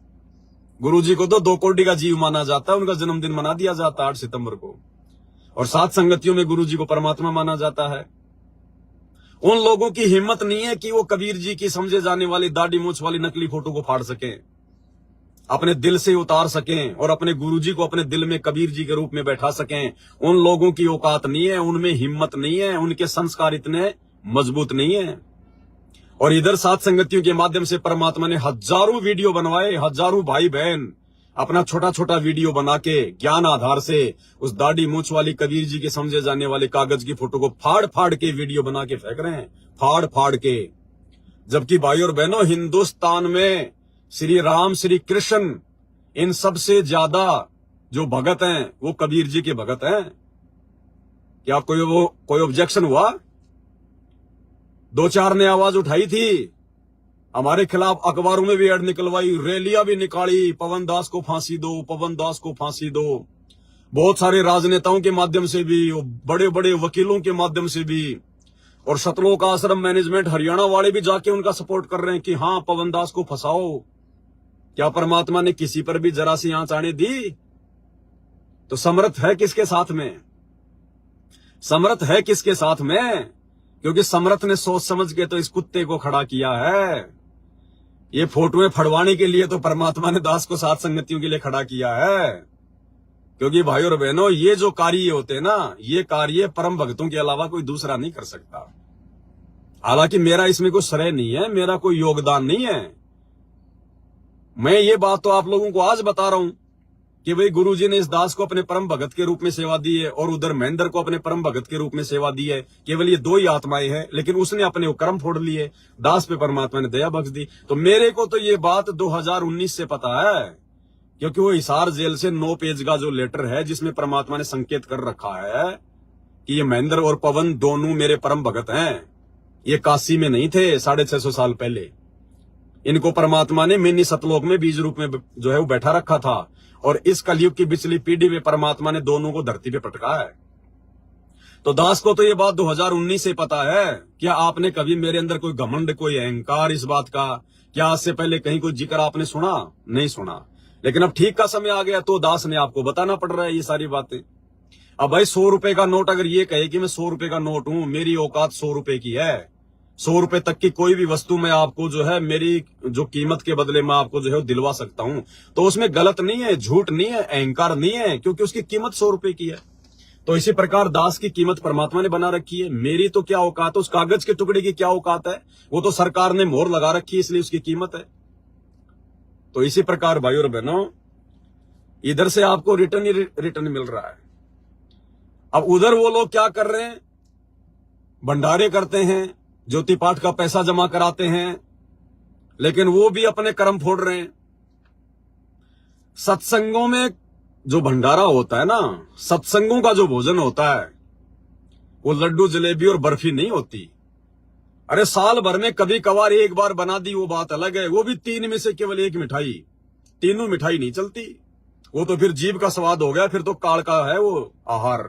Speaker 1: गुरु जी को तो 2 कोड़ी का जीव माना जाता है, उनका जन्मदिन मना दिया जाता है 8 सितंबर को। और सात संगतियों में गुरु जी को परमात्मा माना जाता है। उन लोगों की हिम्मत नहीं है कि वो कबीर जी की समझे जाने वाली दाढ़ी मूछ वाली नकली फोटो को फाड़ सकें, अपने दिल से उतार सकें और अपने गुरु जी को अपने दिल में कबीर जी के रूप में बैठा सकें। उन लोगों की औकात नहीं है, उनमें हिम्मत नहीं है, उनके संस्कार इतने मजबूत नहीं है। और इधर सात संगतियों के माध्यम से परमात्मा ने हजारों वीडियो बनवाए, हजारों भाई बहन अपना छोटा छोटा वीडियो बना के ज्ञान आधार से उस दाढ़ी मूछ वाली कबीर जी के समझे जाने वाले कागज की फोटो को फाड़ फाड़ के वीडियो बना के फेंक रहे हैं, फाड़ फाड़ के। जबकि भाई और बहनों, हिंदुस्तान में श्री राम, श्री कृष्ण, इन सबसे ज्यादा जो भगत हैं वो कबीर जी के भगत हैं। क्या कोई ऑब्जेक्शन हुआ? 2-4 ने आवाज उठाई थी, हमारे खिलाफ अखबारों में भी ऐड निकलवाई, रैलियां भी निकाली, पवन दास को फांसी दो, पवन दास को फांसी दो। बहुत सारे राजनेताओं के माध्यम से भी, बड़े बड़े वकीलों के माध्यम से भी, और सतलोक आश्रम मैनेजमेंट हरियाणा वाले भी जाके उनका सपोर्ट कर रहे हैं कि हाँ पवन दास को फंसाओ। क्या परमात्मा ने किसी पर भी जरा सी आंच आने दी? तो समर्थ है किसके साथ में? समर्थ है किसके साथ में? क्योंकि समर्थ ने सोच समझ के तो इस कुत्ते को खड़ा किया है। ये फोटोएं फड़वाने के लिए तो परमात्मा ने दास को साथ संगतियों के लिए खड़ा किया है। क्योंकि भाई और बहनों, ये जो कार्य होते हैं ना, ये कार्य परम भक्तों के अलावा कोई दूसरा नहीं कर सकता। हालांकि मेरा इसमें कोई श्रेय नहीं है, मेरा कोई योगदान नहीं है। मैं ये बात तो आप लोगों को आज बता रहा हूं कि भाई गुरुजी ने इस दास को अपने परम भगत के रूप में सेवा दी है और उधर महेंद्र को अपने परम भगत के रूप में सेवा दी है। केवल ये दो ही आत्माएं हैं, लेकिन उसने अपने कर्म फोड़ लिए, दास पे परमात्मा ने दया बख्श दी। तो मेरे को तो ये बात 2019 से पता है, क्योंकि वो हिसार जेल से 9 पेज का जो लेटर है जिसमें परमात्मा ने संकेत कर रखा है कि ये महेंद्र और पवन दोनों मेरे परम भगत हैं। ये काशी में नहीं थे 650 साल पहले। इनको परमात्मा ने मिनी सतलोक में बीज रूप में जो है वो बैठा रखा था, और इस कलयुग की पिछली पीढ़ी में परमात्मा ने दोनों को धरती पे पटका है। तो दास को तो ये बात 2019 से पता है। क्या आपने कभी मेरे अंदर कोई घमंड, कोई अहंकार इस बात का, क्या आज से पहले कहीं कोई जिक्र आपने सुना? नहीं सुना। लेकिन अब ठीक का समय आ गया तो दास ने आपको बताना पड़ रहा है ये सारी बातें। अब भाई 100 रुपए का नोट अगर ये कहे कि मैं 100 रुपए का नोट हूं, मेरी औकात 100 रुपए की है, 100 रुपए तक की कोई भी वस्तु मैं आपको जो है मेरी जो कीमत के बदले में आपको जो है दिलवा सकता हूं, तो उसमें गलत नहीं है, झूठ नहीं है, अहंकार नहीं है, क्योंकि उसकी कीमत 100 रुपए की है। तो इसी प्रकार दास की कीमत परमात्मा ने बना रखी है। मेरी तो क्या औकात है, उस कागज के टुकड़े की क्या औकात है? वो तो सरकार ने मोहर लगा रखी है, इसलिए उसकी कीमत है। तो इसी प्रकार भाई और बहनों, इधर से आपको रिटर्न ही रिटर्न मिल रहा है। अब उधर वो लोग क्या कर रहे हैं? भंडारे करते हैं, ज्योति पाठ का पैसा जमा कराते हैं, लेकिन वो भी अपने कर्म फोड़ रहे हैं। सत्संगों में जो भंडारा होता है ना, सत्संगों का जो भोजन होता है, वो लड्डू जलेबी और बर्फी नहीं होती। अरे साल भर में कभी कभार एक बार बना दी वो बात अलग है, वो भी 3 में से केवल एक मिठाई। तीनों मिठाई नहीं चलती, वो तो फिर जीभ का स्वाद हो गया, फिर तो काल का है वो आहार।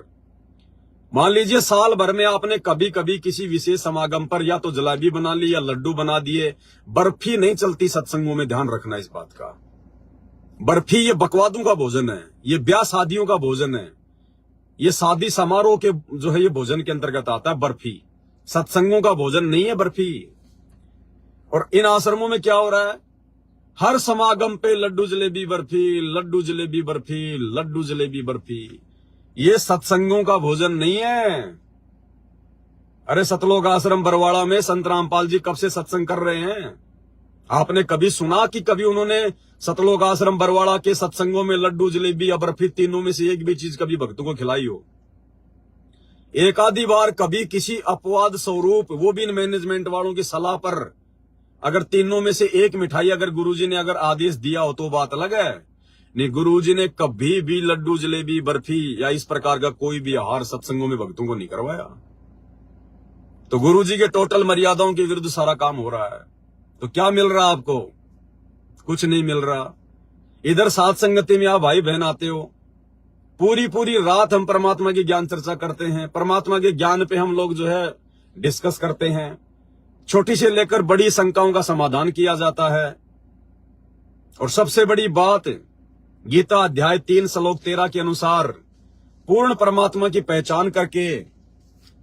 Speaker 1: मान लीजिए साल भर में आपने कभी कभी किसी विशेष समागम पर या तो जलेबी बना ली या लड्डू बना दिए, बर्फी नहीं चलती सत्संगों में। ध्यान रखना इस बात का। बर्फी ये बकवादों का भोजन है, ये ब्याह शादियों का भोजन है, ये शादी समारोह के जो है ये भोजन के अंतर्गत आता है बर्फी। सत्संगों का भोजन नहीं है बर्फी। और इन आश्रमों में क्या हो रहा है? हर समागम पे लड्डू जलेबी बर्फी, लड्डू जलेबी बर्फी, लड्डू जलेबी बर्फी। ये सत्संगों का भोजन नहीं है। अरे सतलोक आश्रम बरवाड़ा में संत रामपाल जी कब से सत्संग कर रहे हैं? आपने कभी सुना कि कभी उन्होंने सतलोक आश्रम बरवाड़ा के सत्संगों में लड्डू जलेबी या बर्फी तीनों में से एक भी चीज कभी भक्तों को खिलाई हो? एक आधी बार कभी किसी अपवाद स्वरूप, वो भी मैनेजमेंट वालों की सलाह पर, अगर तीनों में से एक मिठाई अगर गुरुजी ने अगर आदेश दिया हो तो बात अलग है। नहीं, गुरुजी ने कभी भी लड्डू जलेबी बर्फी या इस प्रकार का कोई भी आहार सत्संगों में भक्तों को नहीं करवाया। तो गुरुजी के टोटल मर्यादाओं के विरुद्ध सारा काम हो रहा है। तो क्या मिल रहा आपको? कुछ नहीं मिल रहा। इधर साथ संगति में आप भाई बहन आते हो, पूरी पूरी रात हम परमात्मा की ज्ञान चर्चा करते हैं, परमात्मा के ज्ञान पे हम लोग जो है डिस्कस करते हैं, छोटी से लेकर बड़ी शंकाओं का समाधान किया जाता है। और सबसे बड़ी बात, गीता अध्याय 3 श्लोक 13 के अनुसार पूर्ण परमात्मा की पहचान करके,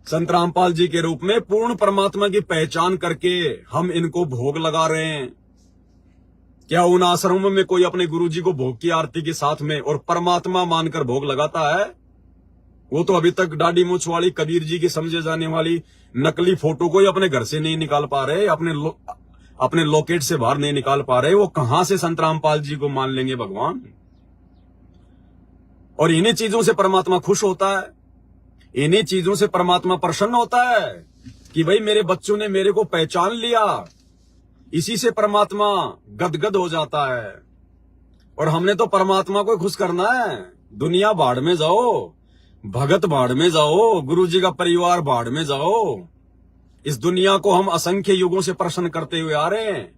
Speaker 1: संत रामपाल जी के रूप में पूर्ण परमात्मा की पहचान करके हम इनको भोग लगा रहे हैं। क्या उन आश्रमों में कोई अपने गुरुजी को भोग की आरती के साथ में और परमात्मा मानकर भोग लगाता है? वो तो अभी तक दाढ़ी मूंछ वाली कबीर जी की समझे जाने वाली नकली फोटो को ही अपने घर से नहीं निकाल पा रहे, अपने लॉकेट से बाहर नहीं निकाल पा रहे। वो कहां से संत रामपाल जी को मान लेंगे भगवान? और इन्हीं चीजों से परमात्मा खुश होता है, इन्हीं चीजों से परमात्मा प्रसन्न होता है कि भाई मेरे बच्चों ने मेरे को पहचान लिया। इसी से परमात्मा गदगद हो जाता है। और हमने तो परमात्मा को खुश करना है। दुनिया भाड़ में जाओ, भगत भाड़ में जाओ, गुरुजी का परिवार भाड़ में जाओ। इस दुनिया को हम असंख्य युगों से प्रसन्न करते हुए आ रहे हैं।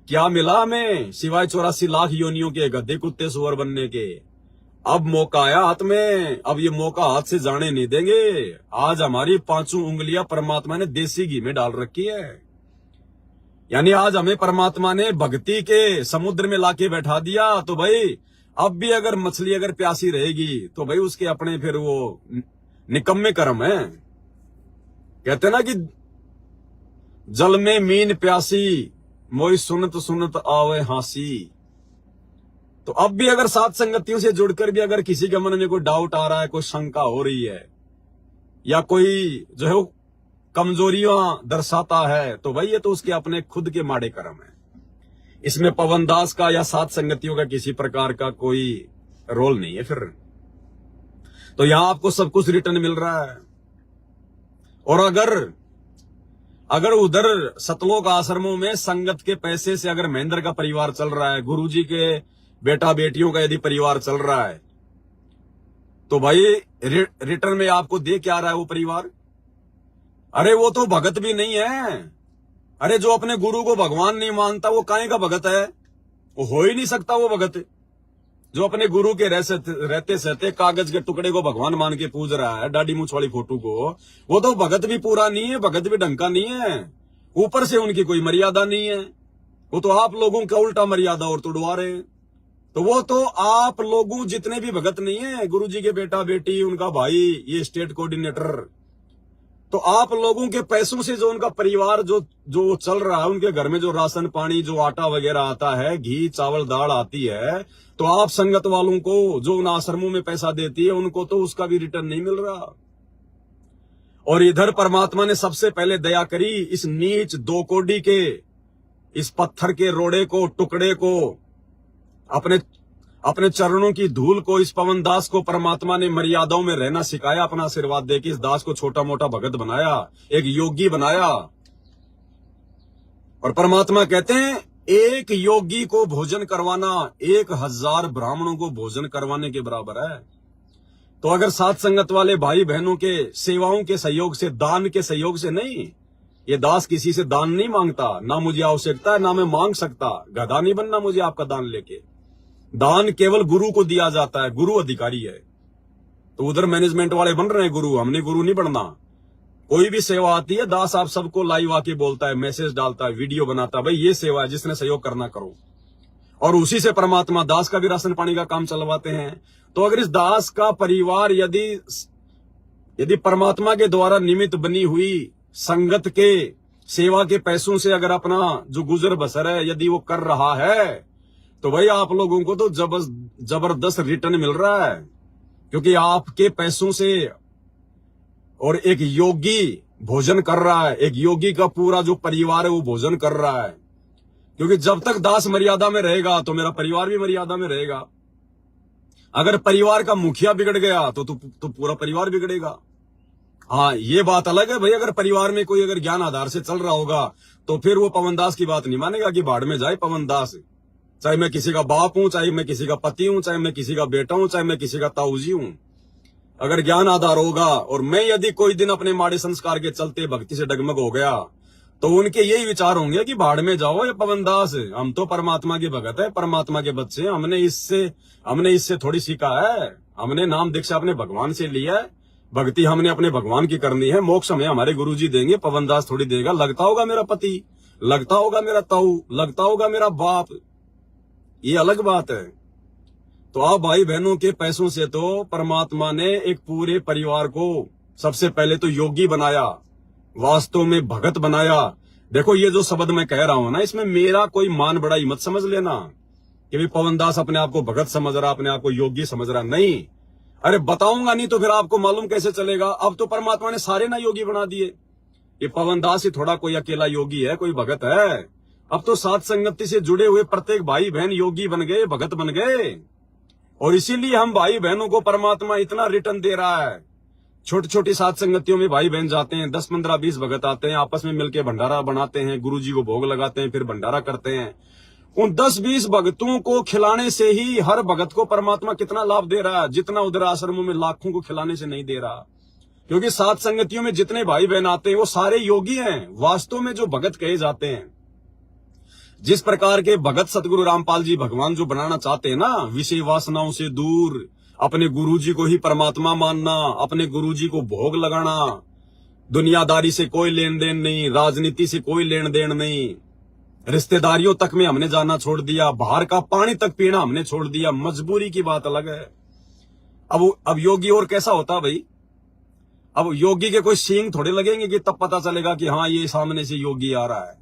Speaker 1: क्या मिला हमें सिवाय 84 लाख योनियों के गधे कुत्ते सुअर बनने के? अब मौका आया हाथ में, अब ये मौका हाथ से जाने नहीं देंगे। आज हमारी पांचों उंगलियां परमात्मा ने देसी घी में डाल रखी है। यानी आज हमें परमात्मा ने भक्ति के समुद्र में लाके बैठा दिया। तो भाई अब भी अगर मछली अगर प्यासी रहेगी तो भाई उसके अपने फिर वो निकम्मे कर्म है। कहते हैं ना कि जल में मीन प्यासी, मोई सुनत सुनत आवे हासी। तो अब भी अगर सात संगतियों से जुड़कर भी अगर किसी के मन में कोई डाउट आ रहा है, कोई शंका हो रही है, या कोई जो है वो कमजोरियां दर्शाता है, तो भाई ये तो उसके अपने खुद के माड़े कर्म है। इसमें पवनदास का या सात संगतियों का किसी प्रकार का कोई रोल नहीं है। फिर तो यहां आपको सब कुछ रिटर्न मिल रहा है। और अगर उधर सतलोक आश्रमों में संगत के पैसे से अगर महेंद्र का परिवार चल रहा है, गुरुजी के बेटा बेटियों का यदि परिवार चल रहा है, तो भाई रिटर्न में आपको दे क्या रहा है वो परिवार? अरे वो तो भगत भी नहीं है। अरे जो अपने गुरु को भगवान नहीं मानता वो काहे का भगत है? वो हो ही नहीं सकता वो भगत। जो अपने गुरु के रहते सहते कागज के टुकड़े को भगवान मान के पूज रहा है, दाढ़ी मूंछ वाली फोटो को, वो तो भगत भी पूरा नहीं है, भगत भी ढंग का नहीं है। ऊपर से उनकी कोई मर्यादा नहीं है। वो तो आप लोगों का उल्टा मर्यादा और तोड़वा रहे हैं। तो वो तो आप लोगों जितने भी भगत नहीं है, गुरुजी के बेटा बेटी, उनका भाई, ये स्टेट कोऑर्डिनेटर, तो आप लोगों के पैसों से जो उनका परिवार जो चल रहा है, उनके घर में जो राशन पानी, जो आटा वगैरह आता है, घी चावल दाल आती है, तो आप संगत वालों को जो उन आश्रमों में पैसा देती है, उनको तो उसका भी रिटर्न नहीं मिल रहा। और इधर परमात्मा ने सबसे पहले दया करी इस नीच दो कोडी के, इस पत्थर के रोड़े को, टुकड़े को, अपने चरणों की धूल को, इस पवन दास को परमात्मा ने मर्यादाओं में रहना सिखाया। अपना आशीर्वाद देके इस दास को छोटा मोटा भगत बनाया, एक योगी बनाया। और परमात्मा कहते हैं एक योगी को भोजन करवाना 1000 ब्राह्मणों को भोजन करवाने के बराबर है। तो अगर साथ संगत वाले भाई बहनों के सेवाओं के सहयोग से, दान के सहयोग से नहीं, ये दास किसी से दान नहीं मांगता, ना मुझे आवश्यकता है, ना मैं मांग सकता। गधा नहीं बनना मुझे आपका दान लेके। दान केवल गुरु को दिया जाता है, गुरु अधिकारी है। तो उधर मैनेजमेंट वाले बन रहे हैं गुरु, हमने गुरु नहीं बनना। कोई भी सेवा आती है, दास आप सबको लाइव आके बोलता है, मैसेज डालता है, वीडियो बनाता है, भाई ये सेवा है, जिसने सहयोग करना करो। और उसी से परमात्मा दास का भी राशन पानी का काम चलवाते हैं। तो अगर इस दास का परिवार यदि परमात्मा के द्वारा निमित्त बनी हुई संगत के सेवा के पैसों से अगर अपना जो गुजर बसर है यदि वो कर रहा है, तो भाई आप लोगों को तो जबरदस्त रिटर्न मिल रहा है। क्योंकि आपके पैसों से और एक योगी भोजन कर रहा है, एक योगी का पूरा जो परिवार है वो भोजन कर रहा है। क्योंकि जब तक दास मर्यादा में रहेगा तो मेरा परिवार भी मर्यादा में रहेगा। अगर परिवार का मुखिया बिगड़ गया तो पूरा परिवार बिगड़ेगा। हाँ, ये बात अलग है भाई, अगर परिवार में कोई अगर ज्ञान आधार से चल रहा होगा तो फिर वो पवनदास की बात नहीं मानेगा कि भाड़ में जाए पवनदास। चाहे मैं किसी का बाप हूं, चाहे मैं किसी का पति हूं, चाहे मैं किसी का बेटा हूं, चाहे मैं किसी का ताऊजी हूं। अगर ज्ञान आधार होगा और मैं यदि कोई दिन अपने माड़े संस्कार के चलते भक्ति से डगमग हो गया तो उनके यही विचार होंगे कि भाड़ में जाओ ये पवनदास, हम तो परमात्मा के भगत है, परमात्मा के बच्चे, हमने इससे थोड़ी सीखा है। हमने नाम दीक्षा अपने भगवान से लिया है, भक्ति हमने अपने भगवान की करनी है, मोक्ष हमें हमारे गुरुजी देंगे, पवनदास थोड़ी देगा। लगता होगा मेरा पति, लगता होगा मेरा ताऊ, लगता होगा मेरा बाप, ये अलग बात है। तो आप भाई बहनों के पैसों से तो परमात्मा ने एक पूरे परिवार को सबसे पहले तो योगी बनाया, वास्तव में भगत बनाया। देखो ये जो शब्द मैं कह रहा हूं ना, इसमें मेरा कोई मान बड़ाई मत समझ लेना कि भाई पवनदास अपने आप को भगत समझ रहा, अपने आप को योगी समझ रहा, नहीं। अरे बताऊंगा नहीं तो फिर आपको मालूम कैसे चलेगा? अब तो परमात्मा ने सारे ना योगी बना दिए। ये पवनदास ही थोड़ा कोई अकेला योगी है, कोई भगत है। अब तो साथ संगति से जुड़े हुए प्रत्येक भाई बहन योगी बन गए, भगत बन गए। और इसीलिए हम भाई बहनों को परमात्मा इतना रिटर्न दे रहा है। छोटी छोटी साथ संगतियों में भाई बहन जाते हैं, 10, 15, 20 भगत आते हैं, आपस में मिलकर भंडारा बनाते हैं, गुरुजी को भोग लगाते हैं, फिर भंडारा करते हैं। उन 10-20 भगतों को खिलाने से ही हर भगत को परमात्मा कितना लाभ दे रहा है, जितना उधर आश्रमों में लाखों को खिलाने से नहीं दे रहा। क्योंकि साथ संगतियों में जितने भाई बहन आते हैं वो सारे योगी हैं। वास्तव में जो भगत कहे जाते हैं, जिस प्रकार के भगत सतगुरु रामपाल जी भगवान जो बनाना चाहते हैं ना, विषय वासनाओं से दूर, अपने गुरुजी को ही परमात्मा मानना, अपने गुरुजी को भोग लगाना, दुनियादारी से कोई लेन देन नहीं, राजनीति से कोई लेन देन नहीं, रिश्तेदारियों तक में हमने जाना छोड़ दिया, बाहर का पानी तक पीना हमने छोड़ दिया। मजबूरी की बात अलग है। अब योगी और कैसा होता भाई? अब योगी के कोई सींग थोड़े लगेंगे कि तब पता चलेगा कि हाँ ये सामने से योगी आ रहा है।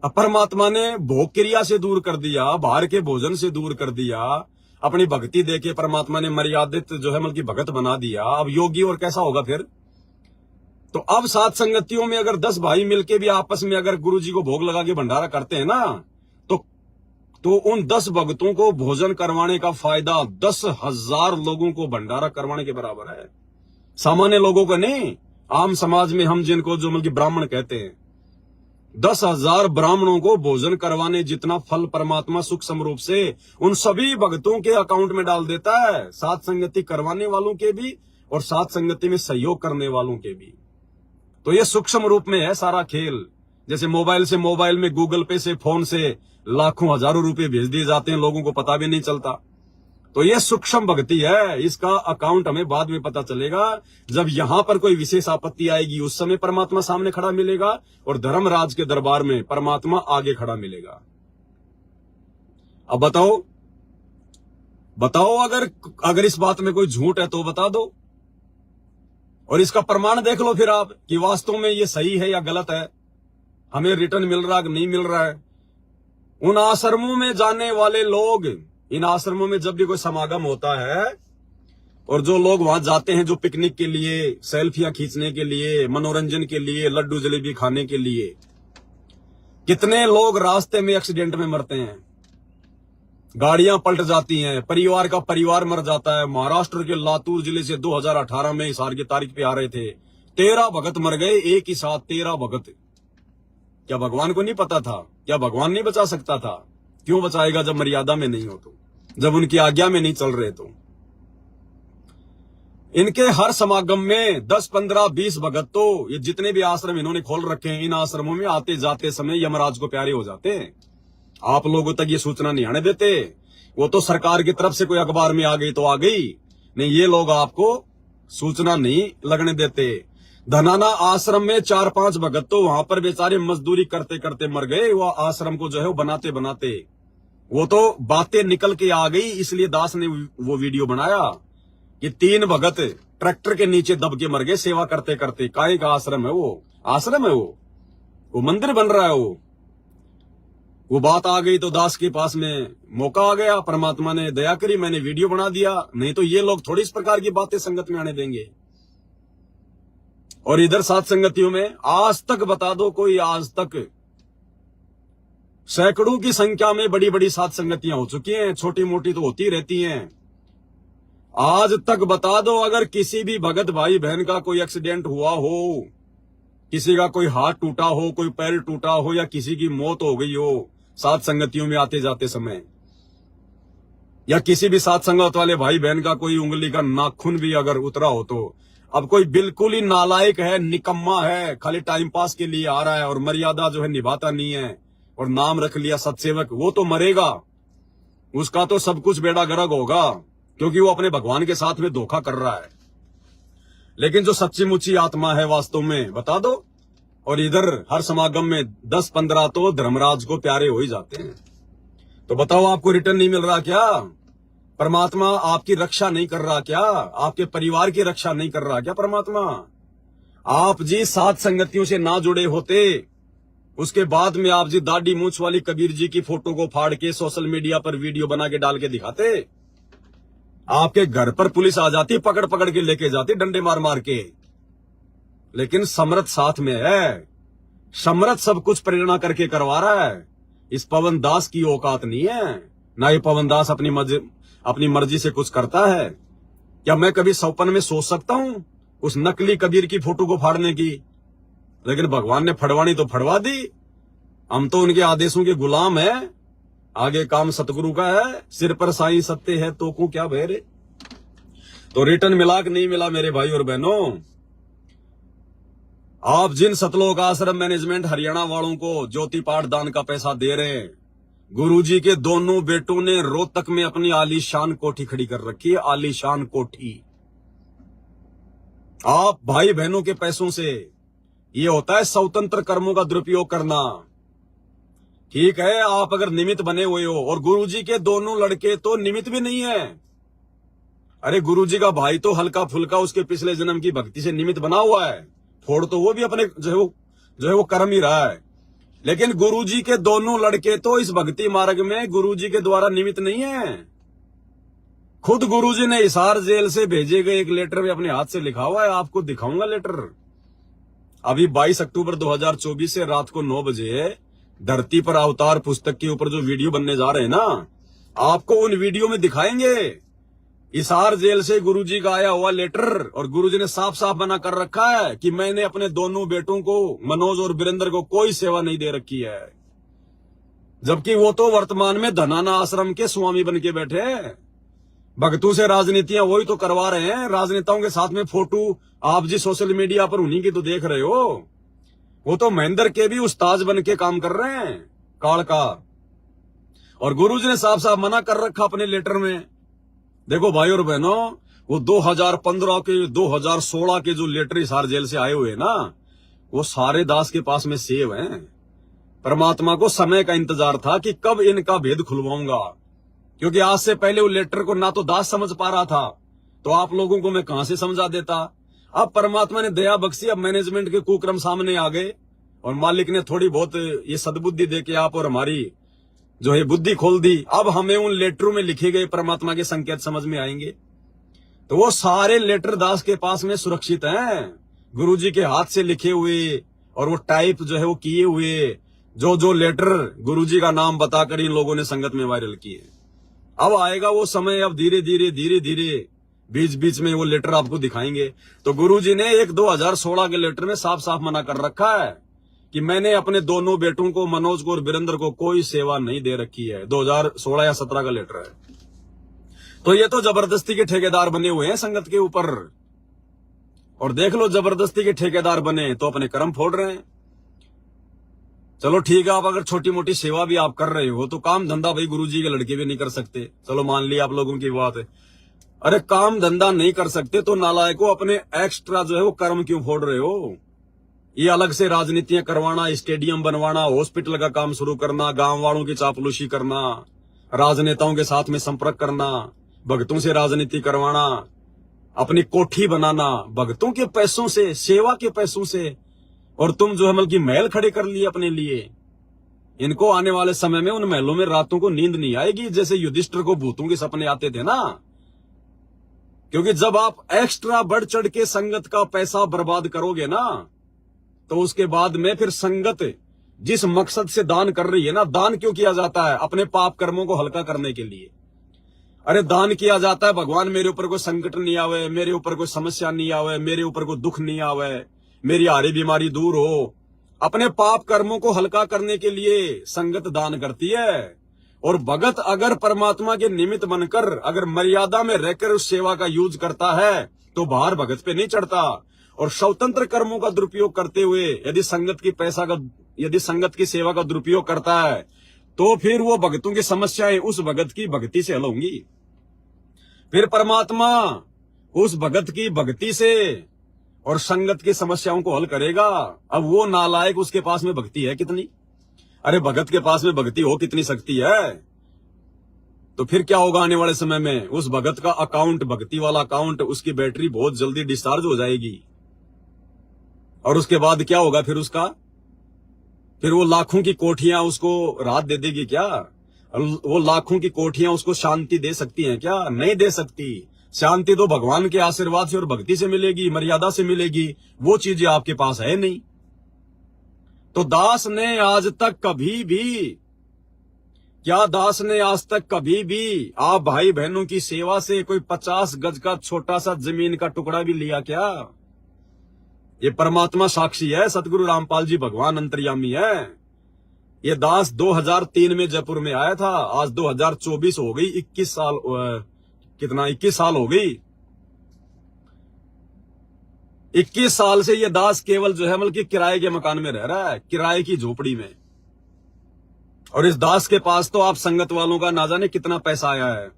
Speaker 1: अब परमात्मा ने भोग क्रिया से दूर कर दिया, बाहर के भोजन से दूर कर दिया, अपनी भक्ति देके परमात्मा ने मर्यादित जो है मतलब भगत बना दिया। अब योगी और कैसा होगा फिर? तो अब सात संगतियों में अगर 10 भाई मिलके भी आपस में अगर गुरु जी को भोग लगा के भंडारा करते हैं ना, तो उन 10 भक्तों को भोजन करवाने का फायदा 10,000 लोगों को भंडारा करवाने के बराबर है। सामान्य लोगों को नहीं, आम समाज में हम जिनको जो मतलब ब्राह्मण कहते हैं, 10,000 ब्राह्मणों को भोजन करवाने जितना फल परमात्मा सूक्ष्म रूप से उन सभी भक्तों के अकाउंट में डाल देता है, सात संगति करवाने वालों के भी और सात संगति में सहयोग करने वालों के भी। तो ये सूक्ष्म रूप में है सारा खेल। जैसे मोबाइल में गूगल पे से, फोन से लाखों हजारों रुपए भेज दिए जाते हैं, लोगों को पता भी नहीं चलता। तो ये सूक्ष्म भक्ति है। इसका अकाउंट हमें बाद में पता चलेगा, जब यहां पर कोई विशेष आपत्ति आएगी उस समय परमात्मा सामने खड़ा मिलेगा और धर्मराज के दरबार में परमात्मा आगे खड़ा मिलेगा। अब बताओ अगर इस बात में कोई झूठ है तो बता दो, और इसका प्रमाण देख लो फिर आप कि वास्तव में ये सही है या गलत है, हमें रिटर्न मिल रहा है नहीं मिल रहा है। उन आश्रमों में जाने वाले लोग, इन आश्रमों में जब भी कोई समागम होता है और जो लोग वहां जाते हैं, जो पिकनिक के लिए, सेल्फियां खींचने के लिए, मनोरंजन के लिए, लड्डू जलेबी खाने के लिए, कितने लोग रास्ते में एक्सीडेंट में मरते हैं, गाड़ियां पलट जाती हैं, परिवार का परिवार मर जाता है। महाराष्ट्र के लातूर जिले से 2018 में हिसार की तारीख पे आ रहे थे, 13 भगत मर गए एक ही साथ, 13 भगत। क्या भगवान को नहीं पता था? क्या भगवान नहीं बचा सकता था? क्यों बचाएगा जब मर्यादा में नहीं हो तो, जब उनकी आज्ञा में नहीं चल रहे तो। इनके हर समागम में 10, 15, 20 भगत, तो ये जितने भी आश्रम इन्होंने खोल रखे हैं, इन आश्रमों में आते जाते समय यमराज को प्यारे हो जाते हैं। आप लोगों तक ये सूचना नहीं आने देते। वो तो सरकार की तरफ से कोई अखबार में आ गई तो आ गई, नहीं ये लोग आपको सूचना नहीं लगने देते। धनाना आश्रम में 4-5 भगत तो वहां पर बेचारे मजदूरी करते करते मर गए। वो आश्रम को जो है वो बनाते बनाते वो तो बातें निकल के आ गई, इसलिए दास ने वो वीडियो बनाया कि 3 भगत ट्रैक्टर के नीचे दब के मर गए सेवा करते करते। काहे का आश्रम है वो? आश्रम है वो मंदिर बन रहा है। वो बात आ गई तो दास के पास में मौका आ गया, परमात्मा ने दया करी, मैंने वीडियो बना दिया। नहीं तो ये लोग थोड़ी इस प्रकार की बातें संगत में आने देंगे। और इधर सात संगतियों में आज तक बता दो कोई, आज तक सैकड़ों की संख्या में बड़ी बड़ी सात संगतियां हो चुकी हैं, छोटी मोटी तो होती रहती हैं। आज तक बता दो अगर किसी भी भगत भाई बहन का कोई एक्सीडेंट हुआ हो, किसी का कोई हाथ टूटा हो, कोई पैर टूटा हो, या किसी की मौत हो गई हो सात संगतियों में आते जाते समय, या किसी भी सात संगत वाले भाई बहन का कोई उंगली का नाखून भी अगर उतरा हो, तो अब कोई बिल्कुल ही नालायक है, निकम्मा है, खाली टाइम पास के लिए आ रहा है और मर्यादा जो है निभाता नहीं है और नाम रख लिया सत्सेवक, वो तो मरेगा, उसका तो सब कुछ बेड़ा गर्क होगा, क्योंकि वो अपने भगवान के साथ में धोखा कर रहा है। लेकिन जो सच्ची मुच्ची आत्मा है वास्तव में बता दो। और इधर हर समागम में 10-15 तो धर्मराज को प्यारे हो ही जाते हैं। तो बताओ आपको रिटर्न नहीं मिल रहा क्या? परमात्मा आपकी रक्षा नहीं कर रहा क्या? आपके परिवार की रक्षा नहीं कर रहा क्या परमात्मा? आप जी सात संगतियों से ना जुड़े होते, उसके बाद में आप जी दाढ़ी मूंछ वाली कबीर जी की फोटो को फाड़ के सोशल मीडिया पर वीडियो बना के डाल के दिखाते, आपके घर पर पुलिस आ जाती, पकड़ पकड़ के लेके जाती डंडे मार मार के। लेकिन समर्थ साथ में है, समर्थ सब कुछ प्रेरणा करके करवा रहा है। इस पवन दास की औकात नहीं है, ना ये पवन दास अपनी मर्जी से कुछ करता है। क्या मैं कभी सपन में सोच सकता हूं उस नकली कबीर की फोटो को फाड़ने की? लेकिन भगवान ने फड़वानी तो फड़वा दी। हम तो उनके आदेशों के गुलाम है, आगे काम सतगुरु का है, सिर पर साईं सत्य है तो को क्या बहरे। तो रिटर्न मिला कि नहीं मिला मेरे भाई और बहनों? आप जिन सतलोक आश्रम मैनेजमेंट हरियाणा वालों को ज्योति पाठ दान का पैसा दे रहे हैं, गुरुजी के दोनों बेटों ने रोहतक में अपनी आलीशान कोठी खड़ी कर रखी है, आलीशान कोठी। आप भाई बहनों के पैसों से, ये होता है स्वतंत्र कर्मों का दुरुपयोग करना। ठीक है, आप अगर निमित्त बने हुए हो, और गुरुजी के दोनों लड़के तो निमित्त भी नहीं है। अरे गुरुजी का भाई तो हल्का फुल्का उसके पिछले जन्म की भक्ति से निमित्त बना हुआ है, फोड़ तो वो भी अपने जो है वो कर्म ही रहा है। लेकिन गुरुजी के दोनों लड़के तो इस भक्ति मार्ग में गुरुजी के द्वारा निमित्त नहीं है। खुद गुरुजी ने हिसार जेल से भेजे गए एक लेटर में अपने हाथ से लिखा हुआ है, आपको दिखाऊंगा लेटर। अभी 22 अक्टूबर 2024 से रात को 9 बजे धरती पर अवतार पुस्तक के ऊपर जो वीडियो बनने जा रहे हैं ना, आपको उन वीडियो में दिखाएंगे हिसार जेल से गुरुजी का आया हुआ लेटर। और गुरुजी ने साफ साफ मना कर रखा है कि मैंने अपने दोनों बेटों को, मनोज और वीरेंद्र को, कोई सेवा नहीं दे रखी है। जबकि वो तो वर्तमान में धनाना आश्रम के स्वामी बन के बैठे हैं। भक्तों से राजनीतियां वही तो करवा रहे हैं। राजनेताओं के साथ में फोटो आप जी सोशल मीडिया पर उन्हीं की तो देख रहे हो। वो तो महेंद्र के भी उस्ताद बन के काम कर रहे हैं, काल का। और गुरुजी ने साफ साफ मना कर रखा अपने लेटर में। देखो भाई और बहनों, वो 2015 के 2016 के जो लेटर हिसार जेल से आए हुए ना, वो सारे दास के पास में सेव हैं। परमात्मा को समय का इंतजार था कि कब इनका भेद खुलवाऊंगा, क्योंकि आज से पहले वो लेटर को ना तो दास समझ पा रहा था, तो आप लोगों को मैं कहां से समझा देता। अब परमात्मा ने दया बख्शी, अब मैनेजमेंट के कुक्रम सामने आ गए और मालिक ने थोड़ी बहुत ये सद्बुद्धि देके आप और हमारी जो है बुद्धि खोल दी। अब हमें उन लेटरों में लिखे गए परमात्मा के संकेत समझ में आएंगे। तो वो सारे लेटर दास के पास में सुरक्षित हैं, गुरुजी के हाथ से लिखे हुए, और वो टाइप जो है वो किए हुए जो लेटर गुरुजी का नाम बताकर इन लोगों ने संगत में वायरल किए। अब आएगा वो समय, अब धीरे धीरे बीच बीच में वो लेटर आपको दिखाएंगे। तो गुरुजी ने एक 2016 के लेटर में साफ साफ मना कर रखा है कि मैंने अपने दोनों बेटों को, मनोज को और वीरेंद्र को, कोई सेवा नहीं दे रखी है। 2016 या 17 का लेटर है। तो ये तो जबरदस्ती के ठेकेदार बने हुए हैं संगत के ऊपर। और देख लो, जबरदस्ती के ठेकेदार बने तो अपने कर्म फोड़ रहे हैं। चलो ठीक है, आप अगर छोटी मोटी सेवा भी आप कर रहे हो तो काम धंधा भाई गुरुजी के लड़के भी नहीं कर सकते। चलो मान लिया आप लोगों की बात है। अरे काम धंधा नहीं कर सकते तो नालायको अपने एक्स्ट्रा जो है वो कर्म क्यों फोड़ रहे हो? ये अलग से राजनीतियां करवाना, स्टेडियम बनवाना, हॉस्पिटल का काम शुरू करना, गांव वालों की चापलूसी करना, राजनेताओं के साथ में संपर्क करना, भक्तों से राजनीति करवाना, अपनी कोठी बनाना भक्तों के पैसों से, सेवा के पैसों से, और तुम जो है मतलब महल खड़े कर लिए अपने लिए। इनको आने वाले समय में उन महलों में रातों को नींद नहीं आएगी, जैसे युधिष्ठिर को भूतों के सपने आते थे ना। क्योंकि जब आप एक्स्ट्रा बढ़ चढ़ के संगत का पैसा बर्बाद करोगे ना, तो उसके बाद में फिर संगत जिस मकसद से दान कर रही है ना, दान क्यों किया जाता है? अपने पाप कर्मों को हल्का करने के लिए। अरे दान किया जाता है, भगवान मेरे ऊपर कोई संकट नहीं आवे, मेरे ऊपर कोई समस्या नहीं आवे, मेरे ऊपर कोई दुख नहीं आवे, मेरी हारी बीमारी दूर हो। अपने पाप कर्मों को हल्का करने के लिए संगत दान करती है। और भगत अगर परमात्मा के निमित्त बनकर, अगर मर्यादा में रहकर उस सेवा का यूज करता है तो बाहर भगत पे नहीं चढ़ता। और स्वतंत्र कर्मों का दुरुपयोग करते हुए यदि संगत की सेवा का दुरुपयोग करता है तो फिर वो भगतों की समस्याएं उस भगत की भक्ति से हल होंगी। फिर परमात्मा उस भगत की भक्ति से और संगत की समस्याओं को हल करेगा। अब वो नालायक, उसके पास में भक्ति है कितनी? अरे भगत के पास में भक्ति हो कितनी शक्ति है? तो फिर क्या होगा आने वाले समय में? उस भगत का अकाउंट, भक्ति वाला अकाउंट, उसकी बैटरी बहुत जल्दी डिस्चार्ज हो जाएगी। और उसके बाद क्या होगा फिर उसका? फिर वो लाखों की कोठियां उसको राहत दे देगी क्या? वो लाखों की कोठियां उसको शांति दे सकती हैं क्या? नहीं दे सकती। शांति तो भगवान के आशीर्वाद से और भक्ति से मिलेगी, मर्यादा से मिलेगी। वो चीजें आपके पास है नहीं। तो दास ने आज तक कभी भी, क्या दास ने आज तक कभी भी आप भाई बहनों की सेवा से कोई 50 गज का छोटा सा जमीन का टुकड़ा भी लिया क्या? ये परमात्मा साक्षी है, सतगुरु रामपाल जी भगवान अंतर्यामी है। ये दास 2003 में जयपुर में आया था, आज 2024 हो गई, 21 साल, कितना 21 साल हो गई। 21 साल से ये दास केवल जो है मतलब कि किराए के मकान में रह रहा है, किराए की झोपड़ी में। और इस दास के पास तो आप संगत वालों का ना जाने कितना पैसा आया है।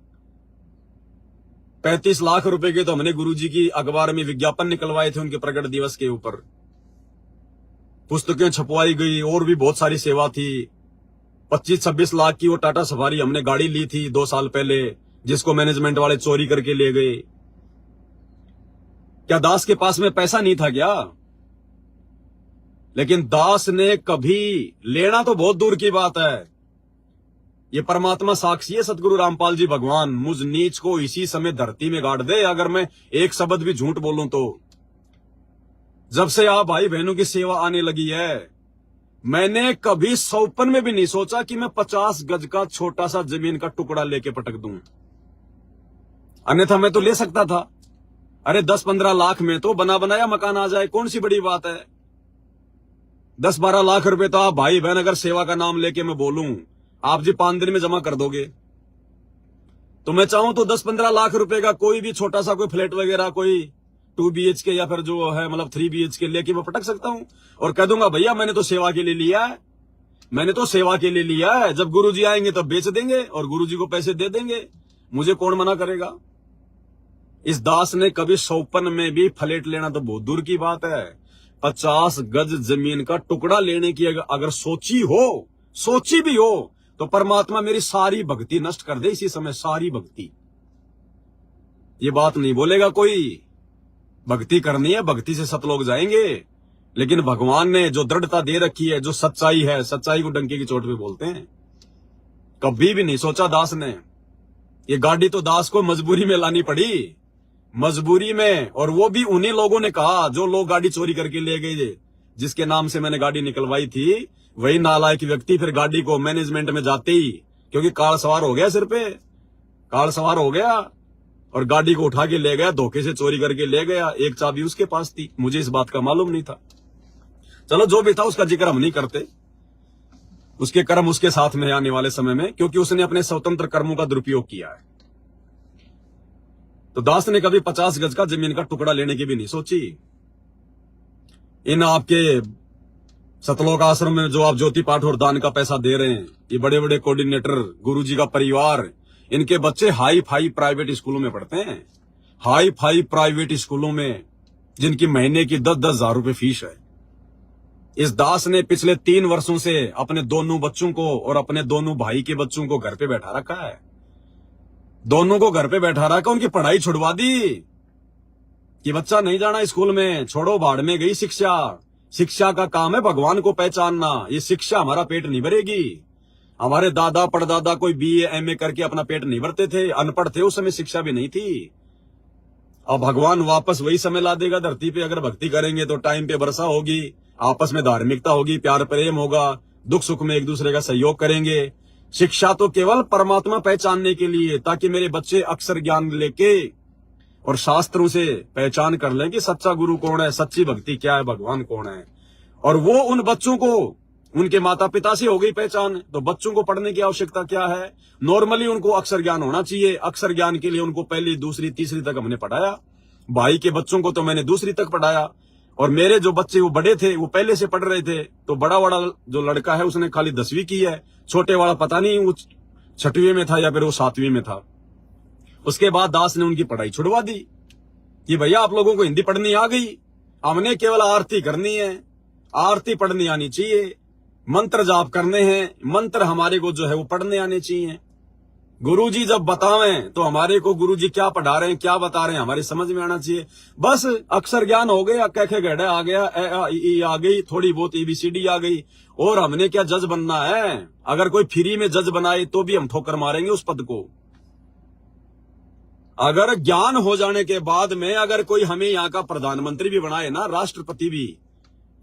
Speaker 1: 35 लाख रुपए के तो हमने गुरुजी की अखबार में विज्ञापन निकलवाए थे उनके प्रकट दिवस के ऊपर, पुस्तकें छपवाई गई और भी बहुत सारी सेवा थी। 25-26 लाख की वो टाटा सफारी हमने गाड़ी ली थी 2 साल पहले, जिसको मैनेजमेंट वाले चोरी करके ले गए। क्या दास के पास में पैसा नहीं था क्या? लेकिन दास ने कभी, लेना तो बहुत दूर की बात है, ये परमात्मा साक्षी है, सतगुरु रामपाल जी भगवान मुझ नीच को इसी समय धरती में गाड़ दे अगर मैं एक शब्द भी झूठ बोलूं तो। जब से आप भाई बहनों की सेवा आने लगी है, मैंने कभी सौपन में भी नहीं सोचा कि मैं 50 गज का छोटा सा जमीन का टुकड़ा लेके पटक दूं। अन्यथा मैं तो ले सकता था। अरे 10-15 लाख में तो बना बनाया मकान आ जाए, कौन सी बड़ी बात है। 10-12 लाख रुपए तो आप भाई बहन अगर सेवा का नाम लेके मैं बोलूं आप जी 5 दिन में जमा कर दोगे, तो मैं चाहूं तो 10-15 लाख रुपए का कोई भी छोटा सा कोई फ्लैट वगैरह, कोई 2 BHK या फिर जो है मतलब 3 BHK लेके मैं पटक सकता हूं और कह दूंगा भैया मैंने तो सेवा के लिए लिया है, मैंने तो सेवा के लिए लिया है, जब गुरुजी आएंगे तब बेच देंगे और गुरुजी को पैसे दे देंगे, मुझे कौन मना करेगा। इस दास ने कभी सौपन में भी फ्लैट लेना तो बहुत दूर की बात है, 50 गज जमीन का टुकड़ा लेने की अगर सोची भी हो तो परमात्मा मेरी सारी भक्ति नष्ट कर दे इसी समय, सारी भक्ति। ये बात नहीं बोलेगा कोई, भक्ति करनी है, भक्ति से सतलोक जाएंगे। लेकिन भगवान ने जो दृढ़ता दे रखी है, जो सच्चाई है, सच्चाई को डंके की चोट पे बोलते हैं। कभी भी नहीं सोचा दास ने। ये गाड़ी तो दास को मजबूरी में लानी पड़ी, मजबूरी में, और वो भी उन्हीं लोगों ने कहा जो लोग गाड़ी चोरी करके ले गए, जिसके नाम से मैंने गाड़ी निकलवाई थी, वही नालायक व्यक्ति फिर गाड़ी को मैनेजमेंट में जाते ही, क्योंकि कार सवार हो गया, सिर पे कार सवार हो गया और गाड़ी को उठा के ले गया, धोखे से चोरी करके ले गया। एक चाबी उसके पास थी, मुझे इस बात का मालूम नहीं था। चलो जो भी था उसका जिक्र हम नहीं करते, उसके कर्म उसके साथ में आने वाले समय में, क्योंकि उसने अपने स्वतंत्र कर्मों का दुरुपयोग किया है। तो दास ने कभी 50 गज का जमीन का टुकड़ा लेने की भी नहीं सोची। इन आपके सतलोक आश्रम में जो आप ज्योति पाठ और दान का पैसा दे रहे हैं, ये बड़े बड़े कोऑर्डिनेटर, गुरुजी का परिवार, इनके बच्चे हाई फाई प्राइवेट स्कूलों में पढ़ते हैं, हाई फाई प्राइवेट स्कूलों में, जिनकी महीने की 10-10 हजार रुपए फीस है। इस दास ने पिछले 3 वर्षों से अपने दोनों बच्चों को और अपने दोनों भाई के बच्चों को घर पे बैठा रखा है, दोनों को घर पे बैठा रखा, उनकी पढ़ाई छुड़वा दी कि बच्चा नहीं जाना स्कूल में, छोड़ो भाड़ में गई शिक्षा। शिक्षा का काम है भगवान को पहचानना, ये शिक्षा हमारा पेट नहीं भरेगी। हमारे दादा परदादा कोई BA MA करके अपना पेट नहीं भरते थे, अनपढ़ थे, उस समय शिक्षा भी नहीं थी। अब भगवान वापस वही समय ला देगा धरती पे, अगर भक्ति करेंगे तो टाइम पे वर्षा होगी, आपस में धार्मिकता होगी, प्यार प्रेम होगा, दुख सुख में एक दूसरे का सहयोग करेंगे। शिक्षा तो केवल परमात्मा पहचानने के लिए, ताकि मेरे बच्चे अक्षर ज्ञान लेके और शास्त्रों से पहचान कर लें कि सच्चा गुरु कौन है, सच्ची भक्ति क्या है, भगवान कौन है। और वो उन बच्चों को, उनके माता पिता से हो गई पहचान, तो बच्चों को पढ़ने की आवश्यकता क्या है। नॉर्मली उनको अक्षर ज्ञान होना चाहिए, अक्षर ज्ञान के लिए उनको पहली दूसरी तीसरी तक हमने पढ़ाया। भाई के बच्चों को तो मैंने दूसरी तक पढ़ाया, और मेरे जो बच्चे वो बड़े थे वो पहले से पढ़ रहे थे। तो बड़ा वाला जो लड़का है उसने खाली 10वीं की है, छोटे वाला पता नहीं वो 6वीं में था या फिर वो 7वीं में था। उसके बाद दास ने उनकी पढ़ाई छुड़वा दी कि भैया आप लोगों को हिंदी पढ़नी आ गई, हमने केवल आरती करनी है, आरती पढ़नी आनी चाहिए, मंत्र जाप करने हैं, मंत्र हमारे को जो है वो पढ़ने आने चाहिए। गुरुजी जब बतावें तो हमारे को गुरुजी क्या पढ़ा रहे हैं, क्या बता रहे हैं, हमारे समझ में आना चाहिए। बस अक्षर ज्ञान हो गया, क ख ग घ आ गया, ए आ इ ई आ गई, थोड़ी बहुत ABCD आ गई, और हमने क्या जज बनना है। अगर कोई फ्री में जज बनाए तो भी हम ठोकर मारेंगे उस पद को। अगर ज्ञान हो जाने के बाद में अगर कोई हमें यहाँ का प्रधानमंत्री भी बनाए ना, राष्ट्रपति भी,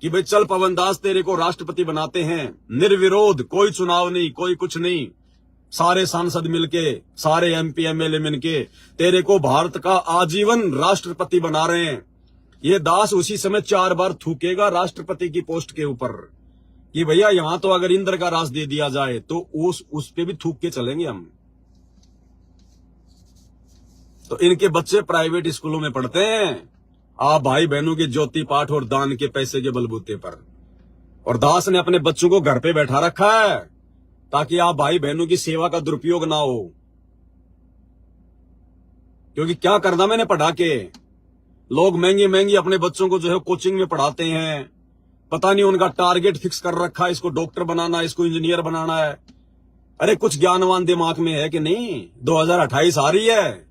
Speaker 1: कि भाई चल पवन दास तेरे को राष्ट्रपति बनाते हैं, निर्विरोध, कोई चुनाव नहीं, कोई कुछ नहीं, सारे सांसद मिलके, सारे MP MLA मिलके तेरे को भारत का आजीवन राष्ट्रपति बना रहे हैं, ये दास उसी समय 4 बार थूकेगा राष्ट्रपति की पोस्ट के ऊपर कि भैया यहां तो अगर इंद्र का राज दे दिया जाए तो उस पे भी थूक के चलेंगे हम। तो इनके बच्चे प्राइवेट स्कूलों में पढ़ते हैं, आप भाई बहनों के ज्योति पाठ और दान के पैसे के बलबूते पर, और दास ने अपने बच्चों को घर पे बैठा रखा है। ताकि आप भाई बहनों की सेवा का दुरुपयोग ना हो। क्योंकि क्या करना मैंने पढ़ा के, लोग महंगी महंगी अपने बच्चों को जो है कोचिंग में पढ़ाते हैं, पता नहीं उनका टारगेट फिक्स कर रखा है, इसको डॉक्टर बनाना है, इसको इंजीनियर बनाना है। अरे कुछ ज्ञानवान दिमाग में है कि नहीं? 2028 आ रही है,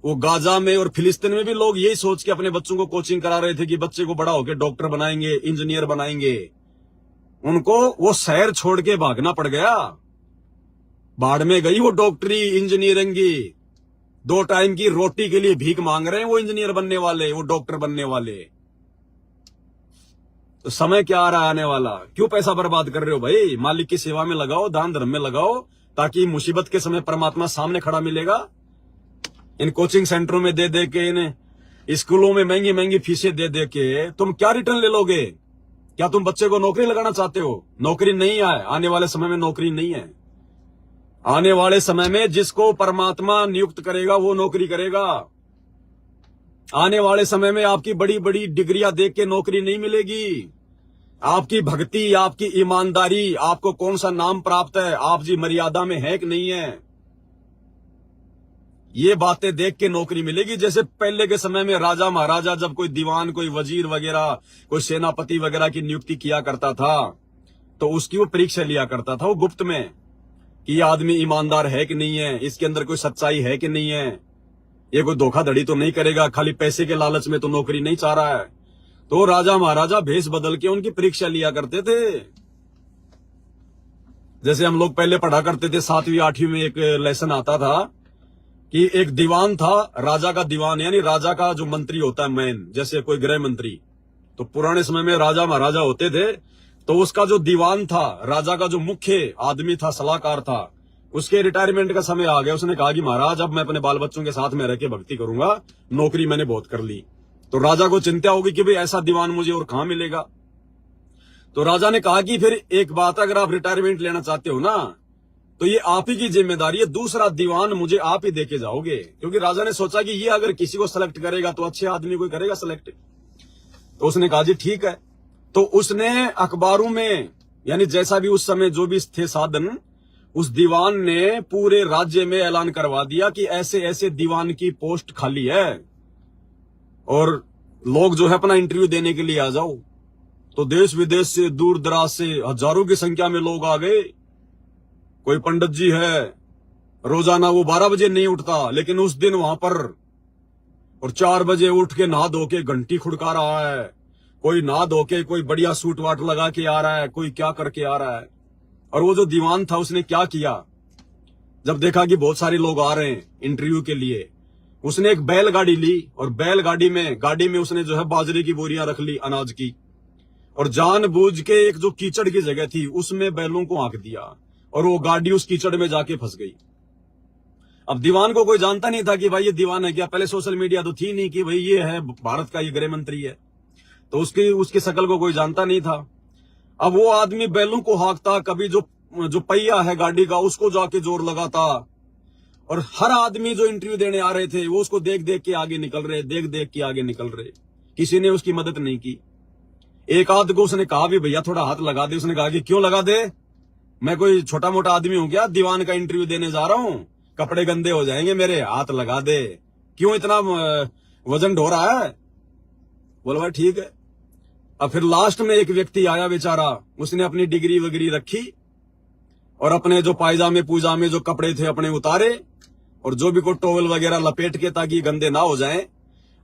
Speaker 1: वो गाजा में और फिलिस्तीन में भी लोग यही सोच के अपने बच्चों को कोचिंग करा रहे थे कि बच्चे को बड़ा होकर डॉक्टर बनाएंगे, इंजीनियर बनाएंगे। उनको वो शहर छोड़ के भागना पड़ गया, बाढ़ में गई वो डॉक्टरी इंजीनियरिंग की। 2 टाइम की रोटी के लिए भीख मांग रहे हैं वो इंजीनियर बनने वाले, वो डॉक्टर बनने वाले। तो समय क्या आ रहा है आने वाला? क्यों पैसा बर्बाद कर रहे हो भाई? मालिक की सेवा में लगाओ, दान धर्म में लगाओ, ताकि मुसीबत के समय परमात्मा सामने खड़ा मिलेगा। इन कोचिंग सेंटरों में दे दे के, इन स्कूलों में महंगी महंगी फीसें दे दे के तुम क्या रिटर्न ले लोगे? क्या तुम बच्चे को नौकरी लगाना चाहते हो? नौकरी नहीं है, आने वाले समय में नौकरी नहीं है। आने वाले समय में जिसको परमात्मा नियुक्त करेगा वो नौकरी करेगा। आने वाले समय में आपकी बड़ी बड़ी डिग्रियां देख के नौकरी नहीं मिलेगी। आपकी भक्ति, आपकी ईमानदारी, आपको कौन सा नाम प्राप्त है, आप जी मर्यादा में है कि नहीं है, ये बातें देख के नौकरी मिलेगी। जैसे पहले के समय में राजा महाराजा जब कोई दीवान, कोई वजीर वगैरह, कोई सेनापति वगैरह की नियुक्ति किया करता था तो उसकी वो परीक्षा लिया करता था वो गुप्त में, कि ये आदमी ईमानदार है कि नहीं है, इसके अंदर कोई सच्चाई है कि नहीं है, ये कोई धोखाधड़ी तो नहीं करेगा, खाली पैसे के लालच में तो नौकरी नहीं चाह रहा है। तो राजा महाराजा भेष बदल के उनकी परीक्षा लिया करते थे। जैसे हम लोग पहले पढ़ा करते थे 7वीं 8वीं में, एक लेसन आता था कि एक दीवान था, राजा का दीवान, यानी राजा का जो मंत्री होता है मैन, जैसे कोई गृह मंत्री। तो पुराने समय में राजा महाराजा होते थे, तो उसका जो दीवान था, राजा का जो मुख्य आदमी था, सलाहकार था, उसके रिटायरमेंट का समय आ गया। उसने कहा कि महाराज अब मैं अपने बाल बच्चों के साथ में रह के भक्ति करूंगा, नौकरी मैंने बहुत कर ली। तो राजा को चिंता होगी कि भाई ऐसा दीवान मुझे और कहां मिलेगा। तो राजा ने कहा कि फिर एक बात, अगर आप रिटायरमेंट लेना चाहते हो ना, तो ये आप ही की जिम्मेदारी है, दूसरा दीवान मुझे आप ही देके जाओगे। क्योंकि राजा ने सोचा कि ये अगर किसी को सेलेक्ट करेगा तो अच्छे आदमी को करेगा सेलेक्ट। तो उसने कहा जी ठीक है। तो उसने अखबारों में, यानी जैसा भी उस समय जो भी थे साधन, उस दीवान ने पूरे राज्य में ऐलान करवा दिया कि ऐसे ऐसे दीवान की पोस्ट खाली है और लोग जो है अपना इंटरव्यू देने के लिए आ जाओ। तो देश विदेश से, दूर दराज से हजारों की संख्या में लोग आ गए। कोई पंडित जी है, रोजाना वो 12 बजे नहीं उठता, लेकिन उस दिन वहां पर और 4 बजे उठ के नहा धो के घंटी खुड़का रहा है। कोई नहा धो के, कोई बढ़िया सूट वाट लगा के आ रहा है, कोई क्या करके आ रहा है। और वो जो दीवान था उसने क्या किया, जब देखा कि बहुत सारे लोग आ रहे हैं इंटरव्यू के लिए, उसने एक बैलगाड़ी ली और बैलगाड़ी में उसने जो है बाजरे की बोरियां रख ली, अनाज की, और जानबूझ के एक जो कीचड़ की जगह थी उसमें बैलों को हाँक दिया और वो गाड़ी उस कीचड़ में जाके फंस गई। अब दीवान को कोई जानता नहीं था कि भाई ये दीवान है क्या। पहले सोशल मीडिया तो थी नहीं कि भाई ये है भारत का, ये गृह मंत्री है, तो उसकी शक्ल को कोई जानता नहीं था। अब वो आदमी बैलों को हाँकता, कभी जो पहिया है गाड़ी का उसको जाके जोर लगाता, और हर आदमी जो इंटरव्यू देने आ रहे थे वो उसको देख देख के आगे निकल रहे, देख देख के आगे निकल रहे। किसी ने उसकी मदद नहीं की। एक आध को उसने कहा भी भैया थोड़ा हाथ लगा दे। उसने कहा कि क्यों लगा दे, मैं कोई छोटा मोटा आदमी हूं क्या, दीवान का इंटरव्यू देने जा रहा हूं, कपड़े गंदे हो जाएंगे मेरे, हाथ लगा दे, क्यों इतना वजन ढो रहा है। बोला भाई ठीक है। अब फिर लास्ट में एक व्यक्ति आया बेचारा, उसने अपनी डिग्री वगैरह रखी और अपने जो पायजामे पूजामे जो कपड़े थे अपने उतारे और जो भी को टॉवल वगैरह लपेट के ताकि गंदे ना हो जाएं,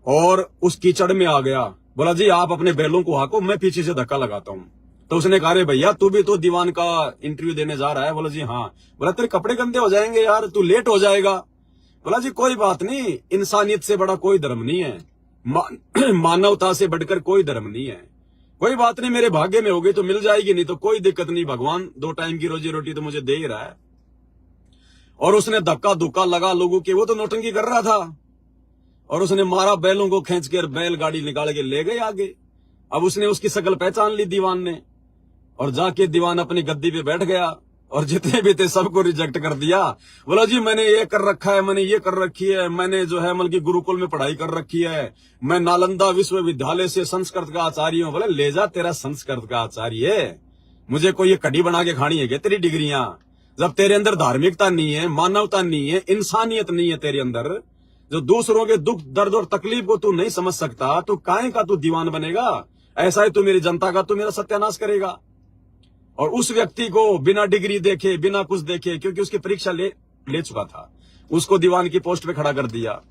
Speaker 1: और उस कीचड़ में आ गया। बोला जी आप अपने बैलों को हाको, मैं पीछे से धक्का लगाता हूं। तो उसने कहा रे भैया तू भी तो दीवान का इंटरव्यू देने जा रहा है। बोला जी हाँ। बोला तेरे कपड़े गंदे हो जाएंगे यार, तू लेट हो जाएगा। बोला जी कोई बात नहीं, इंसानियत से बड़ा कोई धर्म नहीं है, मानवता से बढ़कर कोई धर्म नहीं है। कोई बात नहीं, मेरे भाग्य में होगी तो मिल जाएगी, नहीं तो कोई दिक्कत नहीं, भगवान 2 टाइम की रोजी रोटी तो मुझे दे ही रहा है। और उसने धक्का धुक्का लगा लोगों के, वो तो नौटंकी कर रहा था, और उसने मारा बैलों को खींच कर, बैलगाड़ी निकाल के ले गए आगे। अब उसने उसकी शक्ल पहचान ली दीवान ने, और जाके दीवान अपनी गद्दी पे बैठ गया और जितने भी थे सबको रिजेक्ट कर दिया। बोला जी मैंने ये कर रखा है, मैंने ये कर रखी है, मैंने जो है मतलब की गुरुकुल में पढ़ाई कर रखी है, मैं नालंदा विश्वविद्यालय से संस्कृत का आचार्य हूं। बोले ले जा तेरा संस्कृत का आचार्य, मुझे कोई ये कड़ी बना के खानी है क्या तेरी डिग्रियां? जब तेरे अंदर धार्मिकता नहीं है, मानवता नहीं है, इंसानियत नहीं है तेरे अंदर, जो दूसरों के दुख दर्द और तकलीफ को तू नहीं समझ सकता, तो काहे का तू दीवान बनेगा? ऐसा है तू मेरी जनता का, तू मेरा सत्यानाश करेगा। और उस व्यक्ति को बिना डिग्री देखे, बिना कुछ देखे, क्योंकि उसकी परीक्षा ले चुका था, उसको दीवान की पोस्ट पे खड़ा कर दिया।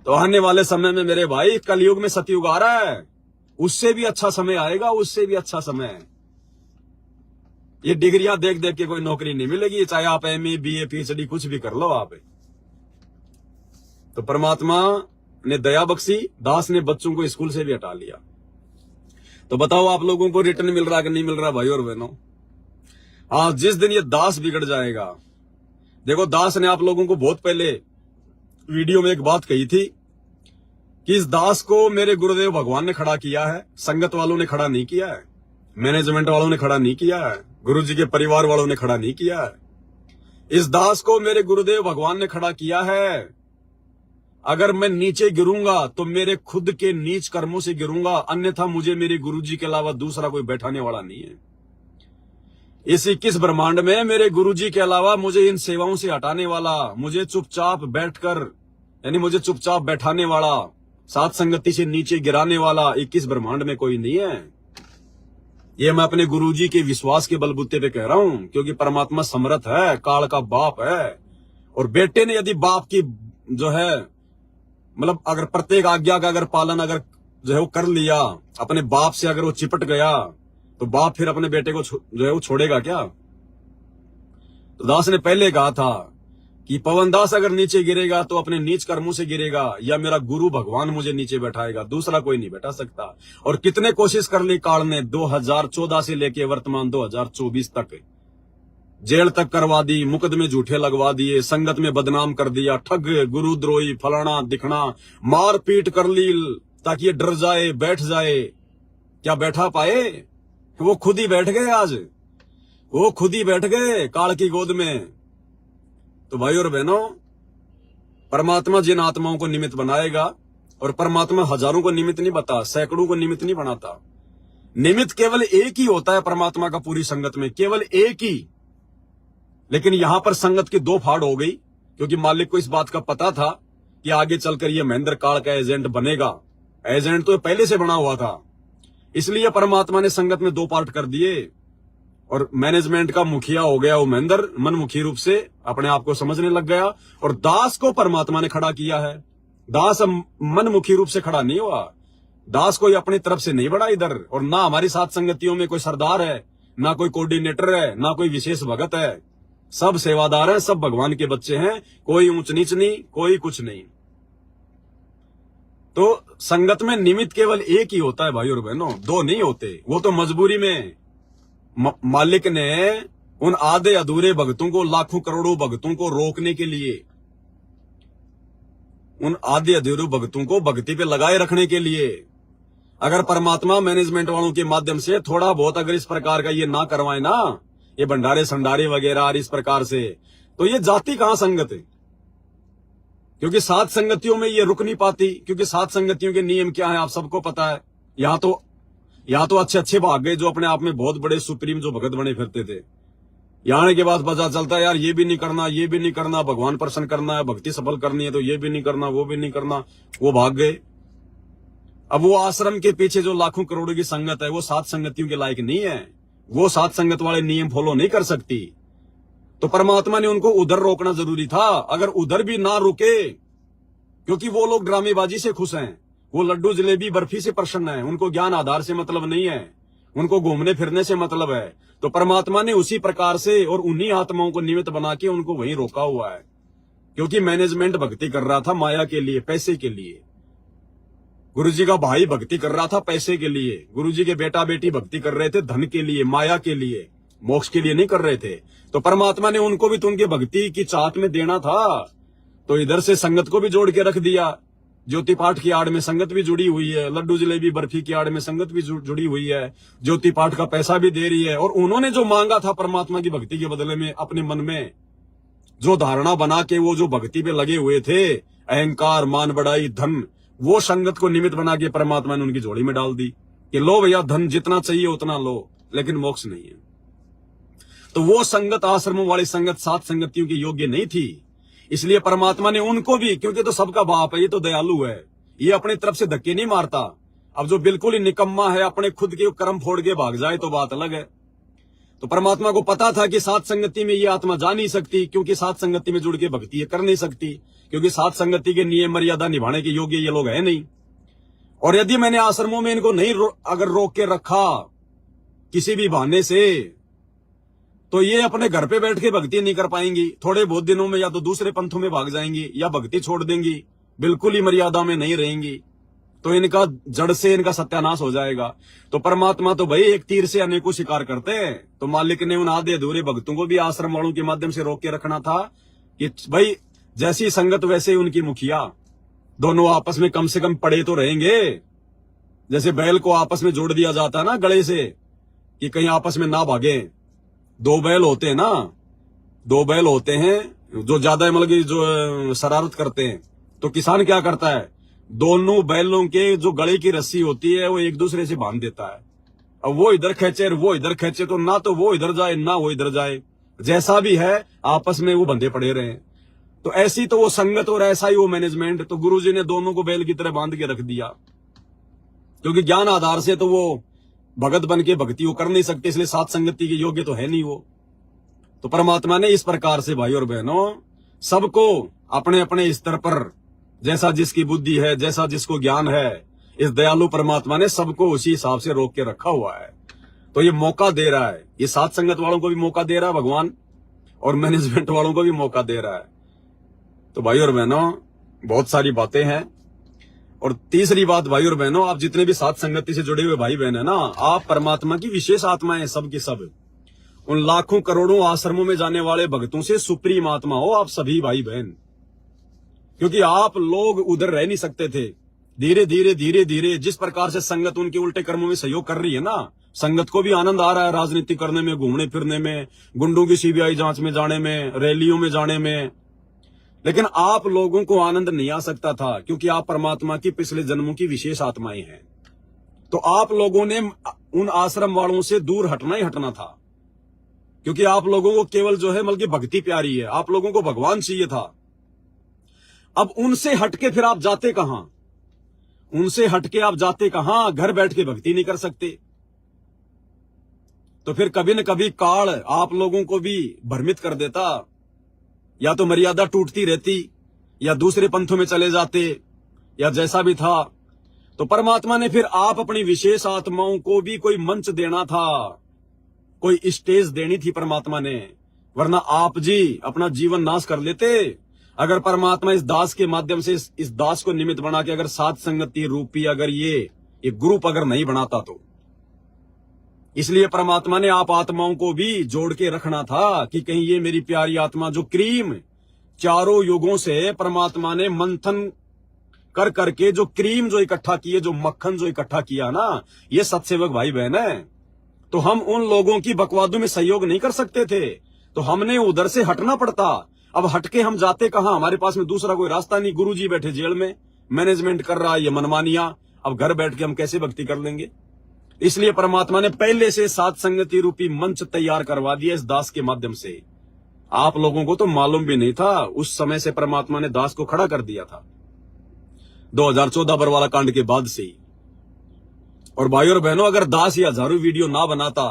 Speaker 1: तो आने वाले समय में मेरे भाई, कलयुग में सतयुग आ रहा है, उससे भी अच्छा समय आएगा, उससे भी अच्छा समय। ये डिग्रियां देख देख के कोई नौकरी नहीं मिलेगी, चाहे आप एमए, बीए, पीएचडी कुछ भी कर लो आप। तो परमात्मा ने दया बख्शी, दास ने बच्चों को स्कूल से भी हटा लिया। तो बताओ आप लोगों को रिटर्न मिल रहा कि नहीं मिल रहा भाई और बहनों? आज जिस दिन ये दास बिगड़ जाएगा, देखो दास ने आप लोगों को बहुत पहले वीडियो में एक बात कही थी कि इस दास को मेरे गुरुदेव भगवान ने खड़ा किया है, संगत वालों ने खड़ा नहीं किया है, मैनेजमेंट वालों ने खड़ा नहीं किया है, गुरुजी के परिवार वालों ने खड़ा नहीं किया है। इस दास को मेरे गुरुदेव भगवान ने खड़ा किया है। अगर मैं नीचे गिरूंगा तो मेरे खुद के नीच कर्मों से गिरूंगा, अन्यथा मुझे मेरे गुरुजी के अलावा दूसरा कोई बैठाने वाला नहीं है। इस 21 ब्रह्मांड में मेरे गुरुजी के अलावा मुझे इन सेवाओं से हटाने वाला, मुझे चुपचाप बैठकर, यानी मुझे चुपचाप बैठाने वाला, सात संगति से नीचे गिराने वाला 21 ब्रह्मांड में कोई नहीं है। ये मैं अपने गुरुजी के विश्वास के बलबूते पे कह रहा हूं, क्योंकि परमात्मा समर्थ है, काल का बाप है। और बेटे ने यदि बाप की जो है, मतलब अगर प्रत्येक आज्ञा का अगर पालन अगर जो है वो कर लिया, अपने बाप से अगर वो चिपट गया, तो बाप फिर अपने बेटे को जो है वो छोड़ेगा क्या? तो दास ने पहले कहा था कि पवन दास अगर नीचे गिरेगा तो अपने नीच कर्मों से गिरेगा, या मेरा गुरु भगवान मुझे नीचे बैठाएगा, दूसरा कोई नहीं बैठा सकता। और कितने कोशिश कर ली काल ने, 2014 से लेके वर्तमान 2024 तक जेल तक करवा दी, मुकदमे झूठे लगवा दिए, संगत में बदनाम कर दिया, ठग, गुरुद्रोही, फलाना दिखना, मार पीट कर ली ताकि ये डर जाए, बैठ जाए। क्या बैठा पाए? वो खुद ही बैठ गए। आज वो खुद ही बैठ गए काल की गोद में। तो भाई और बहनों, परमात्मा जिन आत्माओं को निमित्त बनाएगा, और परमात्मा हजारों को निमित्त नहीं बता, सैकड़ों को निमित्त नहीं बनाता। निमित्त केवल एक ही होता है परमात्मा का पूरी संगत में, केवल एक ही। लेकिन यहां पर संगत की दो फाड़ हो गई, क्योंकि मालिक को इस बात का पता था कि आगे चलकर यह महेंद्र काल का एजेंट बनेगा। एजेंट तो पहले से बना हुआ था, इसलिए परमात्मा ने संगत में दो पार्ट कर दिए। और मैनेजमेंट का मुखिया हो गया वो महेंद्र, मनमुखी रूप से अपने आप को समझने लग गया। और दास को परमात्मा ने खड़ा किया है। दास मनमुखी रूप से खड़ा नहीं हुआ, दास कोई अपनी तरफ से नहीं बढ़ा इधर। और ना हमारी साथ संगतियों में कोई सरदार है, ना कोई कोऑर्डिनेटर है, ना कोई विशेष भगत है। सब सेवादार हैं, सब भगवान के बच्चे हैं, कोई ऊंच नीच नहीं, कोई कुछ नहीं। तो संगत में निमित्त केवल एक ही होता है भाई और बहनों, दो नहीं होते। वो तो मजबूरी में मालिक ने उन आधे अधूरे भक्तों को, लाखों करोड़ों भक्तों को रोकने के लिए, उन आधे अधूरे भक्तों को भक्ति पे लगाए रखने के लिए, अगर परमात्मा मैनेजमेंट वालों के माध्यम से थोड़ा बहुत अगर इस प्रकार का ये ना करवाए ना, ये भंडारे संडारे वगैरह इस प्रकार से, तो ये जाति कहां संगत है? क्योंकि सात संगतियों में ये रुक नहीं पाती, क्योंकि सात संगतियों के नियम क्या है आप सबको पता है। यहाँ तो अच्छे अच्छे भाग गए जो अपने आप में बहुत बड़े सुप्रीम जो भगत बने फिरते थे। यहाँ आने के बाद पता चलता है यार ये भी नहीं करना, ये भी नहीं करना, भगवान प्रसन्न करना है, भक्ति सफल करनी है, तो ये भी नहीं करना, वो भी नहीं करना, वो भाग गए। अब वो आश्रम के पीछे जो लाखों करोड़ों की संगत है, वो सात संगतियों के लायक नहीं है, वो सात संगत वाले नियम फॉलो नहीं कर सकती। तो परमात्मा ने उनको उधर रोकना जरूरी था। अगर उधर भी ना रुके, क्योंकि वो लोग ड्रामेबाजी से खुश हैं, वो लड्डू जलेबी बर्फी से प्रसन्न है, उनको ज्ञान आधार से मतलब नहीं है, उनको घूमने फिरने से मतलब है। तो परमात्मा ने उसी प्रकार से और उन्हीं आत्माओं को निमित्त बना के उनको वहीं रोका हुआ है। क्योंकि मैनेजमेंट भक्ति कर रहा था माया के लिए, पैसे के लिए। गुरुजी का भाई भक्ति कर रहा था पैसे के लिए, गुरुजी के बेटा बेटी भक्ति कर रहे थे धन के लिए, माया के लिए, मोक्ष के लिए नहीं कर रहे थे। तो परमात्मा ने उनको भी तो उनकी भक्ति की चाहत में देना था। तो इधर से संगत को भी जोड़ के रख दिया। ज्योति पाठ की आड़ में संगत भी जुड़ी हुई है, लड्डू जलेबी बर्फी की आड़ में संगत भी जुड़ी हुई है, ज्योति पाठ का पैसा भी दे रही है। और उन्होंने जो मांगा था परमात्मा की भक्ति के बदले में, अपने मन में जो धारणा बना के वो जो भक्ति पे लगे हुए थे, अहंकार, मान बढ़ाई, धन, वो संगत को निमित्त बना के परमात्मा ने उनकी झोली में डाल दी कि लो भैया धन जितना चाहिए उतना लो, लेकिन मोक्ष नहीं है। तो वो संगत, आश्रमों वाली संगत सात संगतियों की योग्य नहीं थी। इसलिए परमात्मा ने उनको भी, क्योंकि तो सबका बाप है, ये तो दयालु है, ये अपनी तरफ से धक्के नहीं मारता। अब जो बिल्कुल ही निकम्मा है, अपने खुद के कर्म फोड़ के भाग जाए तो बात अलग है। तो परमात्मा को पता था कि सात संगति में ये आत्मा जा नहीं सकती, क्योंकि सात संगति में जुड़ के भक्ति ये कर नहीं सकती, क्योंकि सात संगति के नियम मर्यादा निभाने के योग्य ये लोग है नहीं। और यदि मैंने आश्रमों में इनको नहीं अगर रोक के रखा किसी भी बहाने से, तो ये अपने घर पे बैठ के भक्ति नहीं कर पाएंगी। थोड़े बहुत दिनों में या तो दूसरे पंथों में भाग जाएंगी या भक्ति छोड़ देंगी, बिल्कुल ही मर्यादा में नहीं रहेंगी, तो इनका जड़ से इनका सत्यानाश हो जाएगा। तो परमात्मा तो भाई एक तीर से अनेकों शिकार करते हैं। तो मालिक ने उन आधे अधूरे भक्तों को भी आश्रम वालों के माध्यम से रोक के रखना था कि भाई जैसी संगत वैसे ही उनकी मुखिया, दोनों आपस में कम से कम पड़े तो रहेंगे। जैसे बैल को आपस में जोड़ दिया जाता है ना गले से, कि कहीं आपस में ना भागे। दो बैल होते हैं ना, दो बैल होते हैं जो ज्यादा मतलब कि जो शरारत करते हैं, तो किसान क्या करता है, दोनों बैलों के जो गले की रस्सी होती है वो एक दूसरे से बांध देता है। अब वो इधर खींचे वो इधर खींचे, तो ना तो वो इधर जाए ना वो इधर जाए, जैसा भी है आपस में वो बंधे पड़े रहे। तो ऐसी तो वो संगत और ऐसा ही वो मैनेजमेंट। तो गुरुजी ने दोनों को बैल की तरह बांध के रख दिया, क्योंकि ज्ञान आधार से तो वो भगत बन के भक्ति वो कर नहीं सकते, इसलिए सात संगति के योग्य तो है नहीं वो। तो परमात्मा ने इस प्रकार से भाई और बहनों सबको अपने अपने स्तर पर, जैसा जिसकी बुद्धि है, जैसा जिसको ज्ञान है, इस दयालु परमात्मा ने सबको उसी हिसाब से रोक के रखा हुआ है। तो ये मौका दे रहा है, ये सात संगत वालों को भी मौका दे रहा है भगवान, और मैनेजमेंट वालों को भी मौका दे रहा है। तो भाई और बहनों बहुत सारी बातें हैं। और तीसरी बात भाई और बहनों, आप जितने भी सात संगति से जुड़े हुए भाई बहन है ना, आप परमात्मा की विशेष आत्मा है, सब की सब। उन लाखों करोड़ों आश्रमों में जाने वाले भक्तों से सुप्रीम आत्मा हो आप सभी भाई बहन, क्योंकि आप लोग उधर रह नहीं सकते थे। धीरे धीरे धीरे धीरे जिस प्रकार से संगत उनके उल्टे कर्मों में सहयोग कर रही है ना, संगत को भी आनंद आ रहा है राजनीति करने में, घूमने फिरने में, गुंडों की सीबीआई जांच में जाने में, रैलियों में जाने में। लेकिन आप लोगों को आनंद नहीं आ सकता था, क्योंकि आप परमात्मा की पिछले जन्मों की विशेष आत्माएं हैं। तो आप लोगों ने उन आश्रम वालों से दूर हटना ही हटना था, क्योंकि आप लोगों को केवल जो है बल्कि भक्ति प्यारी है, आप लोगों को भगवान चाहिए था। अब उनसे हटके फिर आप जाते कहां, उनसे हटके आप जाते कहां, घर बैठ के भक्ति नहीं कर सकते। तो फिर कभी न कभी काल आप लोगों को भी भ्रमित कर देता, या तो मर्यादा टूटती रहती, या दूसरे पंथों में चले जाते, या जैसा भी था। तो परमात्मा ने फिर आप अपनी विशेष आत्माओं को भी कोई मंच देना था, कोई स्टेज देनी थी परमात्मा ने, वरना आप जी अपना जीवन नाश कर लेते। अगर परमात्मा इस दास के माध्यम से इस दास को निमित्त बना के अगर सात संगति रूपी अगर ये ग्रुप अगर नहीं बनाता, तो इसलिए परमात्मा ने आप आत्माओं को भी जोड़ के रखना था कि कहीं ये मेरी प्यारी आत्मा जो क्रीम चारों युगों से परमात्मा ने मंथन कर करके जो क्रीम जो इकट्ठा किए, जो मक्खन जो इकट्ठा किया ना, ये सत्सेवक भाई बहन है। तो हम उन लोगों की बकवादों में सहयोग नहीं कर सकते थे, तो हमने उधर से हटना पड़ता। अब हटके हम जाते कहां, हमारे पास में दूसरा कोई रास्ता नहीं। गुरुजी बैठे जेल में, मैनेजमेंट कर रहा है ये मनमानियां, अब घर बैठ के हम कैसे भक्ति कर लेंगे। इसलिए परमात्मा ने पहले से सात संगति रूपी मंच तैयार करवा दिया इस दास के माध्यम से। आप लोगों को तो मालूम भी नहीं था, उस समय से परमात्मा ने दास को खड़ा कर दिया था 2014 बरवाला कांड के बाद से ही। और भाई और बहनों, अगर दास ये हजारों वीडियो ना बनाता,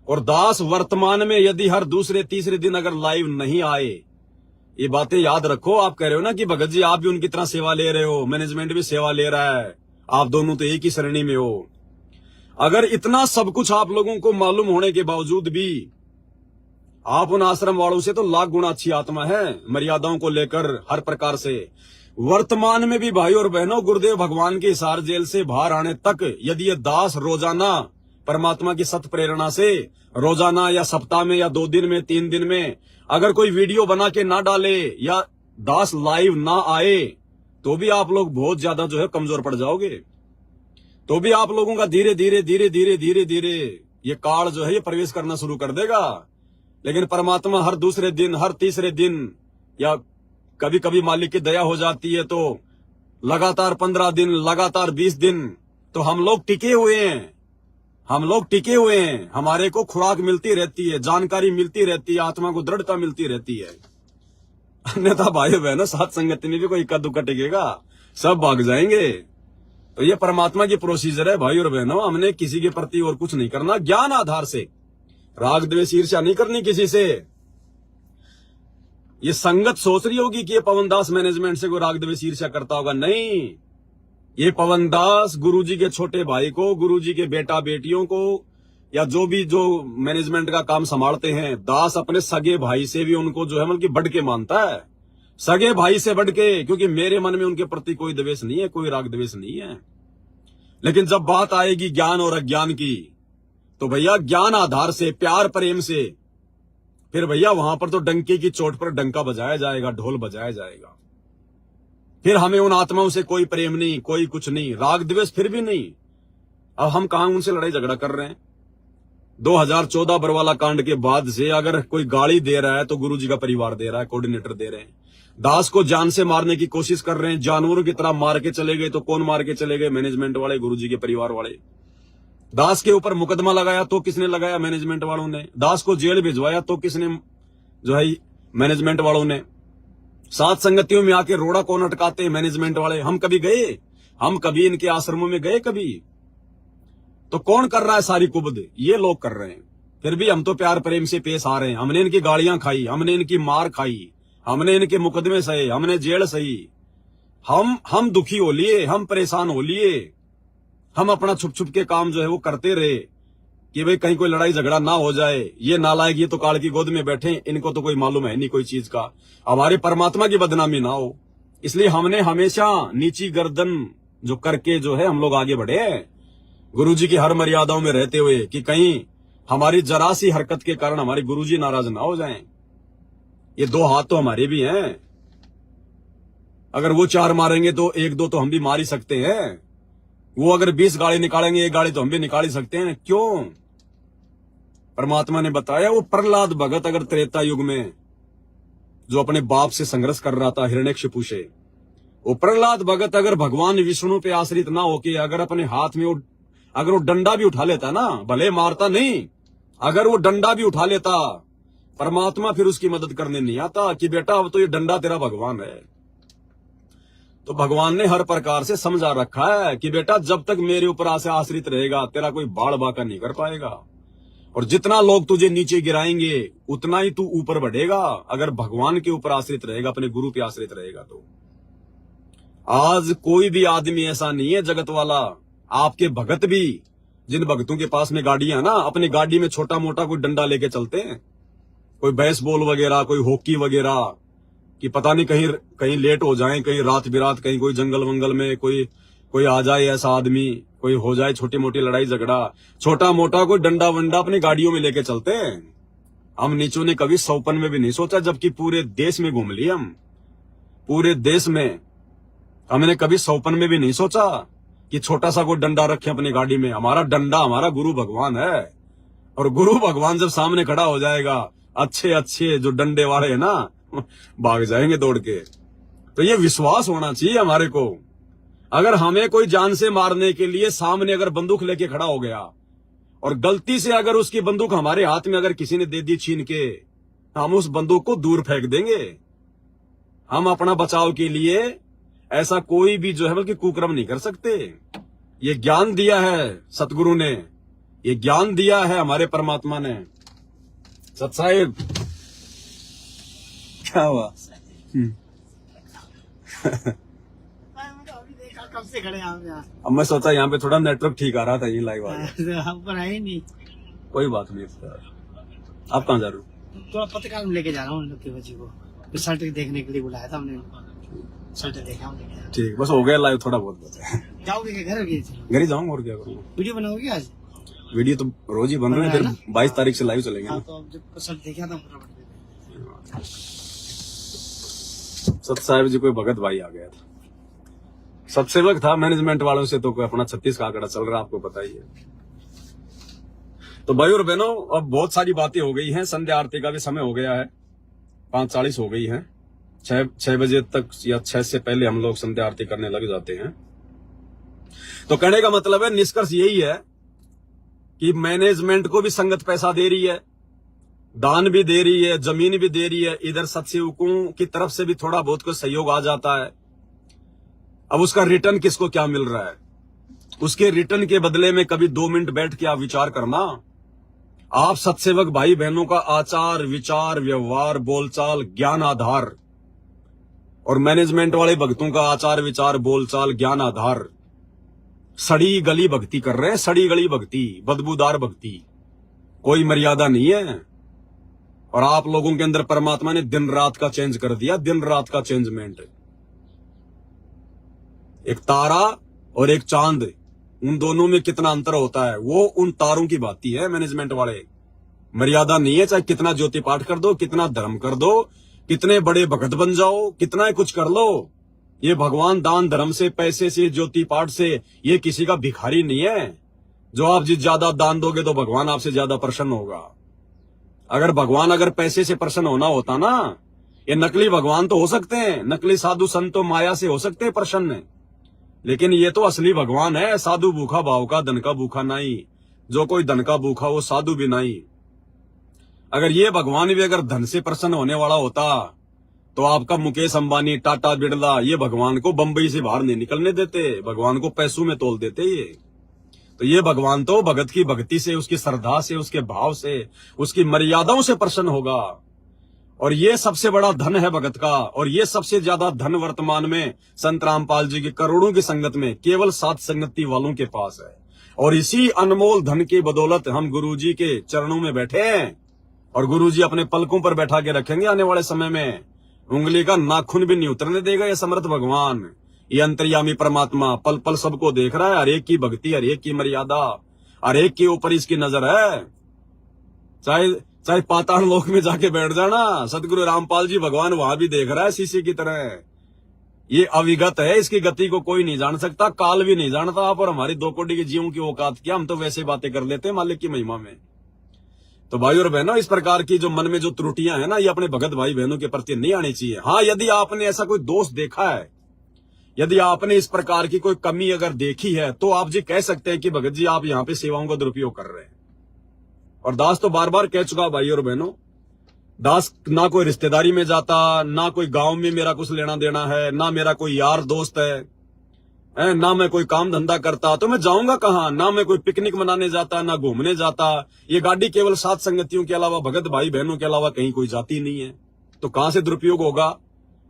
Speaker 1: और दास वर्तमान में यदि हर दूसरे तीसरे दिन अगर लाइव नहीं आए, ये बातें याद रखो। आप कह रहे हो ना कि भगत जी आप भी उनकी तरह सेवा ले रहे हो, मैनेजमेंट भी सेवा ले रहा है, आप दोनों तो एक ही श्रेणी में हो। अगर इतना सब कुछ आप लोगों को मालूम होने के बावजूद भी आप उन आश्रम वालों से तो लाख गुना अच्छी आत्मा है, मर्यादाओं को लेकर हर प्रकार से। वर्तमान में भी भाई और बहनों, गुरुदेव भगवान के हिसार जेल से बाहर आने तक यदि ये दास रोजाना परमात्मा की सत प्रेरणा से रोजाना या सप्ताह में या 2 दिन में 3 दिन में अगर कोई वीडियो बना के ना डाले या दास लाइव ना आए, तो भी आप लोग बहुत ज्यादा जो है कमजोर पड़ जाओगे। तो भी आप लोगों का धीरे धीरे धीरे धीरे धीरे धीरे ये काल जो है ये प्रवेश करना शुरू कर देगा। लेकिन परमात्मा हर दूसरे दिन, हर तीसरे दिन, या कभी कभी मालिक की दया हो जाती है तो लगातार 15 दिन, लगातार 20 दिन तो हम लोग टिके हुए हैं। हम लोग टिके हुए हैं, हमारे को खुराक मिलती रहती है, जानकारी मिलती रहती है, आत्मा को दृढ़ता मिलती रहती है। अन्यथा भाई बहनों साथ संगति में भी कोई इक्का दुक्का टिकेगा, सब भाग जाएंगे। तो ये परमात्मा की प्रोसीजर है भाई और बहनों। हमने किसी के प्रति और कुछ नहीं करना, ज्ञान आधार से, राग द्वेष ईर्ष्या नहीं करनी किसी से। ये संगत सोच रही होगी कि ये पवनदास मैनेजमेंट से कोई राग द्वेष ईर्ष्या करता होगा, नहीं। ये पवनदास गुरुजी के छोटे भाई को, गुरुजी के बेटा बेटियों को, या जो मैनेजमेंट का काम संभालते हैं, दास अपने सगे भाई से भी उनको जो है मतलब कि बढ़ के मानता है, सगे भाई से बढ़ के, क्योंकि मेरे मन में उनके प्रति कोई द्वेष नहीं है, कोई राग द्वेष नहीं है। लेकिन जब बात आएगी ज्ञान और अज्ञान की, तो भैया ज्ञान आधार से, प्यार प्रेम से, फिर भैया वहां पर तो डंके की चोट पर डंका बजाया जाएगा, ढोल बजाया जाएगा। फिर हमें उन आत्माओं से कोई प्रेम नहीं, कोई कुछ नहीं, राग द्वेष फिर भी नहीं। अब हम कहां उनसे लड़ाई झगड़ा कर रहे हैं? 2014 बरवाला कांड के बाद से अगर कोई गाली दे रहा है तो गुरुजी का परिवार दे रहा है, कोऑर्डिनेटर दे रहे हैं। दास को जान से मारने की कोशिश कर रहे हैं, जानवरों की तरह मार के चले गए, तो कौन मार के चले गए? मैनेजमेंट वाले, गुरुजी के परिवार वाले। दास के ऊपर मुकदमा लगाया तो किसने लगाया? मैनेजमेंट वालों ने। दास को जेल भिजवाया तो किसने जो है? मैनेजमेंट वालों ने। सात संगतियों में आके रोड़ा कौन अटकाते हैं? मैनेजमेंट वाले। हम कभी गए? हम कभी इनके आश्रमों में गए कभी? तो कौन कर रहा है सारी कुबद? ये लोग कर रहे हैं। फिर भी हम तो प्यार प्रेम से पेश आ रहे हैं। हमने इनकी गालियां खाई, हमने इनकी मार खाई, हमने इनके मुकदमे सहे, हमने जेल सही। हम दुखी हो लिए, हम परेशान हो लिए, हम अपना छुप छुप के काम जो है वो करते रहे कि भाई कहीं कोई लड़ाई झगड़ा ना हो जाए। ये नालायक, ये तो काल की गोद में बैठे, इनको तो कोई मालूम है नहीं कोई चीज का, हमारे परमात्मा की बदनामी ना हो। इसलिए हमने हमेशा नीची गर्दन जो करके जो है हम लोग आगे बढ़े, गुरुजी की हर मर्यादाओं में रहते हुए, कि कहीं हमारी जरा सी हरकत के कारण हमारे गुरुजी नाराज ना हो जाएं। ये दो हाथ तो हमारे भी हैं, अगर वो चार मारेंगे तो एक दो तो हम भी मार ही सकते हैं। वो अगर 20 गाड़ी निकालेंगे, एक गाड़ी तो हम भी निकाल ही सकते हैं। क्यों? परमात्मा ने बताया, वो प्रहलाद भगत अगर त्रेता युग में जो अपने बाप से संघर्ष कर रहा था हिरण्यकशिपु से, वो प्रहलाद भगत अगर भगवान विष्णु पे आश्रित ना होके अगर अपने हाथ में अगर वो डंडा भी उठा लेता ना, भले मारता नहीं, अगर वो डंडा भी उठा लेता, परमात्मा फिर उसकी मदद करने नहीं आता कि बेटा अब तो ये डंडा तेरा भगवान है। तो भगवान ने हर प्रकार से समझा रखा है कि बेटा जब तक मेरे ऊपर आश्रित रहेगा, तेरा कोई बाढ़ बाका नहीं कर पाएगा। और जितना लोग तुझे नीचे गिराएंगे उतना ही तू ऊपर बढ़ेगा, अगर भगवान के ऊपर आश्रित रहेगा, अपने गुरु पे आश्रित रहेगा। तो आज कोई भी आदमी ऐसा नहीं है जगत वाला, आपके भगत भी, जिन भगतों के पास में गाड़ियां ना, अपनी गाड़ी में छोटा मोटा कोई डंडा लेके चलते हैं, कोई बेसबॉल वगैरह, कोई हॉकी वगैरह, कि पता नहीं कहीं लेट हो जाए, कहीं रात बिरात कहीं कोई जंगल वंगल में कोई आ जाए ऐसा आदमी, कोई हो जाए छोटी मोटी लड़ाई झगड़ा, छोटा मोटा कोई डंडा वंडा अपनी गाड़ियों में लेके चलते हैं। हम नीचों ने कभी सौपन में भी नहीं सोचा, जबकि पूरे देश में घूम लिए हम, पूरे देश में हमने कभी सौपन में भी नहीं सोचा कि छोटा सा कोई डंडा रखे अपनी गाड़ी में। हमारा डंडा हमारा गुरु भगवान है, और गुरु भगवान जब सामने खड़ा हो जाएगा, अच्छे अच्छे जो डंडे वाले है ना भाग जाएंगे दौड़ के। तो ये विश्वास होना चाहिए हमारे को। अगर हमें कोई जान से मारने के लिए सामने अगर बंदूक लेके खड़ा हो गया, और गलती से अगर उसकी बंदूक हमारे हाथ में अगर किसी ने दे दी छीन के, हम उस बंदूक को दूर फेंक देंगे। हम अपना बचाव के लिए ऐसा कोई भी जो है बल्कि कुकर्म नहीं कर सकते। ये ज्ञान दिया है सतगुरु ने, ये ज्ञान दिया है हमारे परमात्मा ने। सत साहिब क्या हुआ?
Speaker 2: कब से खड़े यहाँ?
Speaker 1: अब मैं सोचा यहाँ पे थोड़ा नेटवर्क ठीक आ रहा था, ये लाइव आ गया।
Speaker 2: ऊपर आए नहीं।
Speaker 1: कोई बात नहीं। आप कहाँ जा रहे हो?
Speaker 2: थोड़ा पत्रकार में लेके जा रहा हूँ, उन लोग की बच्ची को रिजल्ट देखने के लिए बुलाया था हमने, रिजल्ट देखा।
Speaker 1: ठीक, बस हो गया लाइव, थोड़ा बहुत बचा है।
Speaker 2: जाओगे क्या? घर
Speaker 1: घर ही जाऊंगा, और क्या करूँगा।
Speaker 2: वीडियो बनाओगे आज?
Speaker 1: वीडियो तो रोज ही बन रहे हैं, फिर 22 तारीख से लाइव चलेंगे।
Speaker 2: हाँ, तो अब जब रिजल्ट देखा था
Speaker 1: सत साहिब जी कोई भगत भाई आ गया था, सत्सेवक था मैनेजमेंट वालों से, तो कोई अपना 36 का आंकड़ा चल रहा है, आपको पता ही है। तो भाई और बहनों, अब बहुत सारी बातें हो गई हैं, संध्या आरती का भी समय हो गया है, 5:40 हो गई है। 6 बजे तक या 6 से पहले हम लोग संध्या आरती करने लग जाते हैं। तो कहने का मतलब है, निष्कर्ष यही है कि मैनेजमेंट को भी संगत पैसा दे रही है, दान भी दे रही है, जमीन भी दे रही है, इधर सत्सेवकों की तरफ से भी थोड़ा बहुत को सहयोग आ जाता है। अब उसका रिटर्न किसको क्या मिल रहा है? उसके रिटर्न के बदले में कभी 2 मिनट बैठ के आप विचार करना। आप सत्सेवक भाई बहनों का आचार विचार व्यवहार बोलचाल ज्ञान आधार और मैनेजमेंट वाले भक्तों का आचार विचार बोलचाल ज्ञान आधार सड़ी गली भक्ति कर रहे हैं, सड़ी गली भक्ति, बदबूदार भक्ति, कोई मर्यादा नहीं है। और आप लोगों के अंदर परमात्मा ने दिन रात का चेंज कर दिया, दिन रात का चेंजमेंट। एक तारा और एक चांद, उन दोनों में कितना अंतर होता है, वो उन तारों की बाती है। मैनेजमेंट वाले मर्यादा नहीं है, चाहे कितना ज्योति पाठ कर दो, कितना धर्म कर दो, कितने बड़े भगत बन जाओ, कितना कुछ कर लो, ये भगवान दान धर्म से पैसे से ज्योति पाठ से ये किसी का भिखारी नहीं है। जो आप जिस ज्यादा दान दोगे तो भगवान आपसे ज्यादा प्रसन्न होगा। अगर पैसे से प्रसन्न होना होता ना, ये नकली भगवान तो हो सकते हैं, नकली साधु संत तो माया से हो सकते हैं प्रसन्न, लेकिन ये तो असली भगवान है। साधु भूखा भाव का, धन का भूखा नहीं, जो कोई धन का भूखा वो साधु भी नहीं। अगर ये भगवान भी अगर धन से प्रसन्न होने वाला होता तो आपका मुकेश अंबानी, टाटा, बिरला ये भगवान को बंबई से बाहर नहीं निकलने देते, भगवान को पैसों में तोल देते। ये भगवान तो भगत की भक्ति से, उसकी श्रद्धा से, उसके भाव से, उसकी मर्यादाओं से प्रसन्न होगा। और ये सबसे बड़ा धन है भगत का। और ये सबसे ज्यादा धन वर्तमान में संत रामपाल जी की करोड़ों की संगत में केवल 7 संगति वालों के पास है। और इसी अनमोल धन की बदौलत हम गुरुजी के चरणों में बैठे हैं और गुरुजी अपने पलकों पर बैठा के रखेंगे आने वाले समय में। उंगली का नाखून भी नहीं उतरने देगा ये समर्थ भगवान, ये अंतर्यामी परमात्मा पल पल सबको देख रहा है। हर एक की भक्ति, हर एक की मर्यादा, हर एक के ऊपर इसकी नजर है। चाहे पाताल लोक में जाके बैठ जाना, सतगुरु रामपाल जी भगवान वहां भी देख रहा है शीशे की तरह। ये अविगत है, इसकी गति को कोई नहीं जान सकता, काल भी नहीं जानता। आप और हमारी 2 कोटि के जीवों की औकात क्या, हम तो वैसे बातें कर लेते हैं मालिक की महिमा में। तो भाई और बहनों, इस प्रकार की जो मन में जो त्रुटियां है ना, ये अपने भगत भाई बहनों के प्रति नहीं आनी चाहिए। हाँ, यदि आपने ऐसा कोई दोष देखा है, यदि आपने इस प्रकार की कोई कमी अगर देखी है, तो आप जी कह सकते हैं कि भगत जी आप यहाँ पे सेवाओं का दुरुपयोग कर रहे हैं। और दास तो बार बार कह चुका भाई और बहनों, दास ना कोई रिश्तेदारी में जाता, ना कोई गांव में मेरा कुछ लेना देना है, ना मेरा कोई यार दोस्त है, ना मैं कोई काम धंधा करता, तो मैं जाऊंगा कहाँ? ना मैं कोई पिकनिक मनाने जाता, ना घूमने जाता। ये गाड़ी केवल 7 संगतियों के अलावा, भगत भाई बहनों के अलावा कहीं कोई जाती नहीं है, तो कहां से दुरुपयोग होगा?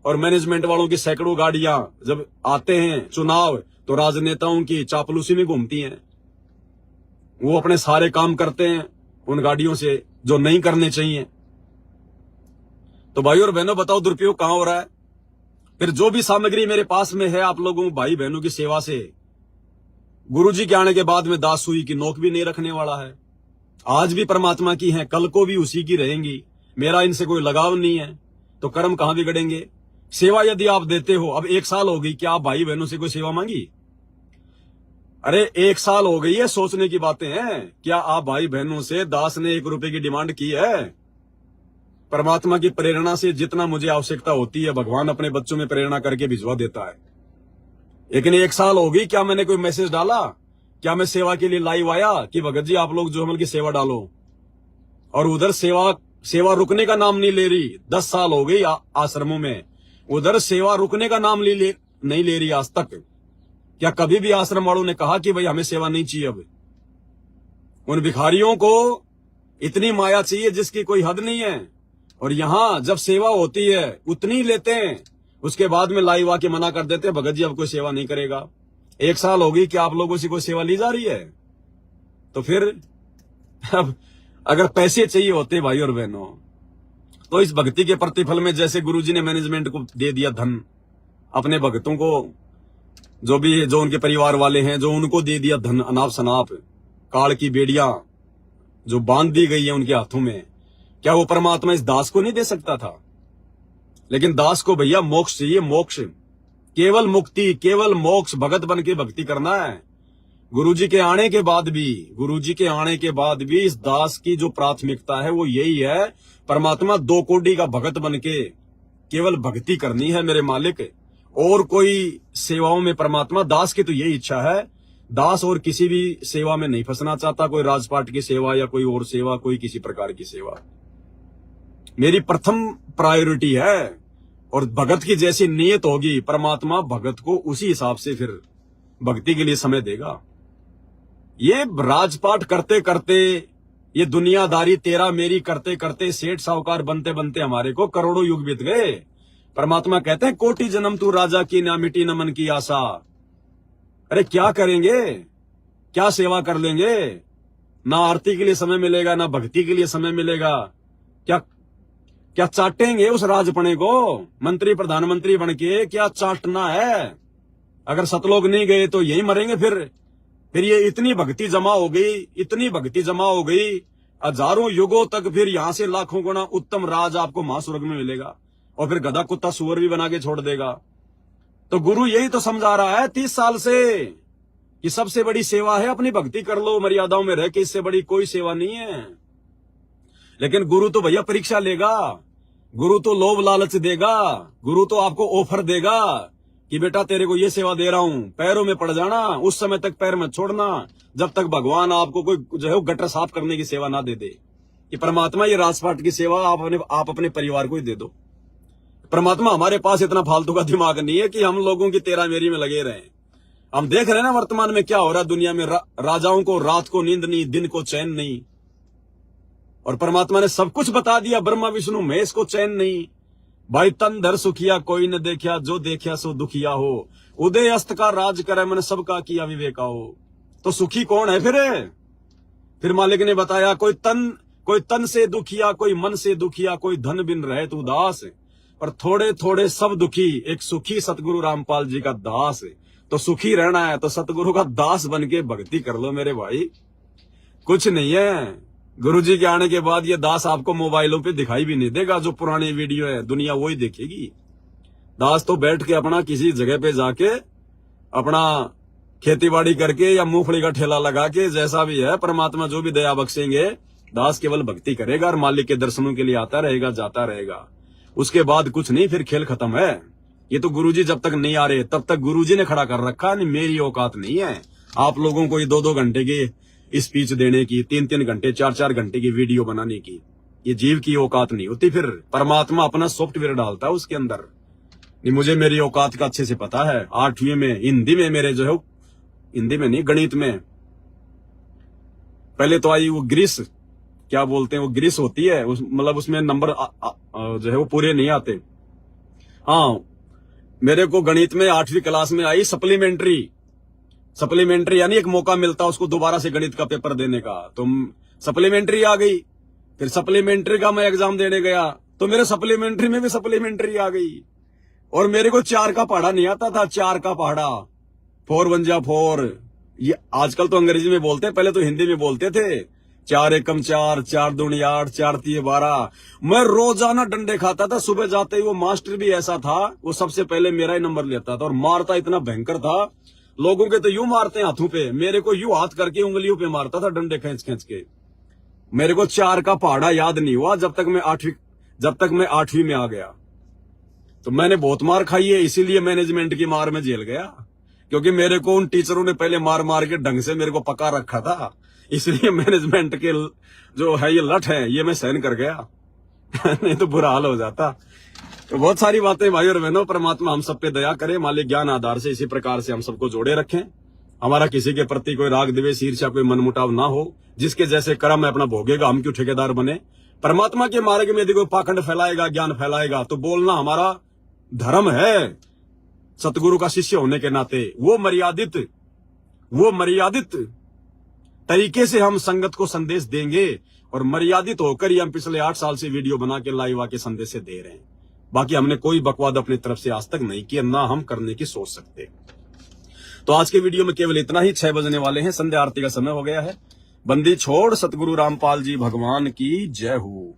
Speaker 1: और मैनेजमेंट वालों की सैकड़ों गाड़ियां जब आते हैं चुनाव, तो राजनेताओं की चापलूसी में घूमती हैं। वो अपने सारे काम करते हैं उन गाड़ियों से जो नहीं करने चाहिए। तो भाई और बहनों, बताओ दुरुपयोग कहां हो रहा है? फिर जो भी सामग्री मेरे पास में है आप लोगों भाई बहनों की सेवा से, गुरुजी के आने के बाद में दास सुई की नोक भी नहीं रखने वाला है। आज भी परमात्मा की है, कल को भी उसी की रहेंगी। मेरा इनसे कोई लगाव नहीं है, तो कर्म कहां बिगड़ेंगे? सेवा यदि आप देते हो, अब 1 साल हो गई, क्या आप भाई बहनों से कोई सेवा मांगी? अरे 1 साल हो गई है, सोचने की बातें हैं। क्या आप भाई बहनों से दास ने 1 रुपए की डिमांड की है? परमात्मा की प्रेरणा से जितना मुझे आवश्यकता होती है, भगवान अपने बच्चों में प्रेरणा करके भिजवा देता है। लेकिन 1 साल हो गई, क्या मैंने कोई मैसेज डाला? क्या मैं सेवा के लिए लाइव आया कि भगत जी आप लोग जो हमल की सेवा डालो? और उधर सेवा रुकने का नाम नहीं ले रही। 10 साल हो गई आश्रमों में, उधर सेवा रुकने का नाम नहीं ले रही आज तक। क्या कभी भी आश्रम वालों ने कहा कि भाई हमें सेवा नहीं चाहिए? अब उन भिखारियों को इतनी माया चाहिए जिसकी कोई हद नहीं है। और यहां जब सेवा होती है उतनी लेते हैं, उसके बाद में लाइव आके मना कर देते हैं, भगत जी अब कोई सेवा नहीं करेगा। 1 साल हो गई कि आप लोगों से कोई सेवा ली जा रही है? तो फिर अब अगर पैसे चाहिए होते भाई और बहनों, तो इस भक्ति के प्रतिफल में जैसे गुरुजी ने मैनेजमेंट को दे दिया धन, अपने भक्तों को जो उनके परिवार वाले हैं, जो उनको दे दिया धन, अनाप शनाप काल की बेड़ियां जो बांध दी गई है उनके हाथों में, क्या वो परमात्मा इस दास को नहीं दे सकता था? लेकिन दास को भैया मोक्ष चाहिए, मोक्ष, केवल मुक्ति, केवल मोक्ष, भगत बन के भक्ति करना है। गुरुजी के आने के बाद भी इस दास की जो प्राथमिकता है वो यही है, परमात्मा 2 कोटि का भगत बन के केवल भक्ति करनी है मेरे मालिक। और कोई सेवाओं में परमात्मा, दास की तो यही इच्छा है, दास और किसी भी सेवा में नहीं फंसना चाहता, कोई राजपाट की सेवा या कोई और सेवा, कोई किसी प्रकार की सेवा। मेरी प्रथम प्रायोरिटी है। और भगत की जैसी नीयत होगी, परमात्मा भगत को उसी हिसाब से फिर भक्ति के लिए समय देगा। ये राजपाट करते करते, ये दुनियादारी तेरा मेरी करते करते, सेठ साहूकार बनते बनते हमारे को करोड़ों युग बीत गए। परमात्मा कहते हैं कोटि जन्म तू राजा की, ना मिटी न मन की आशा। अरे क्या करेंगे, क्या सेवा कर लेंगे, ना आरती के लिए समय मिलेगा, ना भक्ति के लिए समय मिलेगा। क्या चाटेंगे उस राजपणे को, मंत्री प्रधानमंत्री बन के क्या चाटना है। अगर सतलोक नहीं गए तो यही मरेंगे। फिर ये इतनी भक्ति जमा हो गई, इतनी भक्ति जमा हो गई, हजारों युगों तक फिर यहां से लाखों गुना उत्तम राज आपको महास्वर्ग में मिलेगा, और फिर गधा कुत्ता सुअर भी बना के छोड़ देगा। तो गुरु यही तो समझा रहा है 30 साल से कि सबसे बड़ी सेवा है अपनी भक्ति कर लो, मर्यादाओं में रह के, इससे बड़ी कोई सेवा नहीं है। लेकिन गुरु तो भैया परीक्षा लेगा, गुरु तो लोभ लालच देगा, गुरु तो आपको ऑफर देगा कि बेटा तेरे को ये सेवा दे रहा हूं, पैरों में पड़ जाना, उस समय तक पैर मत छोड़ना जब तक भगवान आपको कोई जो है गटर साफ करने की सेवा ना दे दे। कि परमात्मा ये राजपाट की सेवा आप अपने परिवार को ही दे दो। परमात्मा हमारे पास इतना फालतू का दिमाग नहीं है कि हम लोगों की तेरा मेरी में लगे रहें। हम देख रहे हैं ना वर्तमान में क्या हो रहा है दुनिया में। राजाओं को रात को नींद नहीं, दिन को चैन नहीं, और परमात्मा ने सब कुछ बता दिया। ब्रह्मा विष्णु महेश को चैन नहीं। भाई तन धर सुखिया कोई न देखिया, जो देखिया सो दुखिया हो। उदय अस्त का राज करे मन सबका किया विवेका हो। तो सुखी कौन है फिर मालिक ने बताया कोई तन से दुखिया, कोई मन से दुखिया, कोई धन बिन रहे तू दास। पर थोड़े थोड़े सब दुखी, एक सुखी सतगुरु रामपाल जी का दास। तो सुखी रहना है तो सतगुरु का दास बन के भक्ति कर लो मेरे भाई। कुछ नहीं है, गुरु जी के आने के बाद ये दास आपको मोबाइलों पे दिखाई भी नहीं देगा। जो पुरानी वीडियो है दुनिया वही देखेगी। दास तो बैठ के अपना किसी जगह पे जाके अपना खेतीबाड़ी करके या मूंगफली का ठेला लगा के, जैसा भी है परमात्मा जो भी दया बख्शेंगे, दास केवल भक्ति करेगा और मालिक के दर्शनों के लिए आता रहेगा, जाता रहेगा। उसके बाद कुछ नहीं, फिर खेल खत्म है। ये तो गुरुजी जब तक नहीं आ रहे तब तक गुरुजी ने खड़ा कर रखा। नहीं, मेरी औकात नहीं है आप लोगों को ये 2-2 घंटे की स्पीच देने की, 3-3 घंटे 4-4 घंटे की वीडियो बनाने की। ये जीव की औकात नहीं होती। फिर परमात्मा अपना सॉफ्टवेयर डालता है उसके अंदर। नहीं, मुझे मेरी औकात का अच्छे से पता है। 8वीं में हिंदी में मेरे जो है, हिंदी में नहीं गणित में पहले तो आई वो ग्रीस, क्या बोलते हैं वो ग्रीस होती है, मतलब उसमें नंबर जो है वो पूरे नहीं आते। हाँ, मेरे को गणित में 8वीं क्लास में आई सप्लीमेंट्री यानी एक मौका मिलता उसको दोबारा से गणित का पेपर देने का। तो सप्लीमेंट्री आ गई। फिर सप्लीमेंट्री का मैं एग्जाम देने गया तो मेरे सप्लीमेंट्री में भी सप्लीमेंट्री आ गई। और मेरे को 4 का पहाड़ा नहीं आता था। 4 का पहाड़ा, 4 1 जा 4। ये आजकल तो अंग्रेजी में बोलते हैं, पहले तो हिंदी में बोलते थे। 4 एकम 4, 4 दूनी 8, 4 तीय 12। मैं रोजाना डंडे खाता था। सुबह जाते ही वो मास्टर भी ऐसा था, वो सबसे पहले मेरा ही नंबर लेता था और मारता इतना भयंकर था। लोगों के तो यूं मारते हैं हाथों पे, मेरे को यूं हाथ करके उंगलियों पे मारता था डंडे खींच खींच के। मेरे को 4 का पहाड़ा याद नहीं हुआ जब तक मैं 8वीं में आ गया। तो मैंने बहुत मार खाई है, इसीलिए मैनेजमेंट की मार में जेल गया, क्योंकि मेरे को उन टीचरों ने पहले मार मार के ढंग से मेरे को पका रखा था। इसलिए मैनेजमेंट के जो है ये लठ है, ये मैं सहन कर गया। नहीं तो बुरा हाल हो जाता। तो बहुत सारी बातें भाई और बहनों, परमात्मा हम सब पे दया करे, मालिक ज्ञान आधार से इसी प्रकार से हम सबको जोड़े रखें। हमारा किसी के प्रति कोई राग द्वेष ईर्ष्या कोई मनमुटाव ना हो। जिसके जैसे कर्म है अपना भोगेगा, हम क्यों ठेकेदार बने। परमात्मा के मार्ग में यदि कोई पाखंड फैलाएगा, ज्ञान फैलाएगा तो बोलना हमारा धर्म है। सतगुरु का शिष्य होने के नाते वो मर्यादित तरीके से हम संगत को संदेश देंगे, और मर्यादित होकर ही हम पिछले 8 साल से वीडियो बना के लाइव आके संदेश दे रहे हैं। बाकी हमने कोई बकवाद अपनी तरफ से आज तक नहीं किया, ना हम करने की सोच सकते। तो आज के वीडियो में केवल इतना ही। 6 बजने वाले हैं, संध्या आरती का समय हो गया है। बंदी छोड़ सतगुरु रामपाल जी भगवान की जय हो।